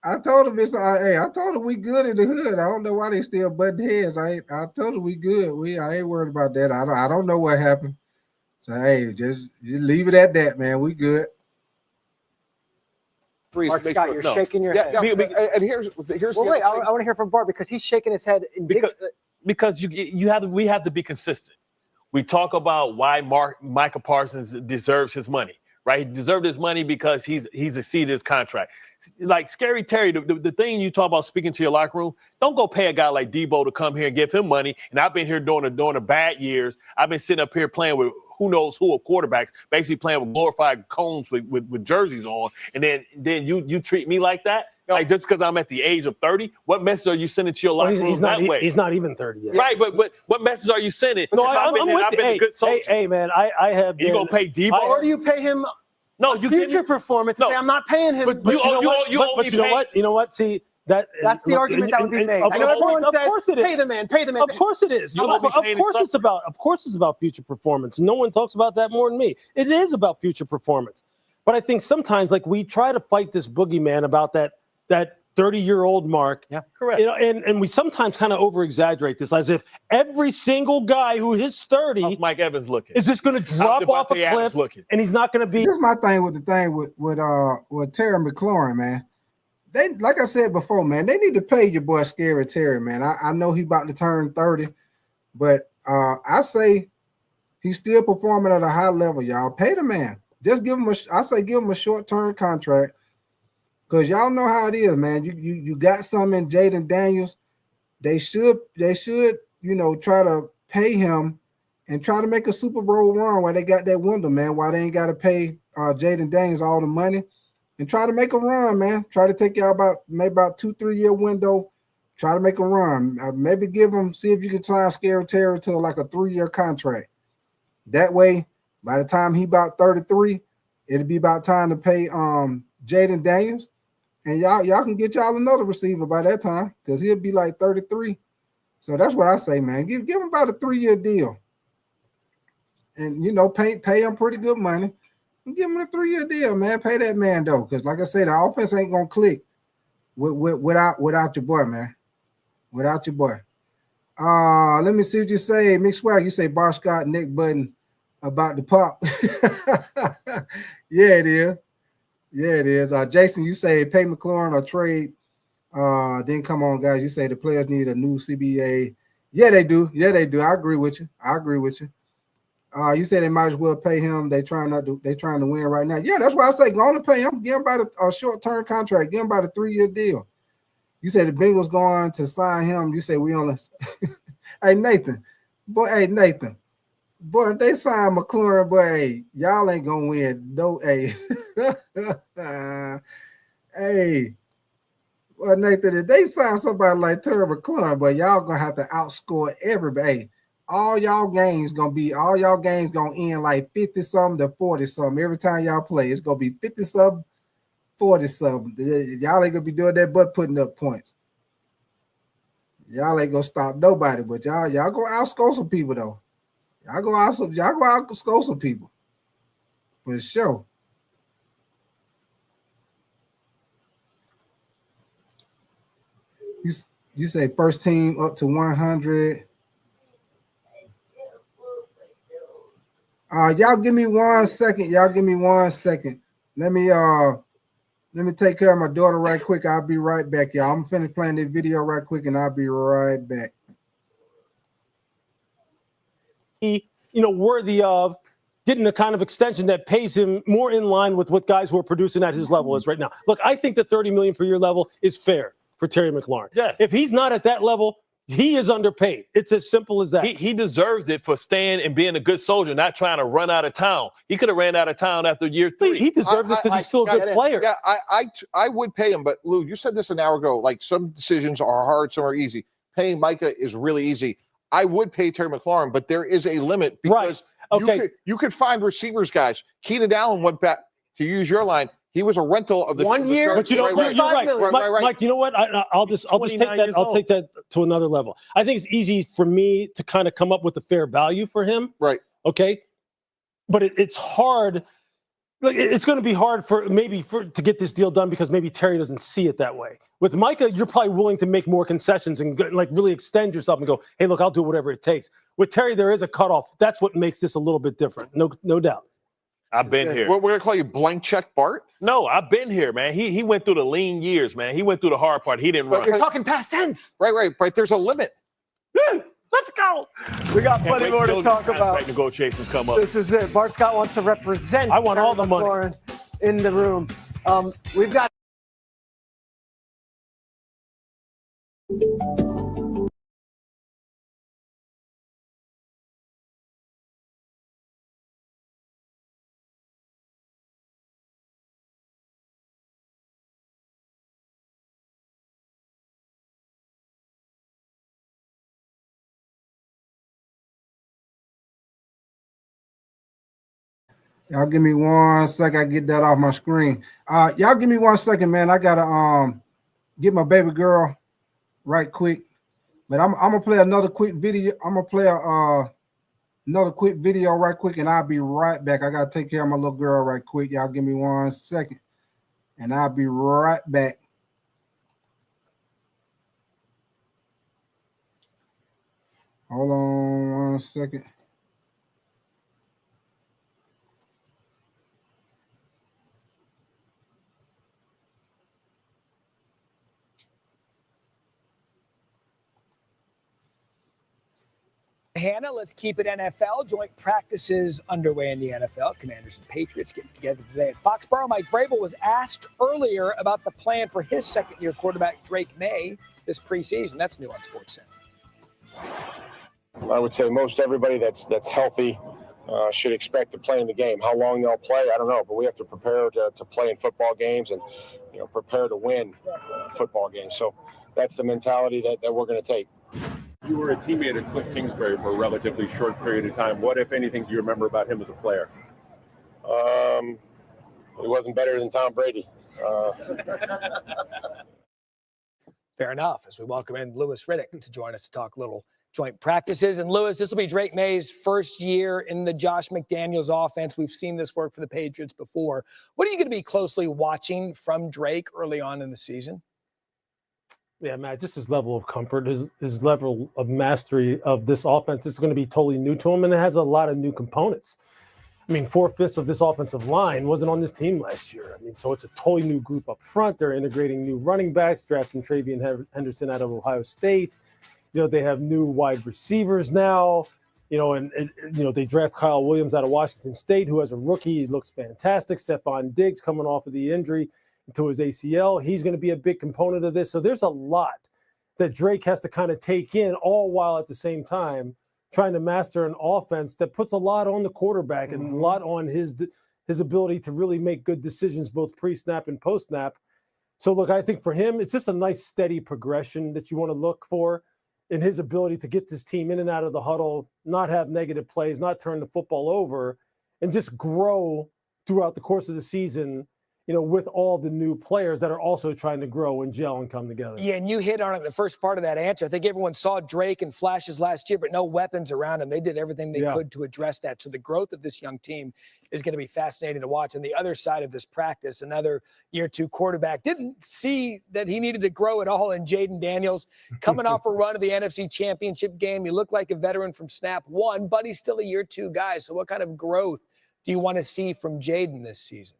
I told him we good in the hood. I don't know why they still butting heads. I told him we good. I ain't worried about that. I don't know what happened. So hey, just leave it at that, man. We good. Mark Scott, you're shaking your head. And here's well, wait, I want to hear from Bart because he's shaking his head because we have to be consistent. We talk about why Micah Parsons deserves his money, right? He deserved his money because he's exceeded his contract. Like Scary Terry, the thing you talk about speaking to your locker room, don't go pay a guy like Debo to come here and give him money. And I've been here during the bad years. I've been sitting up here playing with who knows who of quarterbacks, basically playing with glorified cones with jerseys on. And then you treat me like that? Like just because I'm at the age of 30, what message are you sending to your locker room that way? He's not even 30 yet. Right, but what message are you sending? No, I'm with you. Hey, man, I have been. You gonna pay Debo? Or do you pay him no, you future performance? No. Say, I'm not paying him. But you know what? See, that's the argument that would be made. I know everyone says, pay the man. Of course it is. Of course it's about future performance. No one talks about that more than me. It is about future performance. But I think sometimes, like, we try to fight this boogeyman about that 30-year-old mark. Yeah, correct. You know, and we sometimes kind of over-exaggerate this as if every single guy who is 30 How's Mike Evans looking? is just going to drop off a cliff and he's not going to be. Here's my thing with Terry McLaurin, man. They, like I said before, man, they need to pay your boy Scary Terry, man. I know he's about to turn 30, but I say he's still performing at a high level, y'all. Pay the man. Just give him a short-term contract. Because y'all know how it is, man. You got some in Jaden Daniels. They should, try to pay him and try to make a Super Bowl run while they got that window, man. Why they ain't got to pay Jaden Daniels all the money. And try to make a run, man. Try to take y'all about 2-3 year window. Try to make a run. Maybe see if you can try and scare Terry to like a 3-year contract. That way, by the time he about 33, it'll be about time to pay Jaden Daniels. And y'all can get y'all another receiver by that time because he'll be like 33. So that's what I say, man. Give him about a 3-year deal. And, pay him pretty good money. And give him a 3-year deal, man. Pay that man, though. Because, like I said, the offense ain't going to click without your boy, man. Without your boy. Let me see what you say. Mick Swag, you say Bar Scott, Nick Button about the pop. Yeah, it is. Yeah, it is. Jason, you say pay McLaurin or trade. Then come on, guys. You say the players need a new CBA. Yeah, they do. I agree with you. You said they might as well pay him. They trying to win right now. Yeah, that's why I say go on and pay him. Give him about a short-term contract. Give him about a 3-year deal. You said the Bengals going to sign him. You say we only Hey Nathan. Boy, if they sign McLaurin, boy, hey, y'all ain't gonna win. No, hey. Hey. Well, Nathan, if they sign somebody like Terry McLaurin, boy, y'all gonna have to outscore everybody. Hey, all y'all games gonna end like 50-something to 40-something. Every time y'all play, it's gonna be 50-something, 40-something. Y'all ain't gonna be doing that but putting up points. Y'all ain't gonna stop nobody, but y'all gonna outscore some people though. Y'all go outscore some people. For sure. You say first team up to 100. Y'all give me 1 second. Let me take care of my daughter right quick. I'll be right back, y'all. I'm finna playing this video right quick, and I'll be right back. Worthy of getting the kind of extension that pays him more in line with what guys who are producing at his level is right now. Look, I think the $30 million per year level is fair for Terry McLaurin. Yes. If he's not at that level, he is underpaid. It's as simple as that. He deserves it for staying and being a good soldier, not trying to run out of town. He could have ran out of town after year 3. He deserves it because he's still a good player. Yeah, I would pay him, but Lou, you said this an hour ago. Like some decisions are hard, some are easy. Paying Micah is really easy. I would pay Terry McLaurin, but there is a limit because you could find receivers, guys. Keenan Allen went back, to use your line. He was a rental of the 1 year. But you're right. Mike, you know what? I'll just take that. I'll take that to another level. I think it's easy for me to kind of come up with a fair value for him. Right. Okay. But it's hard. Like it's going to be hard to get this deal done because maybe Terry doesn't see it that way. With Micah, you're probably willing to make more concessions and like really extend yourself and go, hey, look, I'll do whatever it takes. With Terry, there is a cutoff. That's what makes this a little bit different. No doubt. I've been here. We're going to call you blank check Bart? No, I've been here, man. He went through the lean years, man. He went through the hard part. He didn't run. You're talking past tense. Right. But there's a limit. Let's go. We got plenty more to talk about. Negotiations come up. This is it. Bart Scott wants to represent. I want all the money in the room. We've got. Y'all give me 1 second. I get that off my screen. Y'all give me 1 second, man. I gotta get my baby girl right quick. But I'm gonna play another quick video. I'm gonna play another quick video right quick, and I'll be right back. I gotta take care of my little girl right quick. Y'all give me 1 second, and I'll be right back. Hold on 1 second. Hannah, let's keep it NFL. Joint practices underway in the NFL. Commanders and Patriots getting together today at Foxborough. Mike Vrabel was asked earlier about the plan for his second-year quarterback, Drake May, this preseason. That's new on SportsCenter. I would say most everybody that's healthy should expect to play in the game. How long they'll play, I don't know, but we have to prepare to play in football games and prepare to win football games. So that's the mentality that we're going to take. You were a teammate at Cliff Kingsbury for a relatively short period of time. What, if anything, do you remember about him as a player? He wasn't better than Tom Brady. Fair enough. As we welcome in Louis Riddick to join us to talk little joint practices. And Louis, this will be Drake May's first year in the Josh McDaniels offense. We've seen this work for the Patriots before. What are you going to be closely watching from Drake early on in the season? Yeah, Matt, just his level of comfort, his level of mastery of this offense is going to be totally new to him, and it has a lot of new components. I mean, 4/5 of this offensive line wasn't on this team last year. I mean, so it's a totally new group up front. They're integrating new running backs, drafting Travion Henderson out of Ohio State. They have new wide receivers now. and they draft Kyle Williams out of Washington State, who has a rookie. He looks fantastic. Stephon Diggs coming off of the injury to his ACL. He's going to be a big component of this. So there's a lot that Drake has to kind of take in, all while at the same time trying to master an offense that puts a lot on the quarterback and a lot on his ability to really make good decisions, both pre-snap and post-snap. So, look, I think for him, it's just a nice, steady progression that you want to look for in his ability to get this team in and out of the huddle, not have negative plays, not turn the football over, and just grow throughout the course of the season, with all the new players that are also trying to grow and gel and come together. Yeah, and you hit on it in the first part of that answer. I think everyone saw Drake and flashes last year, but no weapons around him. They did everything they could to address that. So the growth of this young team is going to be fascinating to watch. And the other side of this practice, another year two quarterback, didn't see that he needed to grow at all in Jayden Daniels. Coming off a run of the NFC Championship game, he looked like a veteran from snap one, but he's still a year two guy. So what kind of growth do you want to see from Jayden this season?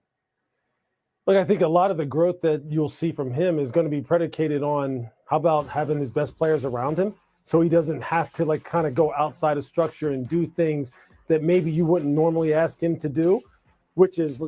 Look, I think a lot of the growth that you'll see from him is going to be predicated on how about having his best players around him, so he doesn't have to kind of go outside of structure and do things that maybe you wouldn't normally ask him to do, which is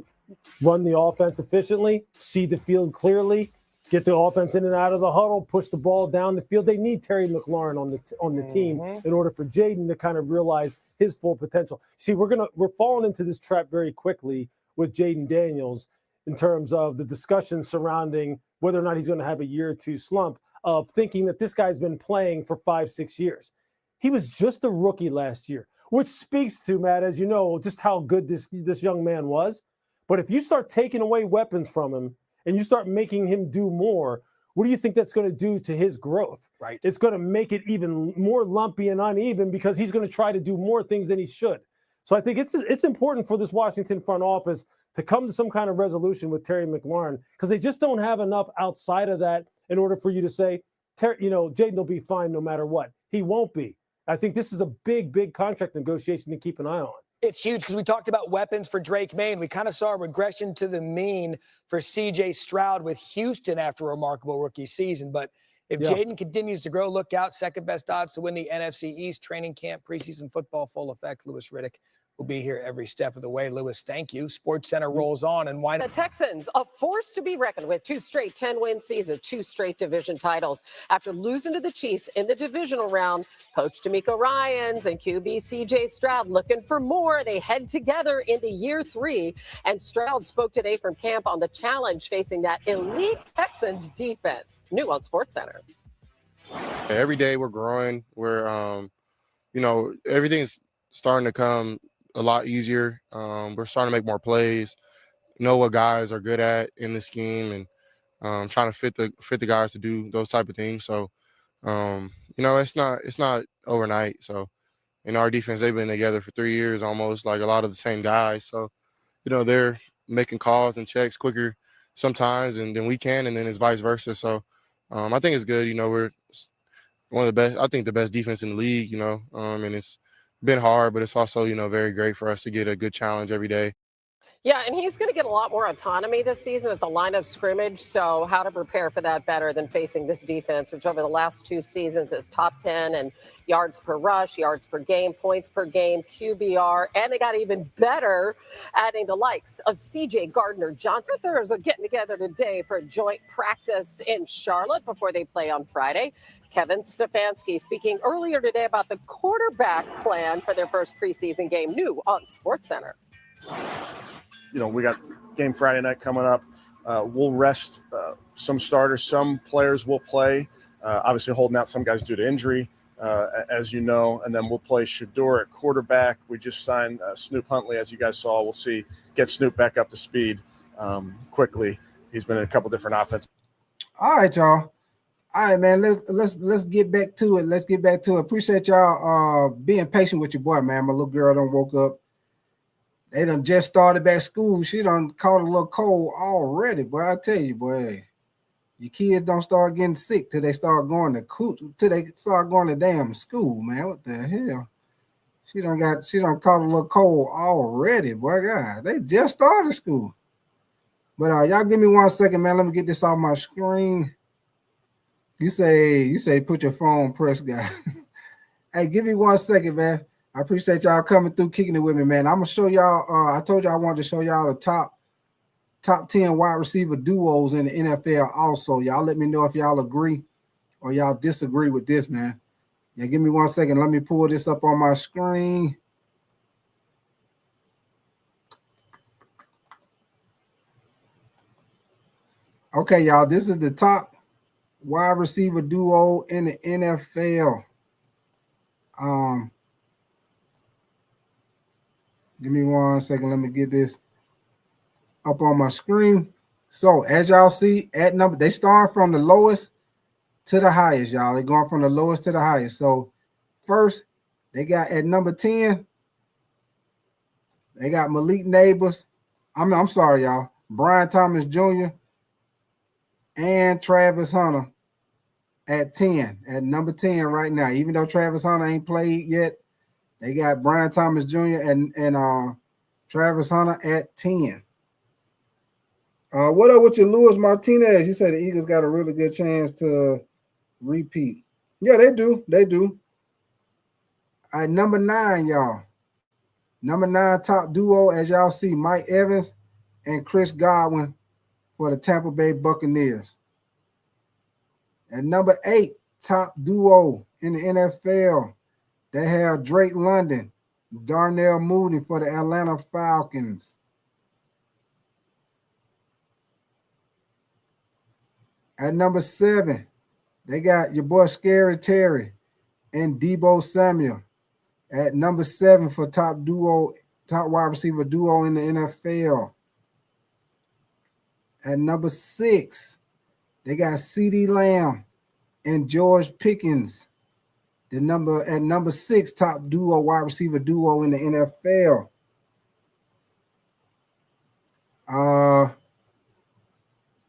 run the offense efficiently, see the field clearly, get the offense in and out of the huddle, push the ball down the field. They need Terry McLaurin on the team in order for Jayden to kind of realize his full potential. See, we're falling into this trap very quickly with Jayden Daniels in terms of the discussion surrounding whether or not he's going to have a year or two slump, of thinking that this guy's been playing for 5-6 years. He was just a rookie last year, which speaks to, Matt, as you know, just how good this young man was. But if you start taking away weapons from him and you start making him do more, what do you think that's going to do to his growth? Right. It's going to make it even more lumpy and uneven, because he's going to try to do more things than he should. So I think it's important for this Washington front office to come to some kind of resolution with Terry McLaurin, because they just don't have enough outside of that in order for you to say, Jayden will be fine no matter what. He won't be. I think this is a big, big contract negotiation to keep an eye on. It's huge, because we talked about weapons for Drake May, and we kind of saw a regression to the mean for C.J. Stroud with Houston after a remarkable rookie season. But if Jayden continues to grow, look out. Second best odds to win the NFC East. Training camp, preseason football, full effect. Lewis Riddick will be here every step of the way. Lewis, thank you. Sports Center rolls on, and why not? The Texans, a force to be reckoned with. 2 straight 10-win seasons, 2 straight division titles. After losing to the Chiefs in the divisional round, Coach DeMeco Ryans and QB C.J. Stroud looking for more. They head together into year 3, and Stroud spoke today from camp on the challenge facing that elite Texans defense. New on Sports Center. Every day we're growing. We're, everything's starting to come a lot easier. We're starting to make more plays, know what guys are good at in the scheme, and trying to fit the guys to do those type of things. So, it's not overnight. So, our defense, they've been together for 3 years almost, like a lot of the same guys. So, they're making calls and checks quicker sometimes than we can, and then it's vice versa. So, I think it's good. We're one of the best, I think the best defense in the league, and it's been hard, but it's also, very great for us to get a good challenge every day. Yeah, and he's going to get a lot more autonomy this season at the line of scrimmage. So how to prepare for that better than facing this defense, which over the last 2 seasons is top 10 and yards per rush, yards per game, points per game, QBR, and they got even better adding the likes of C.J. Gardner-Johnson. They're getting together today for a joint practice in Charlotte before they play on Friday. Kevin Stefanski speaking earlier today about the quarterback plan for their first preseason game, new on SportsCenter. We got game Friday night coming up. We'll rest some starters. Some players will play, obviously holding out some guys due to injury, as you know, and then we'll play Shedeur at quarterback. We just signed Snoop Huntley, as you guys saw. We'll get Snoop back up to speed quickly. He's been in a couple different offenses. All right, y'all. All right, man. Let's get back to it. Let's get back to it. Appreciate y'all being patient with your boy, man. My little girl done woke up. They done just started back school. She done caught a little cold already, boy. I tell you, boy, your kids don't start getting sick till they start going to damn school, man. What the hell? She done caught a little cold already, boy. God, they just started school. But y'all give me 1 second, man. Let me get this off my screen. You say put your phone press, guy. Hey, give me 1 second, man. I appreciate y'all coming through, kicking it with me, man. I'm gonna show y'all. I told y'all I wanted to show y'all the top 10 wide receiver duos in the NFL. Also, y'all let me know if y'all agree or y'all disagree with this, man. Yeah, give me 1 second. Let me pull this up on my screen. Okay, y'all. This is the top wide receiver duo in the NFL. Give me 1 second. Let me get this up on my screen. So as y'all see, at number, they start from the lowest to the highest, y'all. They're going from the lowest to the highest. So first, they got at number 10, they got Malik Neighbors. I'm sorry, y'all. Brian Thomas Jr. and Travis Hunter at 10, at number 10 right now. Even though Travis Hunter ain't played yet, they got Brian Thomas Jr. and Travis Hunter at 10. What up with your Luis Martinez? You said the Eagles got a really good chance to repeat. Yeah, they do. They do. All right, number 9, y'all. Number 9 top duo, as y'all see, Mike Evans and Chris Godwin for the Tampa Bay Buccaneers. And number 8 top duo in the NFL, they have Drake London, Darnell Mooney for the Atlanta Falcons. At number 7, they got your boy Scary Terry and Deebo Samuel at number 7 for top wide receiver duo in the NFL. At number 6, they got CeeDee Lamb and George Pickens. At number 6 top wide receiver duo in the NFL.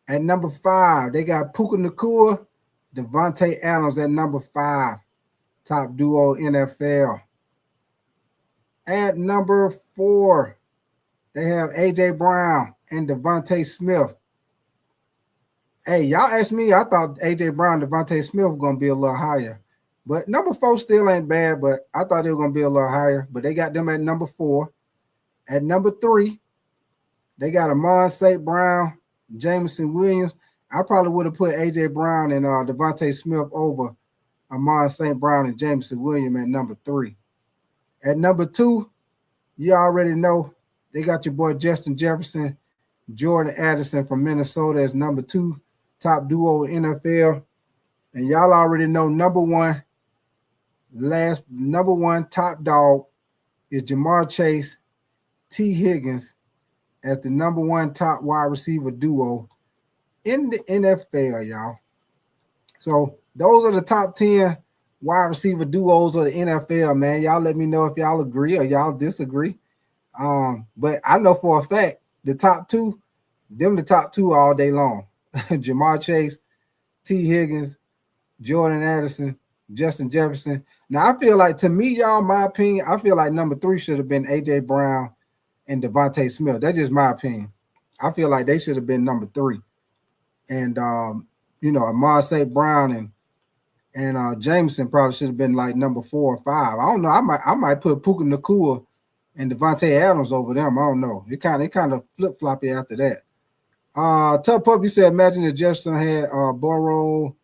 At number 5, they got Puka Nacua, Devontae Adams at number 5, top duo NFL. At number 4, they have A.J. Brown and Devontae Smith. Hey, y'all asked me, I thought A.J. Brown and Devontae Smith were going to be a little higher. But number 4 still ain't bad, but I thought they were going to be a little higher. But they got them at number 4. At number 3, they got Amon St. Brown, Jameson Williams. I probably would have put A.J. Brown and Devontae Smith over Amon St. Brown and Jameson Williams at number 3. At number 2, you already know they got your boy Justin Jefferson, Jordan Addison from Minnesota as number 2 top duo in NFL. And y'all already know number 1 top dog is JAMARR Chase, T. Higgins as the number 1 top wide receiver duo in the NFL, y'all. So those are the top 10 wide receiver duos of the NFL, man. Y'all let me know if y'all agree or y'all disagree. But I know for a fact the top 2, them the top 2 all day long. JAMARR Chase, T. Higgins, Jordan Addison, Justin Jefferson. Now I feel like, to me, y'all, my opinion, I feel like number 3 should have been A.J. Brown and Devontae Smith. That's just my opinion. I feel like they should have been number 3. And Amon St. Brown and Jameson probably should have been like number 4 or 5. I don't know. I might put Puka Nacua and Devontae Adams over them. I don't know. It kind of flip-floppy after that. Tough Puppy said, imagine if Jefferson had Burrow.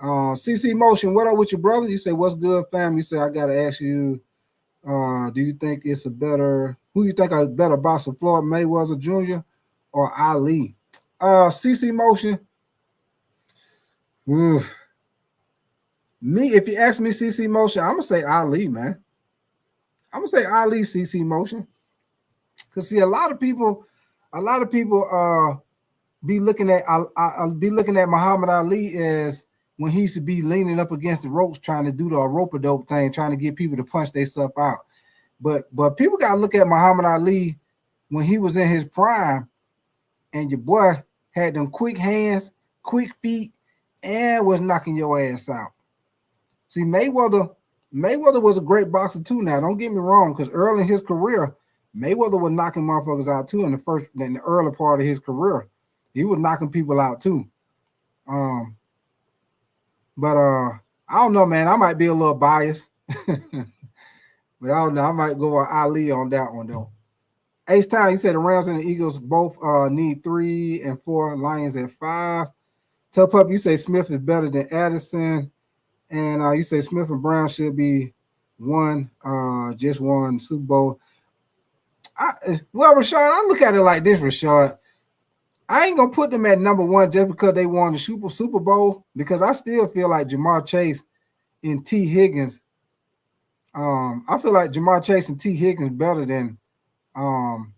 CC Motion, what up with your brother? You say, what's good, fam? You say, I gotta ask you, do you think it's who you think a better boxer, Floyd Mayweather Jr. or Ali? CC Motion. Me, if you ask me CC Motion, I'm gonna say Ali, man. I'm gonna say Ali, CC Motion. Cause see, a lot of people be looking at Muhammad Ali as when he used to be leaning up against the ropes trying to do the rope-a-dope thing, trying to get people to punch themselves out. But people got to look at Muhammad Ali when he was in his prime, and your boy had them quick hands, quick feet, and was knocking your ass out. See, Mayweather was a great boxer too. Now, don't get me wrong, because early in his career, Mayweather was knocking motherfuckers out too in the early part of his career. He was knocking people out too. But I don't know, man. I might be a little biased. But I don't know. I might go with Ali on that one though. Ace Time, you said the Rams and the Eagles both need 3 and 4. Lions at 5. Tup Up, you say Smith is better than Addison, and you say Smith and Brown should be just one Super Bowl. Rashard, I look at it like this, Rashard. I ain't gonna put them at number 1 just because they won the Super Bowl, because I still feel like Jamar Chase and T. Higgins. I feel like Jamar Chase and T. Higgins better than AJ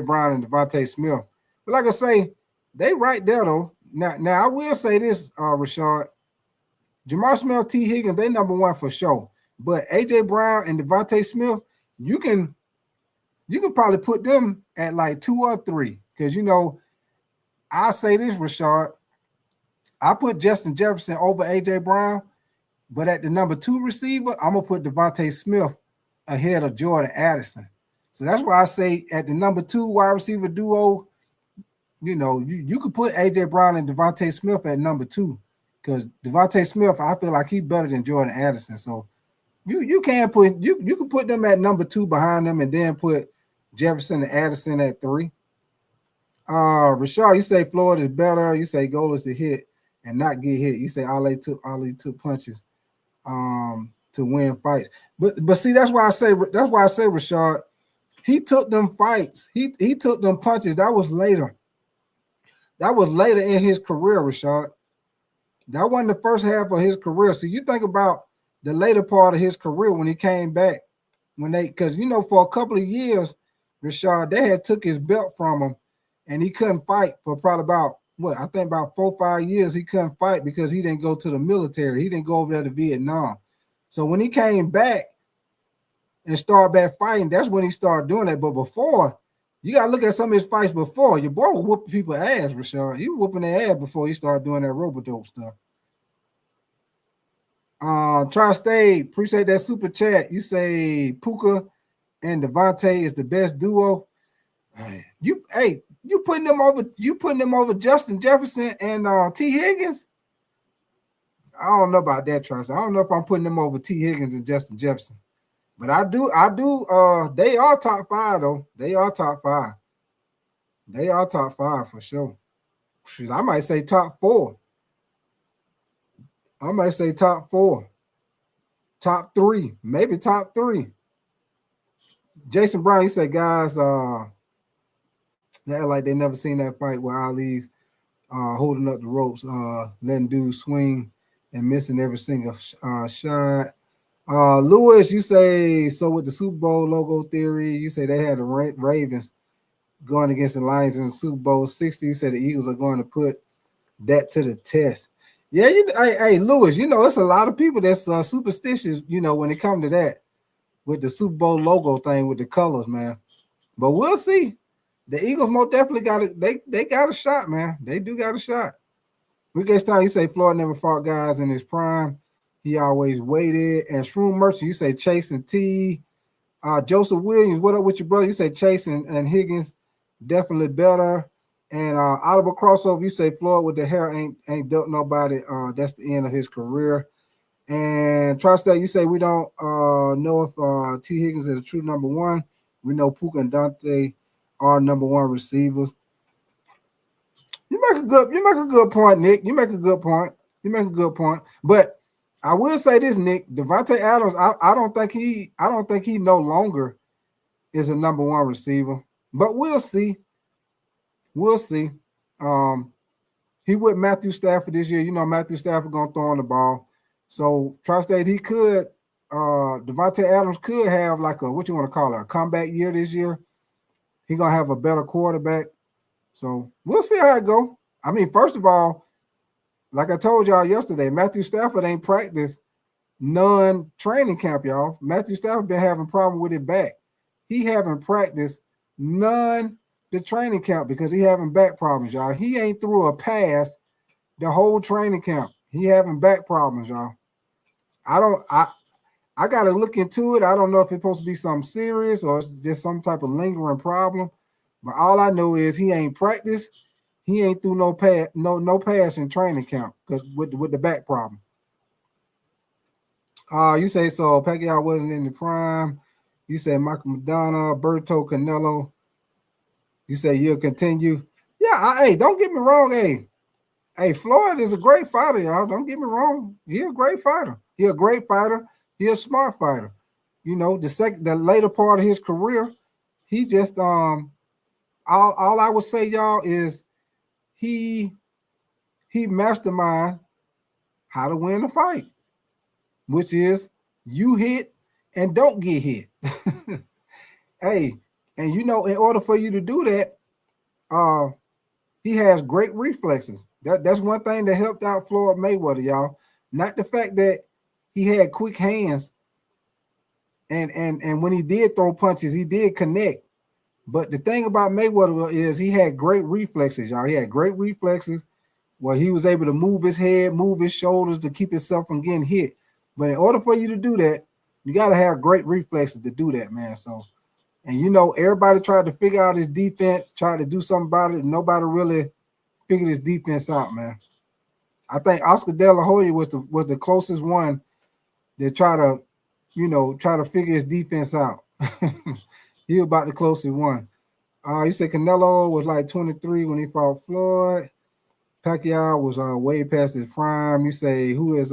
Brown and Devontae Smith. But like I say, they right there though. Now I will say this, Rashard. Jamar Smith, T. Higgins, they number 1 for sure. But AJ Brown and Devontae Smith, you can probably put them at like 2 or 3. Because I say this, Rashard. I put Justin Jefferson over AJ Brown, but at the number 2 receiver, I'm gonna put Devontae Smith ahead of Jordan Addison. So that's why I say at the number 2 wide receiver duo, you could put AJ Brown and Devontae Smith at number 2, because Devontae Smith, I feel like he's better than Jordan Addison. So you can put them at number 2 behind them, and then put Jefferson and Addison at 3. Rashard, you say Floyd is better. You say goal is to hit and not get hit. You say Ali took punches to win fights. But see, that's why I say Rashard, he took them fights. He took them punches. That was later. That was later in his career, Rashard. That wasn't the first half of his career. So you think about the later part of his career when he came back, because for a couple of years, Rashard, they had took his belt from him, and he couldn't fight for probably about 4 or 5 years. He couldn't fight because he didn't go to the military. He didn't go over there to Vietnam. So when he came back and started back fighting, that's when he started doing that. But before, you got to look at some of his fights before. Your boy was whooping people's ass, Rashard. He was whooping their ass before he started doing that robo-dope stuff. Tri-State, appreciate that super chat. You say Puka and Devontae is the best duo. You putting them over Justin Jefferson and T. Higgins? I don't know about that, Tri-State. I don't know if I'm putting them over T. Higgins and Justin Jefferson. But I do. They are top 5 though. They are top 5. They are top 5 for sure. Shoot, I might say top 4. I might say top 4. Top 3. Maybe top 3. Jason Brown, you say guys, they're like they never seen that fight where Ali's holding up the ropes, letting dudes swing and missing every single shot. Lewis, you say, so with the Super Bowl logo theory, you say they had the Ravens going against the Lions in the Super Bowl 60. You said the Eagles are going to put that to the test. Yeah, hey, Lewis, it's a lot of people that's superstitious, when it comes to that, with the Super Bowl logo thing with the colors, man. But we'll see. The Eagles most definitely got it. They got a shot, man. They do got a shot. Weekend time, you say Floyd never fought guys in his prime. He always waited. And Shroom Merchant, you say Chase and T. Joseph Williams, what up with your brother? You say Chase and Higgins definitely better. And Audible Crossover, you say Floyd with the hair ain't dealt nobody. That's the end of his career. And Tri-State, you say we don't know if T. Higgins is a true number 1. We know Puka and Dante are number 1 receivers. You make a good point, Nick. You make a good point. But I will say this, Nick. Devontae Adams, I don't think he no longer is a number 1 receiver. But we'll see. We'll see. He with Matthew Stafford this year. Matthew Stafford gonna throw on the ball. So Tri-State, he could. Devontae Adams could have like a comeback year this year. He gonna have a better quarterback. So we'll see how it go. I mean, first of all, like I told y'all yesterday, Matthew Stafford ain't practiced none training camp, y'all. Matthew Stafford been having problem with his back. He haven't practiced none the training camp because he having back problems, y'all. He ain't threw a pass the whole training camp. He having back problems, y'all. I got to look into it. I don't know if it's supposed to be something serious or it's just some type of lingering problem. But all I know is he ain't practiced. He ain't threw no pass in training camp because with the back problem. You say so Pacquiao wasn't in the prime. You say Michael Madonna, Berto, Canelo. You say you'll continue. Yeah, hey, don't get me wrong. Hey, Floyd is a great fighter, y'all. Don't get me wrong. He's a great fighter. He's a great fighter. He's a smart fighter. You know, the later part of his career, he just all I would say, y'all, is he mastermind how to win a fight, which is you hit and don't get hit. Hey, and you know, in order for you to do that, he has great reflexes. That's one thing that helped out Floyd Mayweather, y'all. Not the fact that he had quick hands, and when he did throw punches, he did connect. But the thing about Mayweather is he had great reflexes, y'all. He had great reflexes where he was able to move his head, move his shoulders to keep himself from getting hit. But in order for you to do that, you got to have great reflexes to do that, man. So, and you know, everybody tried to figure out his defense, tried to do something about it. Nobody really figured his defense out, man. I think Oscar De La Hoya was the closest one that try to figure his defense out. He was about the closest one. You said Canelo was like 23 when he fought Floyd. Pacquiao was way past his prime. You say who is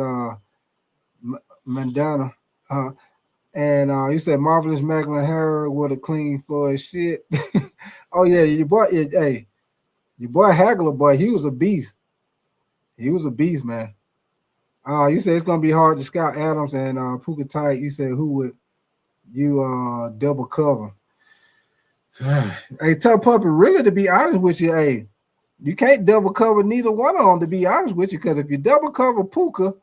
Mandana? And you said Marvelous McLaren with a clean Floyd shit. Oh yeah, your boy Hagler, boy, he was a beast. He was a beast, man. You said it's gonna be hard to scout Adams and Puka Tight. You said who would you double cover? Hey, Tough Puppy, really, to be honest with you, hey, you can't double cover neither one of them, to be honest with you, because if you double cover Puka,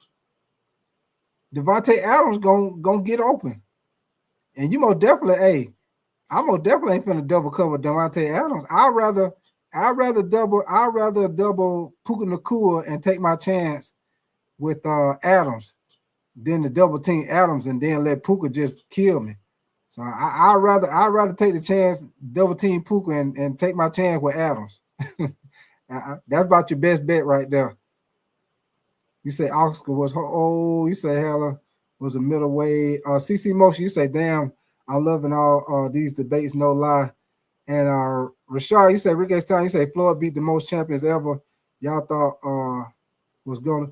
Devontae Adams gonna get open. And you most definitely, hey, I most definitely ain't finna double cover Devontae Adams. I'd rather double Puka Nacua and take my chance with Adams than to double team Adams and then let Puka just kill me. So I'd rather take the chance, double team Puka and take my chance with Adams. That's about your best bet right there. You say Oscar was you say Heller was a middleweight. CC Motion, you say, damn, I'm loving all these debates, no lie. And Rashard, you say Rick H. Town, you say Floyd beat the most champions ever. Y'all thought was gonna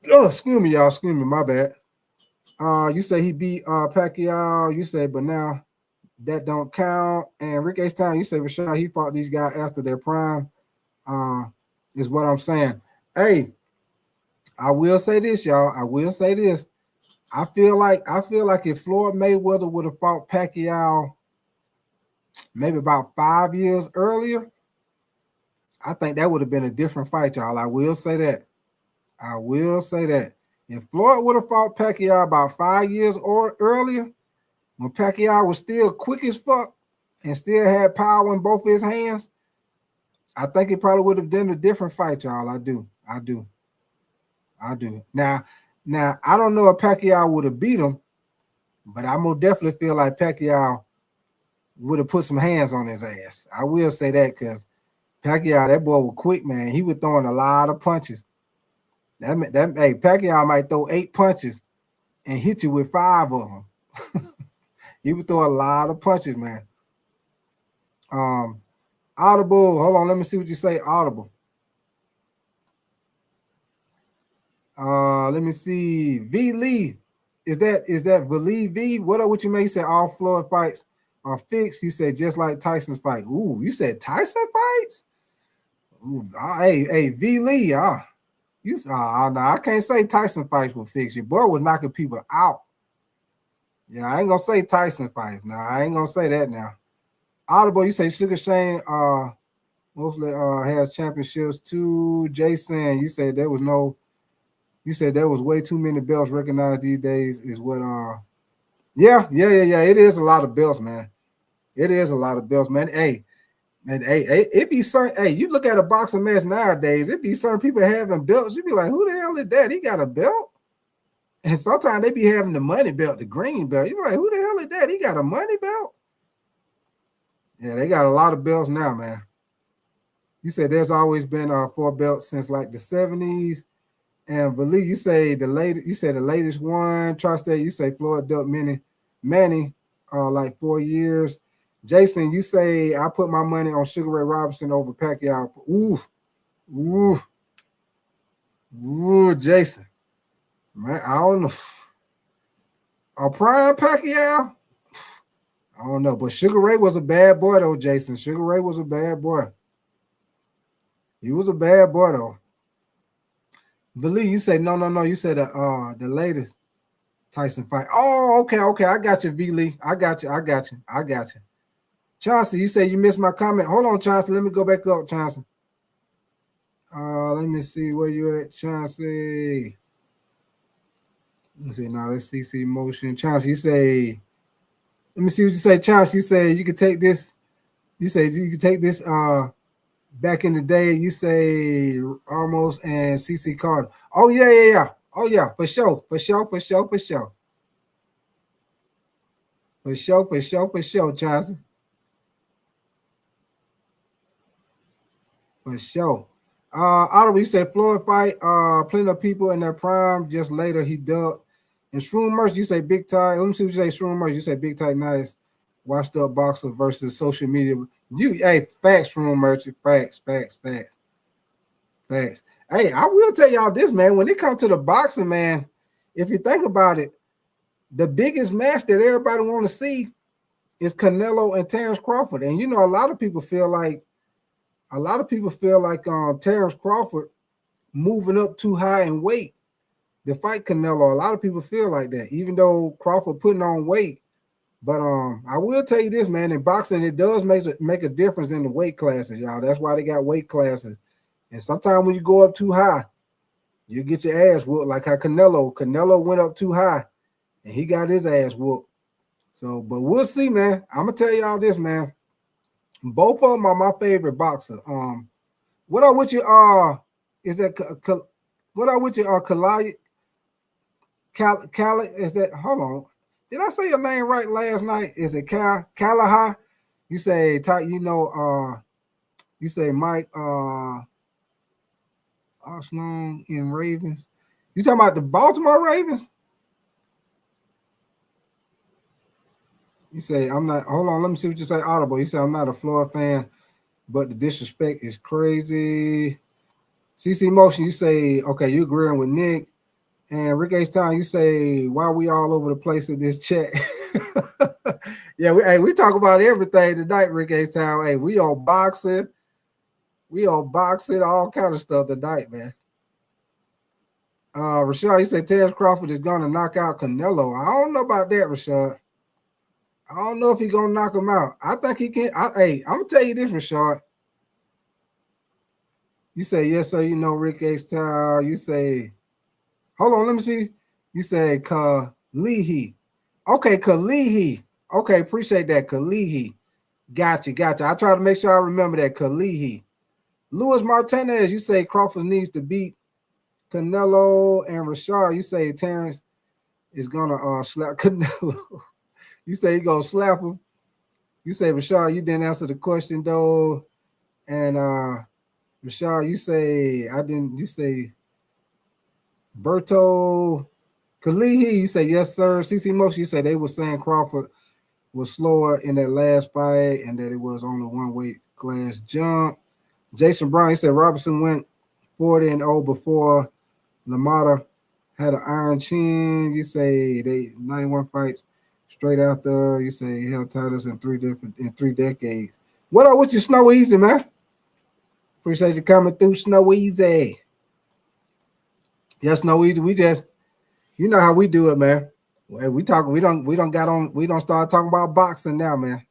excuse me, y'all, excuse me, my bad. You say he beat Pacquiao, you say, but now that don't count. And Rick H. Town, you say Rashard, he fought these guys after their prime. Is what I'm saying. Hey, I will say this, y'all. I will say this. I feel like if Floyd Mayweather would have fought Pacquiao maybe about 5 years earlier, I think that would have been a different fight, y'all. I will say that. I will say that. If Floyd would have fought Pacquiao about 5 years or earlier, when Pacquiao was still quick as fuck and still had power in both his hands, I think it probably would have been a different fight, y'all. I do. Now, I don't know if Pacquiao would have beat him, but I most definitely feel like Pacquiao would have put some hands on his ass. I will say that because Pacquiao, that boy was quick, man. He was throwing a lot of punches. Hey, Pacquiao might throw 8 punches and hit you with 5 of them. He would throw a lot of punches, man. Audible, hold on, let me see what you say. Audible. Let me see. V Lee, is that Believe V? What you may say? All Floyd fights are fixed. You said just like Tyson's fight. Ooh, you said Tyson fights? Ooh, hey, V Lee, no, I can't say Tyson fights were fixed. Your boy was knocking people out. Yeah, I ain't gonna say Tyson fights. No, I ain't gonna say that now. Audible, you say Sugar Shane mostly has championships too. Jason, you said there was way too many belts recognized these days, is what yeah. It is a lot of belts, man. It is a lot of belts, man. Hey, it be certain. Hey, you look at a boxing match nowadays, it be certain people having belts. You be like, who the hell is that? He got a belt? And sometimes they be having the money belt, the green belt. You be like, who the hell is that? He got a money belt? Yeah, they got a lot of belts now, man. You said there's always been 4 belts since like the 70s. And believe you say the latest. You say the latest one. Tri-State. You say Floyd Duck Manny, like 4 years. Jason, you say I put my money on Sugar Ray Robinson over Pacquiao. Ooh, Jason. Man, I don't know. A prime Pacquiao? I don't know, but Sugar Ray was a bad boy though, Jason. Sugar Ray was a bad boy. He was a bad boy though. Believe you say no. You said the latest Tyson fight. Oh, okay. I got you, V Lee. I got you. Chauncey, you say you missed my comment. Hold on, Chauncey. Let me go back up, Chauncey. Let me see where you at, Chauncey. Let's see. Now let's see motion. Chauncey, you say. Let me see what you say, Chauncey. You say you could take this. You say you could take this. Back in the day, you say Ramos and CC Carter. Oh yeah. Oh yeah, for sure, Chauncey. For sure. Ottawa, you said Floyd fight. Plenty of people in their prime. Just later he ducked. And Shroom Merch, you say Big Ty. Let me see what you say. Shroom Merch, you say Big Ty Nice. Washed up boxer versus social media. Facts, Shroom Merch. Facts. Hey, I will tell y'all this, man. When it comes to the boxing, man, if you think about it, the biggest match that everybody want to see is Canelo and Terrence Crawford. And you know, a lot of people feel like Terrence Crawford moving up too high in weight to fight Canelo. A lot of people feel like that, even though Crawford putting on weight. But I will tell you this, man, in boxing, it does make a difference in the weight classes, y'all. That's why they got weight classes. And sometimes when you go up too high, you get your ass whooped, like how Canelo went up too high and he got his ass whooped. So, but we'll see, man. I'm gonna tell y'all this, man. Both of them are my favorite boxer. What are with you? Is that what are with you? Is that? Hold on. Did I say your name right last night? Is it Callahan? You say you say Mike Arsenal in Ravens. You talking about the Baltimore Ravens? You say I'm not. Hold on, let me see what you say. Audible. You say I'm not a Floyd fan, but the disrespect is crazy. CC Motion. You say okay. You agreeing with Nick and Rick H. Town. You say why we all over the place in this chat? Yeah, we talk about everything tonight, Rick H. Town. Hey, we all boxing. All kind of stuff tonight, man. Rashad, you say Terrence Crawford is gonna knock out Canelo. I don't know about that, Rashad. I don't know if he's gonna knock him out. I think he can. I'm gonna tell you this, Rashad. You say yes, sir. You know Rick H. Town. You say, hold on, let me see. You say Kalihi. Okay, Kalihi. Okay, appreciate that, Kalihi. Gotcha. I try to make sure I remember that, Kalihi. Luis Martinez, you say Crawford needs to beat Canelo, and Rashad, you say Terrence is gonna slap Canelo. You say he gonna slap him. You say Rashad, you didn't answer the question though, and Rashad, you say I didn't. You say Berto Kalihi, you say yes, sir. CC Motion, you say they were saying Crawford was slower in that last fight and that it was on the one weight class jump. Jason Brown, he said Robinson went 40-0 before Lamada had an iron chin. You say they 91 fights straight after. You say he held titles in three decades. What up with you, Snow Easy, man? Appreciate you coming through, Snow Easy. Yes, Snow Easy. We just, you know how we do it, man. We talk. We don't start talking about boxing now, man.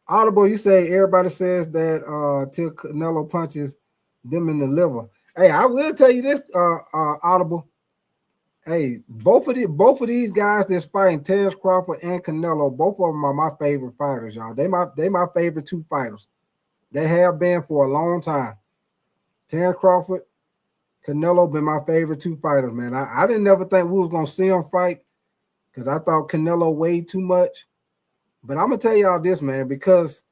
Audible, you say everybody says that till Canelo punches them in the liver. Hey, I will tell you this, Audible. Hey, both of these guys that's fighting, Terrence Crawford and Canelo, both of them are my favorite fighters, y'all. They my favorite two fighters. They have been for a long time. Terrence Crawford, Canelo been my favorite two fighters, man. I didn't never think we was gonna see them fight because I thought Canelo weighed too much. But I'm gonna tell y'all this, man, because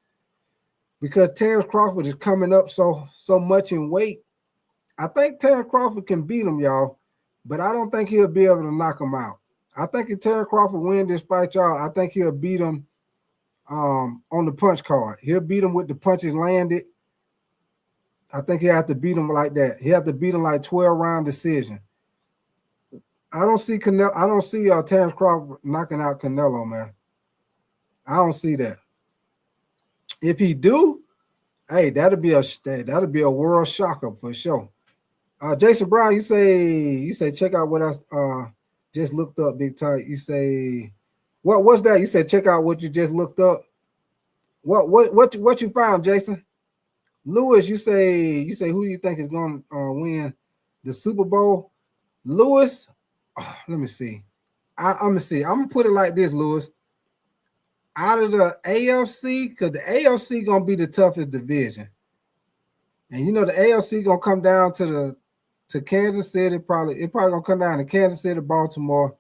Terrence Crawford is coming up so much in weight. I think Terrence Crawford can beat him, y'all, but I don't think he'll be able to knock him out. I think if Terrence Crawford win this fight, y'all, I think he'll beat him on the punch card. He'll beat him with the punches landed. I think he'll have to beat him like that. He'll have to beat him like 12-round decision. I don't see Terrence Crawford knocking out Canelo, man. I don't see that. If he do, hey, that'll be a world shocker for sure. Jason Brown, you say check out what I just looked up, Big Tight. You say what's that? You said check out what you just looked up. What you found, Jason? Lewis, you say who do you think is going to win the Super Bowl? Lewis, let me see. I'm gonna see. I'm gonna put it like this, Lewis. Out of the AFC, because the AFC gonna be the toughest division, and you know the AFC gonna come down to Kansas City. It probably gonna come down to Kansas City, Baltimore,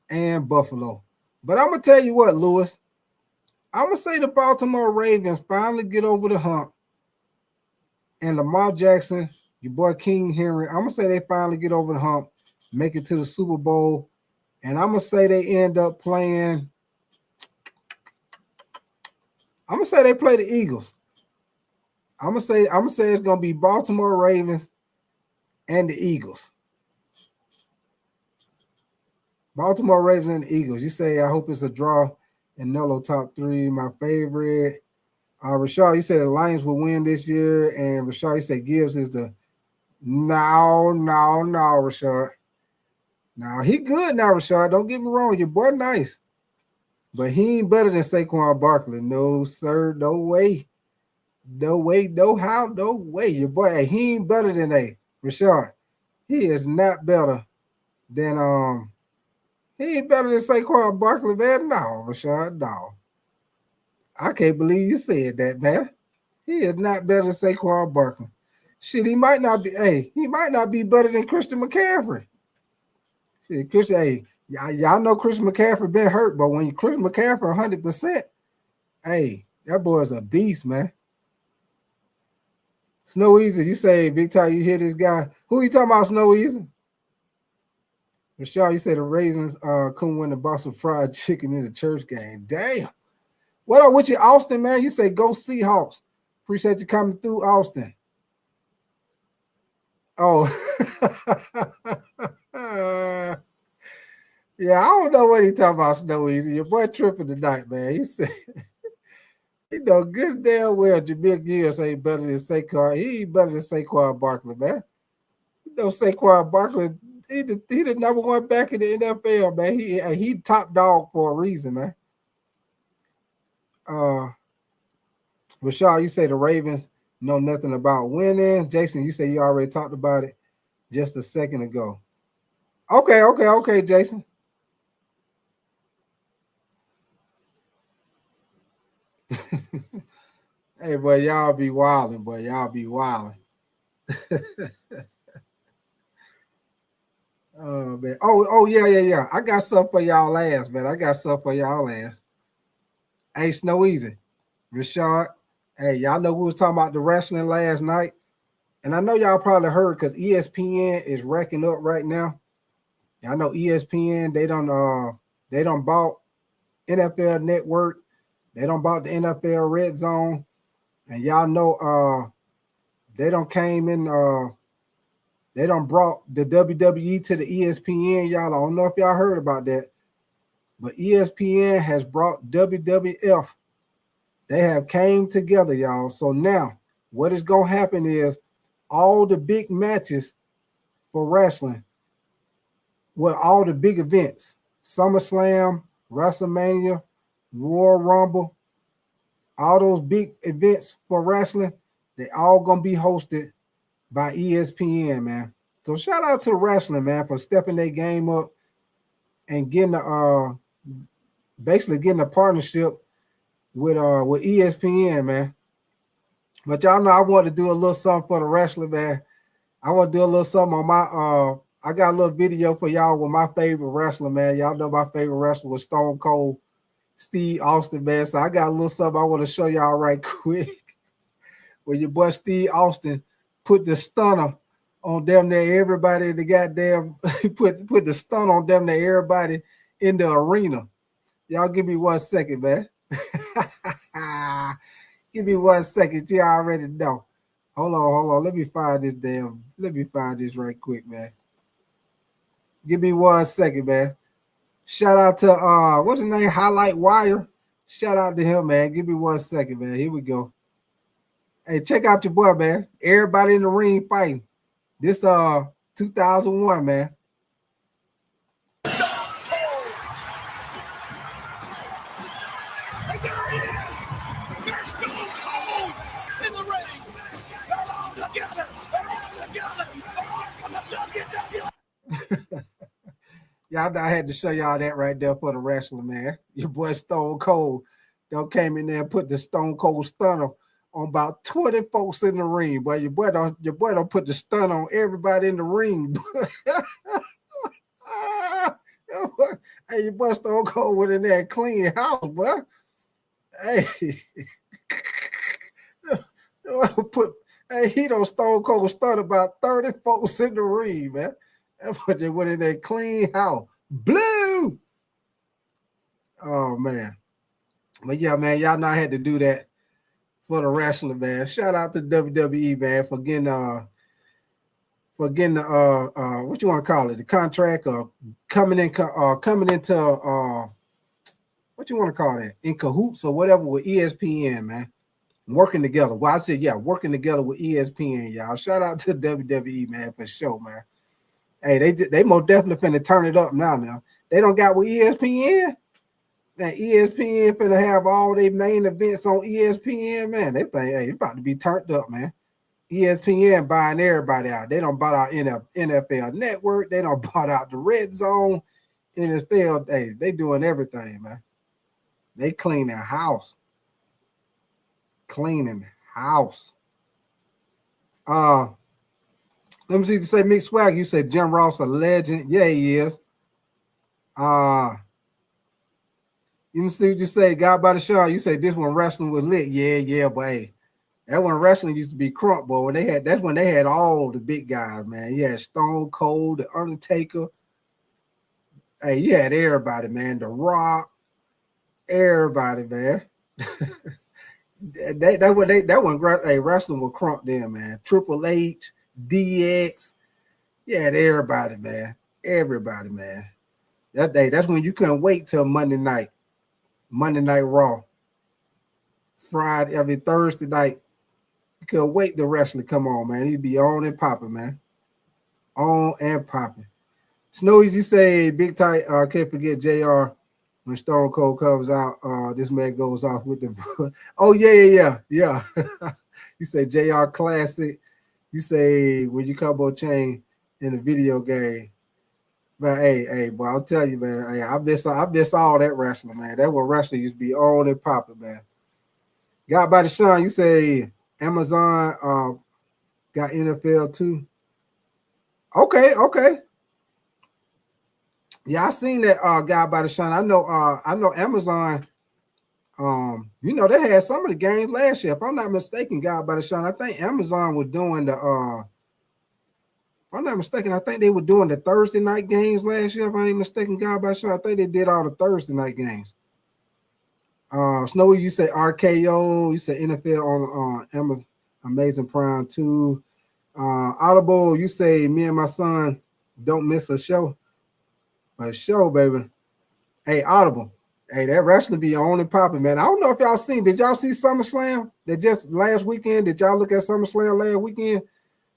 and Buffalo. But I'm gonna tell you what, Lewis. I'm gonna say the Baltimore Ravens finally get over the hump, and Lamar Jackson, your boy King Henry, I'm gonna say they finally get over the hump, make it to the Super Bowl, and I'm gonna say they end up playing. I'm gonna say they play the Eagles. I'm gonna say it's gonna be Baltimore Ravens and the Eagles. Baltimore Ravens and the Eagles. You say I hope it's a draw. And Nello top 3, my favorite. Rashad, you said the Lions will win this year, and Rashad, you said Gibbs is the no, Rashad. Now he good now, Rashad. Don't get me wrong, your boy nice. But he ain't better than Saquon Barkley. No, sir. No way. No way. No how. No way. Your boy, hey, he ain't better than Rashad. He is not better than he ain't better than Saquon Barkley, man. No, Rashad. No. I can't believe you said that, man. He is not better than Saquon Barkley. Shit, he might not be. Hey, he might not be better than Christian McCaffrey. Shit, Christian, hey. Y'all know Christian McCaffrey been hurt, but when Christian McCaffrey 100%, hey, that boy is a beast, man. Snow Easy, you say, Big Ty, you hear this guy. Who you talking about, Snow Easy? Michelle, you say the Ravens couldn't win the Boston Fried Chicken in the church game. Damn. What up with you, Austin, man? You say go Seahawks. Appreciate you coming through, Austin. Oh. Yeah, I don't know what he talking about, Snow Easy. Your boy tripping tonight, man. He said, he know good damn well Jameer Gibbs ain't better than Saquon. He ain't better than Saquon Barkley, man. You know Saquon Barkley, he the number one back in the NFL, man. He top dog for a reason, man. Rashad, you say the Ravens know nothing about winning. Jason, you say you already talked about it just a second ago. Okay, Jason. Hey, boy, y'all be wilding, boy. Y'all be wilding. Oh, man. Oh, yeah. I got stuff for y'all last, man. Hey, Snow Easy. Rashad. Hey, y'all know we was talking about the wrestling last night. And I know y'all probably heard because ESPN is wrecking up right now. Y'all know ESPN, they don't bought NFL Network. They don't bought the NFL Red Zone. And y'all know they don't came in, they don't brought the WWE to the ESPN. Y'all, I don't know if y'all heard about that. But ESPN has brought WWF. They have came together, y'all. So now what is going to happen is all the big matches for wrestling, well, all the big events, SummerSlam, WrestleMania, Royal Rumble, all those big events for wrestling, they all going to be hosted by ESPN, man. So shout out to wrestling, man, for stepping their game up and getting basically getting a partnership with ESPN, man. But y'all know I want to do a little something for the wrestling, man. I want to do a little something on my I got a little video for y'all with my favorite wrestler, man. Y'all know my favorite wrestler was Stone Cold Steve Austin, man. So I got a little something I want to show y'all right quick. Where your boy Steve Austin put the stunner on damn near everybody in the goddamn put the stun on damn near everybody in the arena. Y'all give me 1 second, man. Give me 1 second. You already know. Hold on. Let me find this right quick, man. Give me 1 second, man. Shout out to what's his name? Highlight Wire. Shout out to him, man. Give me 1 second, man. Here we go. Hey, check out your boy, man. Everybody in the ring fighting. This 2001, man. Y'all know I had to show y'all that right there for the wrestling, man. Your boy Stone Cold don't came in there and put the Stone Cold stunner on about 20 folks in the ring. But your boy don't put the stun on everybody in the ring. Hey, your boy Stone Cold went in there and clean house, boy. Hey, he don't Stone Cold stun about 30 folks in the ring, man. That's what they went in there clean house. Blue. Oh, man. But yeah, man, y'all know I had to do that for the wrestling, man. Shout out to WWE, man, for getting what you want to call it, the contract or coming into what you want to call that, in cahoots or whatever with ESPN, man. Working together. Well, I said, yeah, working together with ESPN, y'all. Shout out to WWE, man, for sure, man. Hey, they most definitely finna turn it up now. They don't got with ESPN. Man, ESPN finna have all their main events on ESPN, man. They think, hey, it's about to be turned up, man. ESPN buying everybody out. They don't bought out NFL Network. They don't bought out the Red Zone. NFL, hey, they doing everything, man. They cleaning house. Cleaning house. Let me see. You say Mick Swag. You said Jim Ross a legend. Yeah, he is. You see what you say? God by the show. You say this one wrestling was lit. Yeah, but hey, that one wrestling used to be crunk, boy. That's when they had all the big guys, man. You had Stone Cold, The Undertaker. Hey, you had everybody, man. The Rock, everybody, man. that one wrestling was crunk then, man. Triple H, DX. You had everybody, man. Everybody, man. That day, that's when you couldn't wait till Monday Night Raw. Friday, Thursday night. You couldn't wait the wrestling to come on, man. He'd be on and popping, man. On and popping. Snowy, you say Big Tight, can't forget JR when Stone Cold comes out. This man goes off with the oh, yeah. You say JR classic. You say when you combo chain in a video game. But hey, boy, I'll tell you, man. Hey, I miss all that wrestling, man. That was wrestling used to be on and popping, man. Got by the Sean, you say Amazon got NFL too. Okay. Yeah, I seen that guy by the Sean. I know Amazon. They had some of the games last year. If I'm not mistaken, guy by the Sean, I think Amazon was doing the if I'm not mistaken, I think they were doing the Thursday night games last year. If I ain't mistaken, guy by the Sean, I think they did all the Thursday night games. Snowy, you say RKO, you say NFL on Amazon, Amazon Prime 2. Audible, you say me and my son don't miss a show. A show, baby. Hey, Audible. Hey, that wrestling be on and popping, man. I don't know if y'all seen. Did y'all see SummerSlam? That just last weekend. Did y'all look at SummerSlam last weekend?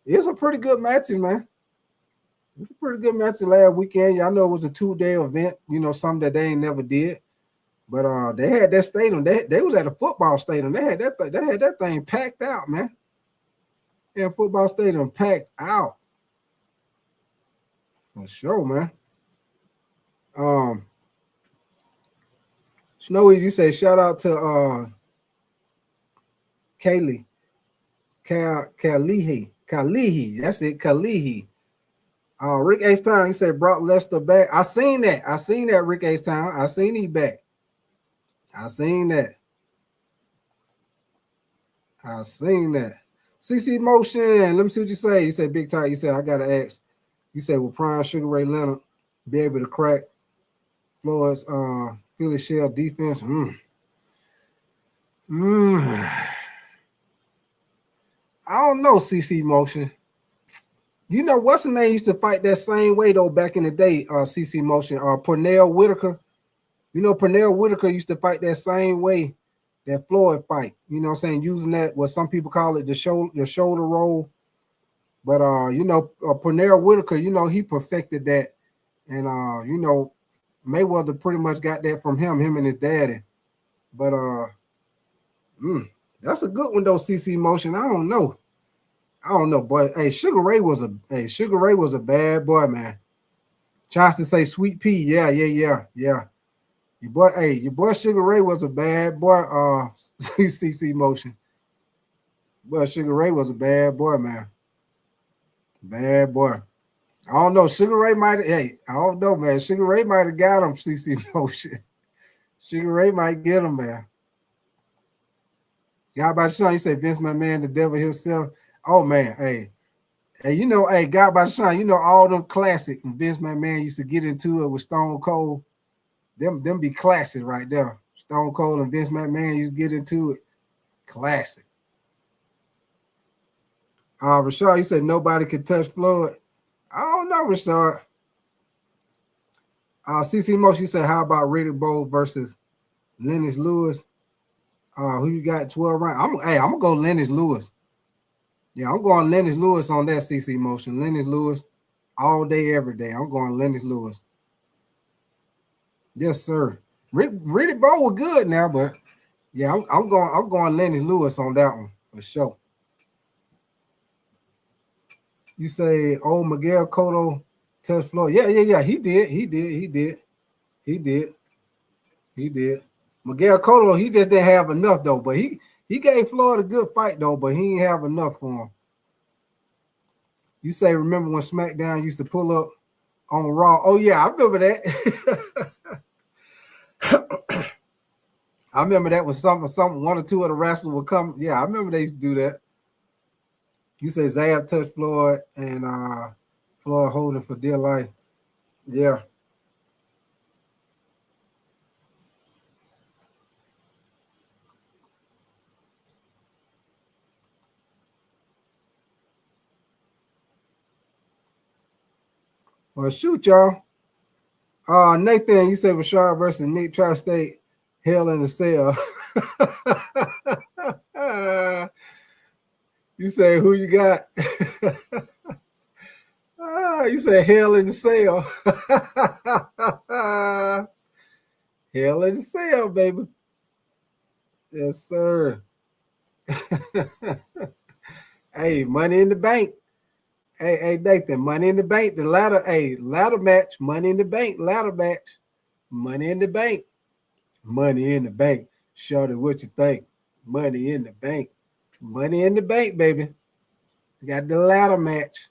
It's a pretty good match, man. It's a pretty good match last weekend. Y'all know it was a 2-day event. Something that they ain't never did. But they had that stadium. They was at a football stadium. They had that thing packed out, man. Yeah, football stadium packed out. For sure, man. Snowy, you say shout out to Kaylee. Kalihi. That's it, Kalihi. Rick H. Town, you say brought Lester back. I seen that, Rick H. Town. I seen he back. I seen that. CC Motion. Let me see what you say. You say Big Tight. You say I gotta ask. You say will Prime Sugar Ray Leonard be able to crack Floyd's Philly shell defense? I don't know, CC Motion. You know what's the name used to fight that same way though back in the day, CC Motion, Pernell Whitaker. You know, Pernell Whitaker used to fight that same way that Floyd fight. You know what I'm saying? Using that, what some people call it the shoulder roll. But you know, Pernell Whitaker, you know, he perfected that. And you know, Mayweather pretty much got that from him and his daddy. But that's a good one though, CC Motion. I don't know, but hey, Sugar Ray was a bad boy, man. Johnson say Sweet Pea, yeah. Your boy Sugar Ray was a bad boy. CC Motion, but Sugar Ray was a bad boy, man. Bad boy. I don't know. Sugar Ray might. Hey, I don't know, man. Sugar Ray might have got him. CC Motion. Sugar Ray might get him, man. God by the Shine, you say Vince McMahon, the devil himself. Oh man, hey, you know, hey, God by the Shine, you know all them classic Vince McMahon used to get into it with Stone Cold. Them be classic right there. Stone Cold and Vince McMahon used to get into it. Classic. Rashard, you said nobody could touch Floyd. I don't know, Rashard. CC Motion, you said how about Riddick Bowe versus Lennox Lewis? Who you got 12 rounds? I'm gonna go Lennox Lewis. Yeah, I'm going Lennox Lewis on that, CC Motion. Lennox Lewis all day, every day. I'm going Lennox Lewis. Yes, sir. Riddick Bowe was good now, but yeah, I'm going Lennox Lewis on that one for sure. You say, oh, Miguel Cotto touched Floyd. Yeah. He did. Miguel Cotto, he just didn't have enough though, but he gave Floyd a good fight though, but he didn't have enough for him. You say, remember when SmackDown used to pull up on Raw? Oh yeah, I remember that. I remember that was something. One or two of the wrestlers would come. Yeah, I remember they used to do that. You say Zab touched Floyd and Floyd holding for dear life. Yeah. Well, shoot, y'all. Nathan, you said Rashard versus Nick Tri-State, Hell in the Cell. You say who you got? You say Hell in the Cell. Hell in the Cell, baby. Yes, sir. Hey, Money in the Bank. Hey, Nathan, Money in the Bank, the ladder match, Money in the Bank, ladder match, Money in the Bank, Money in the Bank. Shorty, what you think? Money in the Bank, Money in the Bank, baby. You got the ladder match.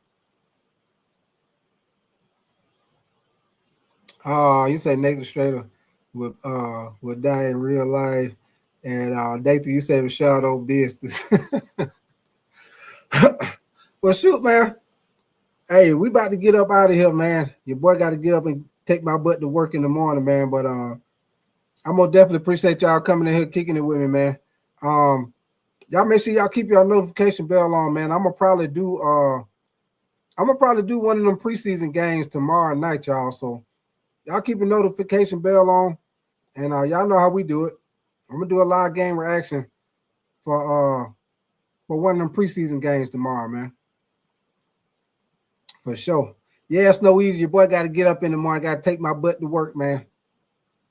You say Nathan Strader would die in real life, and Nathan, you say the shadow business. Well, shoot, man. Hey, we about to get up out of here, man. Your boy got to get up and take my butt to work in the morning, man. But I'm gonna definitely appreciate y'all coming in here, kicking it with me, man. Y'all make sure y'all keep your notification bell on, man. I'm gonna probably do one of them preseason games tomorrow night, y'all. So y'all keep your notification bell on, and y'all know how we do it. I'm gonna do a live game reaction for one of them preseason games tomorrow, man. For sure. Yeah, it's no easy. Your boy got to get up in the morning. Got to take my butt to work, man.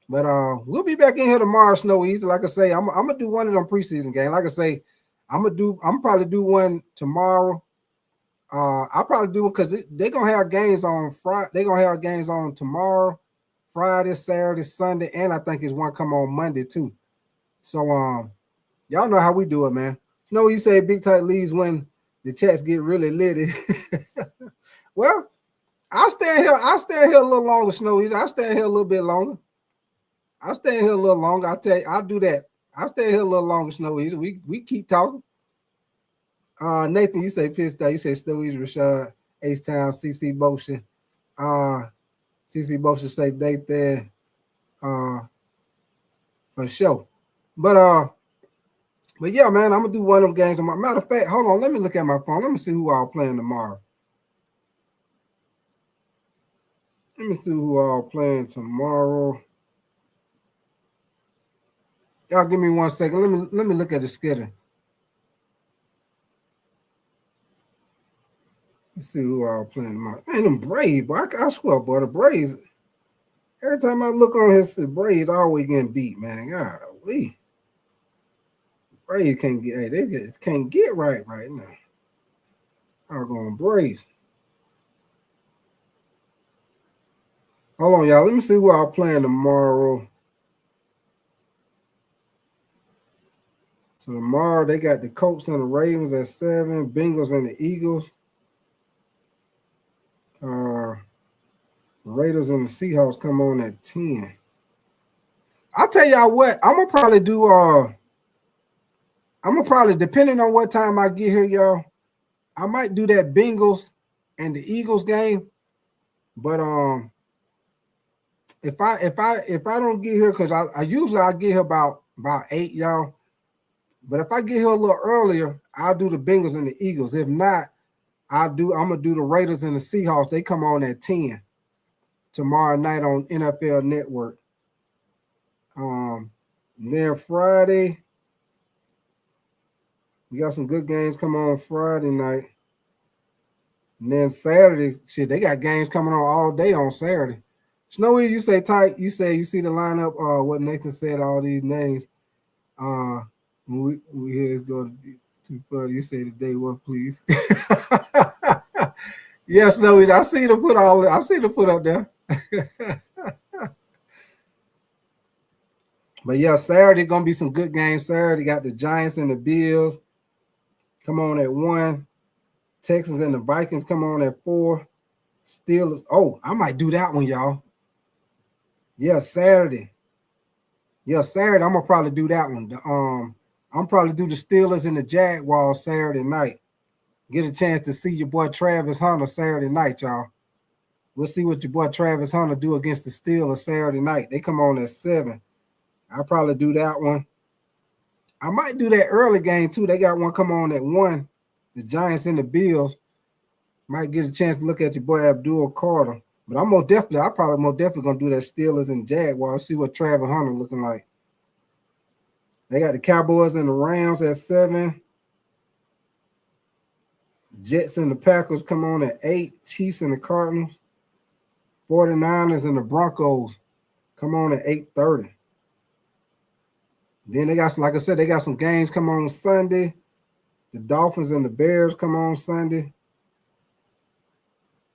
But we'll be back in here tomorrow, Snow Easy. Like I say, I'm gonna do one of them preseason games. Like I say, I'm probably do one tomorrow. I'll probably do it because they're gonna have games on Friday. They're gonna have games on tomorrow, Friday, Saturday, Sunday, and I think it's one come on Monday too. So y'all know how we do it, man. Snow, you say Big Tight leaves when the chats get really litty. Well, I'll stay here a little longer, Snow Easy. I'll stay here a little bit longer. I'll stay here a little longer. I'll tell you, I'll do that. I'll stay here a little longer, Snow Easy. We keep talking. Nathan, you say Pitts State. You say Stewie, Rashad, H-Town, CC Motion. CC Motion say date there. For sure. But yeah, man, I'm gonna do one of them games tomorrow. Matter of fact, hold on, let me look at my phone. Let me see who all playing tomorrow. Let me see who all playing tomorrow. Y'all give me 1 second. Let me look at the schedule. Let's see who all playing tomorrow. Man, them Braves, boy. I swear, boy, the Braves. Every time I look on his the Braves, always getting beat, man. Golly. Braves can't get, hey, they just can't get right now. I'm going Braves. Hold on, y'all. Let me see who I'm playing tomorrow. So tomorrow they got the Colts and the Ravens at 7, Bengals and the Eagles. Raiders and the Seahawks come on at 10. I'll tell y'all what, I'm gonna probably depending on what time I get here, y'all, I might do that Bengals and the Eagles game. But if I don't get here, because I usually get here about 8, y'all. But if I get here a little earlier, I'll do the Bengals and the Eagles. If not, I'm gonna do the Raiders and the Seahawks. They come on at 10 tomorrow night on NFL Network. Then Friday, we got some good games coming on Friday night. And then Saturday, shit, they got games coming on all day on Saturday. Snowy, you say tight. You say you see the lineup. What Nathan said, all these names. We here go too far. You say today, what, please? Yes, Snowy. I see the foot up there. But yeah, Saturday gonna be some good games. Saturday got the Giants and the Bills. Come on at 1. Texans and the Vikings come on at 4. Steelers. Oh, I might do that one, y'all. Yeah, Saturday. I'm gonna probably do that one. I'm probably do the Steelers and the Jaguars Saturday night. Get a chance to see your boy Travis Hunter Saturday night, y'all. We'll see what your boy Travis Hunter do against the Steelers Saturday night. They come on at 7. I'll probably do that one. I might do that early game too. They got one come on at 1. The Giants and the Bills. Might get a chance to look at your boy Abdul Carter. But I'm most definitely gonna do that Steelers and Jaguars. See what Travis Hunter looking like. They got the Cowboys and the Rams at 7. Jets and the Packers come on at 8. Chiefs and the Cardinals. 49ers and the Broncos come on at 8:30. Then they got some, like I said, they got some games come on Sunday. The Dolphins and the Bears come on Sunday.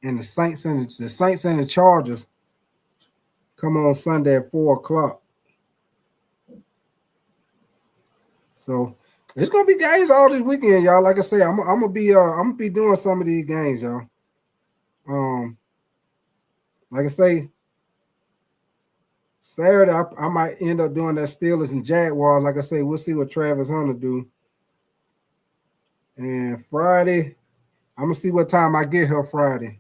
And the Saints and the Chargers come on Sunday at 4 o'clock. So it's gonna be games all this weekend, y'all. Like I say, I'm gonna be doing some of these games, y'all. Like I say, Saturday I might end up doing that Steelers and Jaguars. Like I say, we'll see what Travis Hunter do. And Friday, I'm gonna see what time I get here Friday.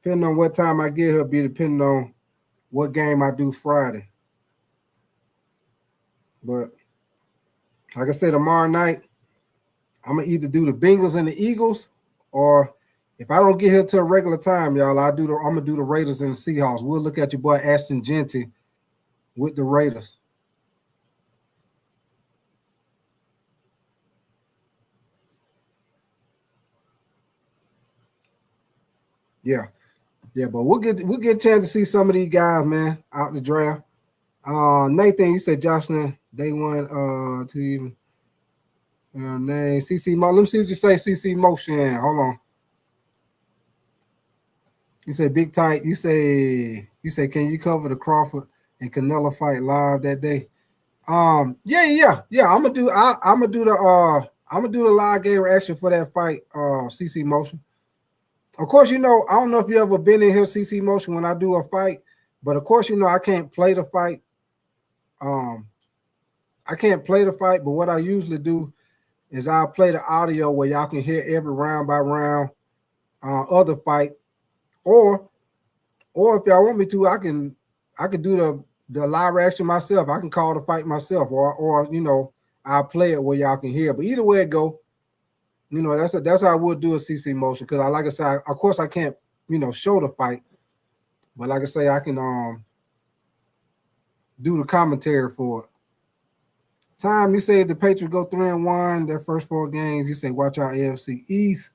Depending on what time I get here, be depending on what game I do Friday. But like I said, tomorrow night, I'm gonna either do the Bengals and the Eagles, or if I don't get here till a regular time, y'all, I'm gonna do the Raiders and the Seahawks. We'll look at your boy Ashton Genty with the Raiders. Yeah, but we'll get a chance to see some of these guys, man, out the draft. Nathan, you said Jocelyn, day 1 to even name CC Mo. Let me see what you say, CC Motion. Hold on. You say big tight. You say can you cover the Crawford and Canelo fight live that day? Yeah. I'm gonna do the live game reaction for that fight, CC Motion. Of course, I don't know if you ever been in here, CC Motion, when I do a fight, but of course, I can't play the fight. But what I usually do, is I'll play the audio where y'all can hear every round by round other fight, or if y'all want me to, I can do the live reaction myself. I can call the fight myself, or you know, I'll play it where y'all can hear. But either way it go, you know, that's how I would do a CC motion, because like I said, of course I can't, you know, show the fight, but like I say, I can do the commentary for it. Time, you say the Patriots go 3-1 their first 4 games. You say watch out AFC East.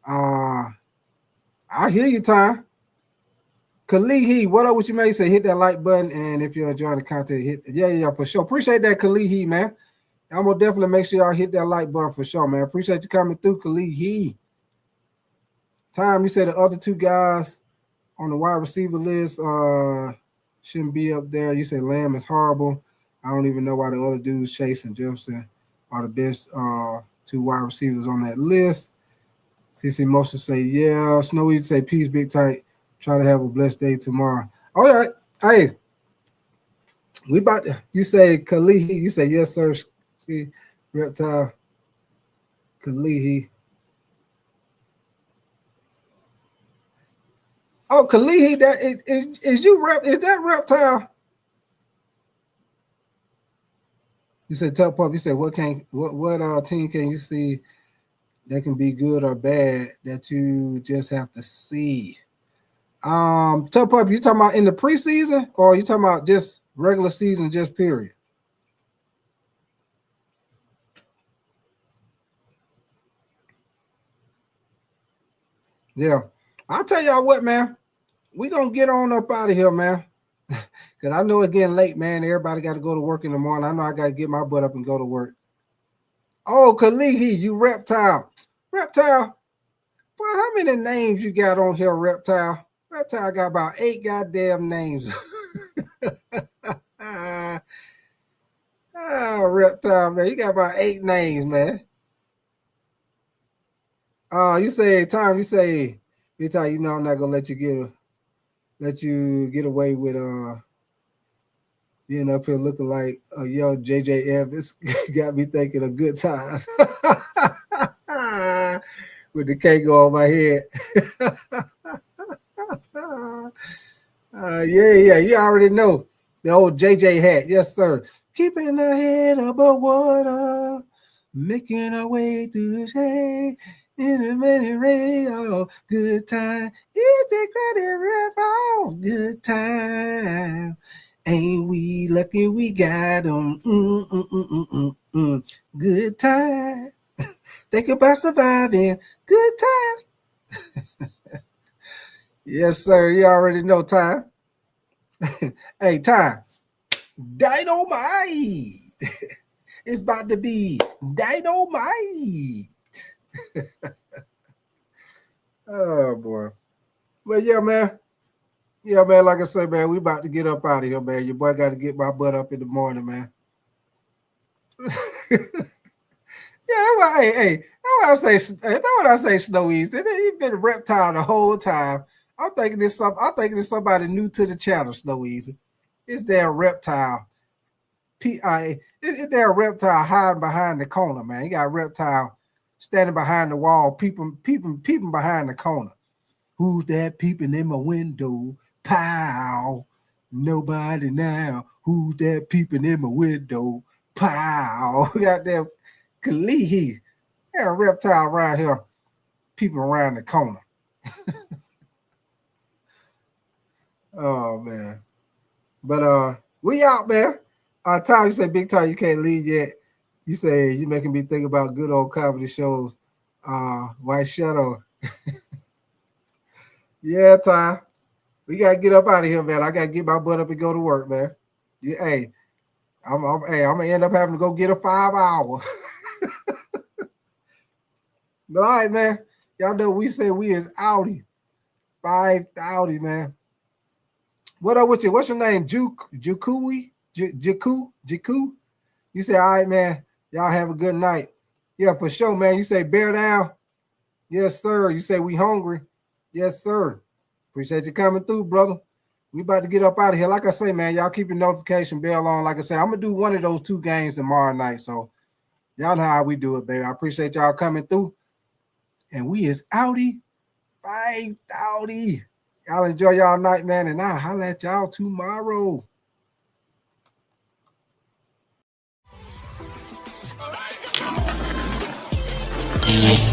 I hear you, Time. Kalihi, what up? What you may say? Hit that like button, and if you're enjoying the content, hit yeah for sure. Appreciate that, Kalihi, man. I'm gonna definitely make sure y'all hit that like button for sure, man. Appreciate you coming through, Kalihi. Time, you said the other 2 guys on the wide receiver list shouldn't be up there. You say Lamb is horrible. I don't even know why the other dudes, Chase and Jefferson, are the best 2 wide receivers on that list. CC Motion say, yeah. Snowy say, peace, big tight. Try to have a blessed day tomorrow. All right. Hey, we about to, you say Kalihi. You say, yes, sir. See, Reptile. Kalihi. Oh, Kalihi, that is you is that Reptile? You said Tuck Pup. You said what team can you see that can be good or bad that you just have to see? Tuck Pup, you talking about in the preseason, or you talking about just regular season, just period? Yeah, I'll tell y'all what, man. We gonna get on up out of here, man. Because I know it's getting late, man. Everybody got to go to work in the morning. I know I got to get my butt up and go to work. Oh, Kalihi, you Reptile. Reptile. Boy, how many names you got on here, Reptile? Reptile got about 8 goddamn names. Reptile, man. You got about 8 names, man. You say, Tom, you say, you know I'm not going to let you get away with being up here looking like a young JJF. It's got me thinking of good times. With the cake on my head. Yeah, you already know. The old JJ hat. Yes, sir. Keeping her head above water, making our way through the shade. In a many ray, oh, good time. It's the credit ref, oh, good time. Ain't we lucky we got them? Good time. Think about surviving. Good time. Yes, sir. You already know, Time. Hey, Time. Dynamite. It's about to be dynamite. Oh, boy. Well, yeah, man. Yeah, man, like I said, man, we about to get up out of here, man. Your boy got to get my butt up in the morning, man. Yeah, well, hey, that's what I say, Snow East. He's been a Reptile the whole time. I'm thinking it's somebody new to the channel, Snow Easy. It's their Reptile. It's their Reptile hiding behind the corner, man. You got a Reptile standing behind the wall, peeping behind the corner. Who's that peeping in my window? Pow. Nobody now. Who's that peeping in my window? Pow. Got that Kalihi. Got a Reptile right here peeping around the corner. Oh, man. But we out, man. Tom, you say big time you can't leave yet. You say you making me think about good old comedy shows. White Shadow. Yeah, Tom. We gotta get up out of here, man. I gotta get my butt up and go to work, man. Yeah, hey, I'm gonna end up having to go get a 5-hour. But all right, man. Y'all know we say we is outie. 5,000, man. What up with you? What's your name? Jakui? Jaku? You say, all right, man. Y'all have a good night. Yeah, for sure, man. You say bear down. Yes, sir. You say we hungry. Yes, sir. Appreciate you coming through, brother. We about to get up out of here. Like I say, man, y'all keep your notification bell on. Like I say, I'm gonna do one of those 2 games tomorrow night. So Y'all know how we do it, baby. I appreciate y'all coming through. And we is outie. Bye, outie. Y'all enjoy y'all night, man. And I'll holler at y'all tomorrow. Yeah.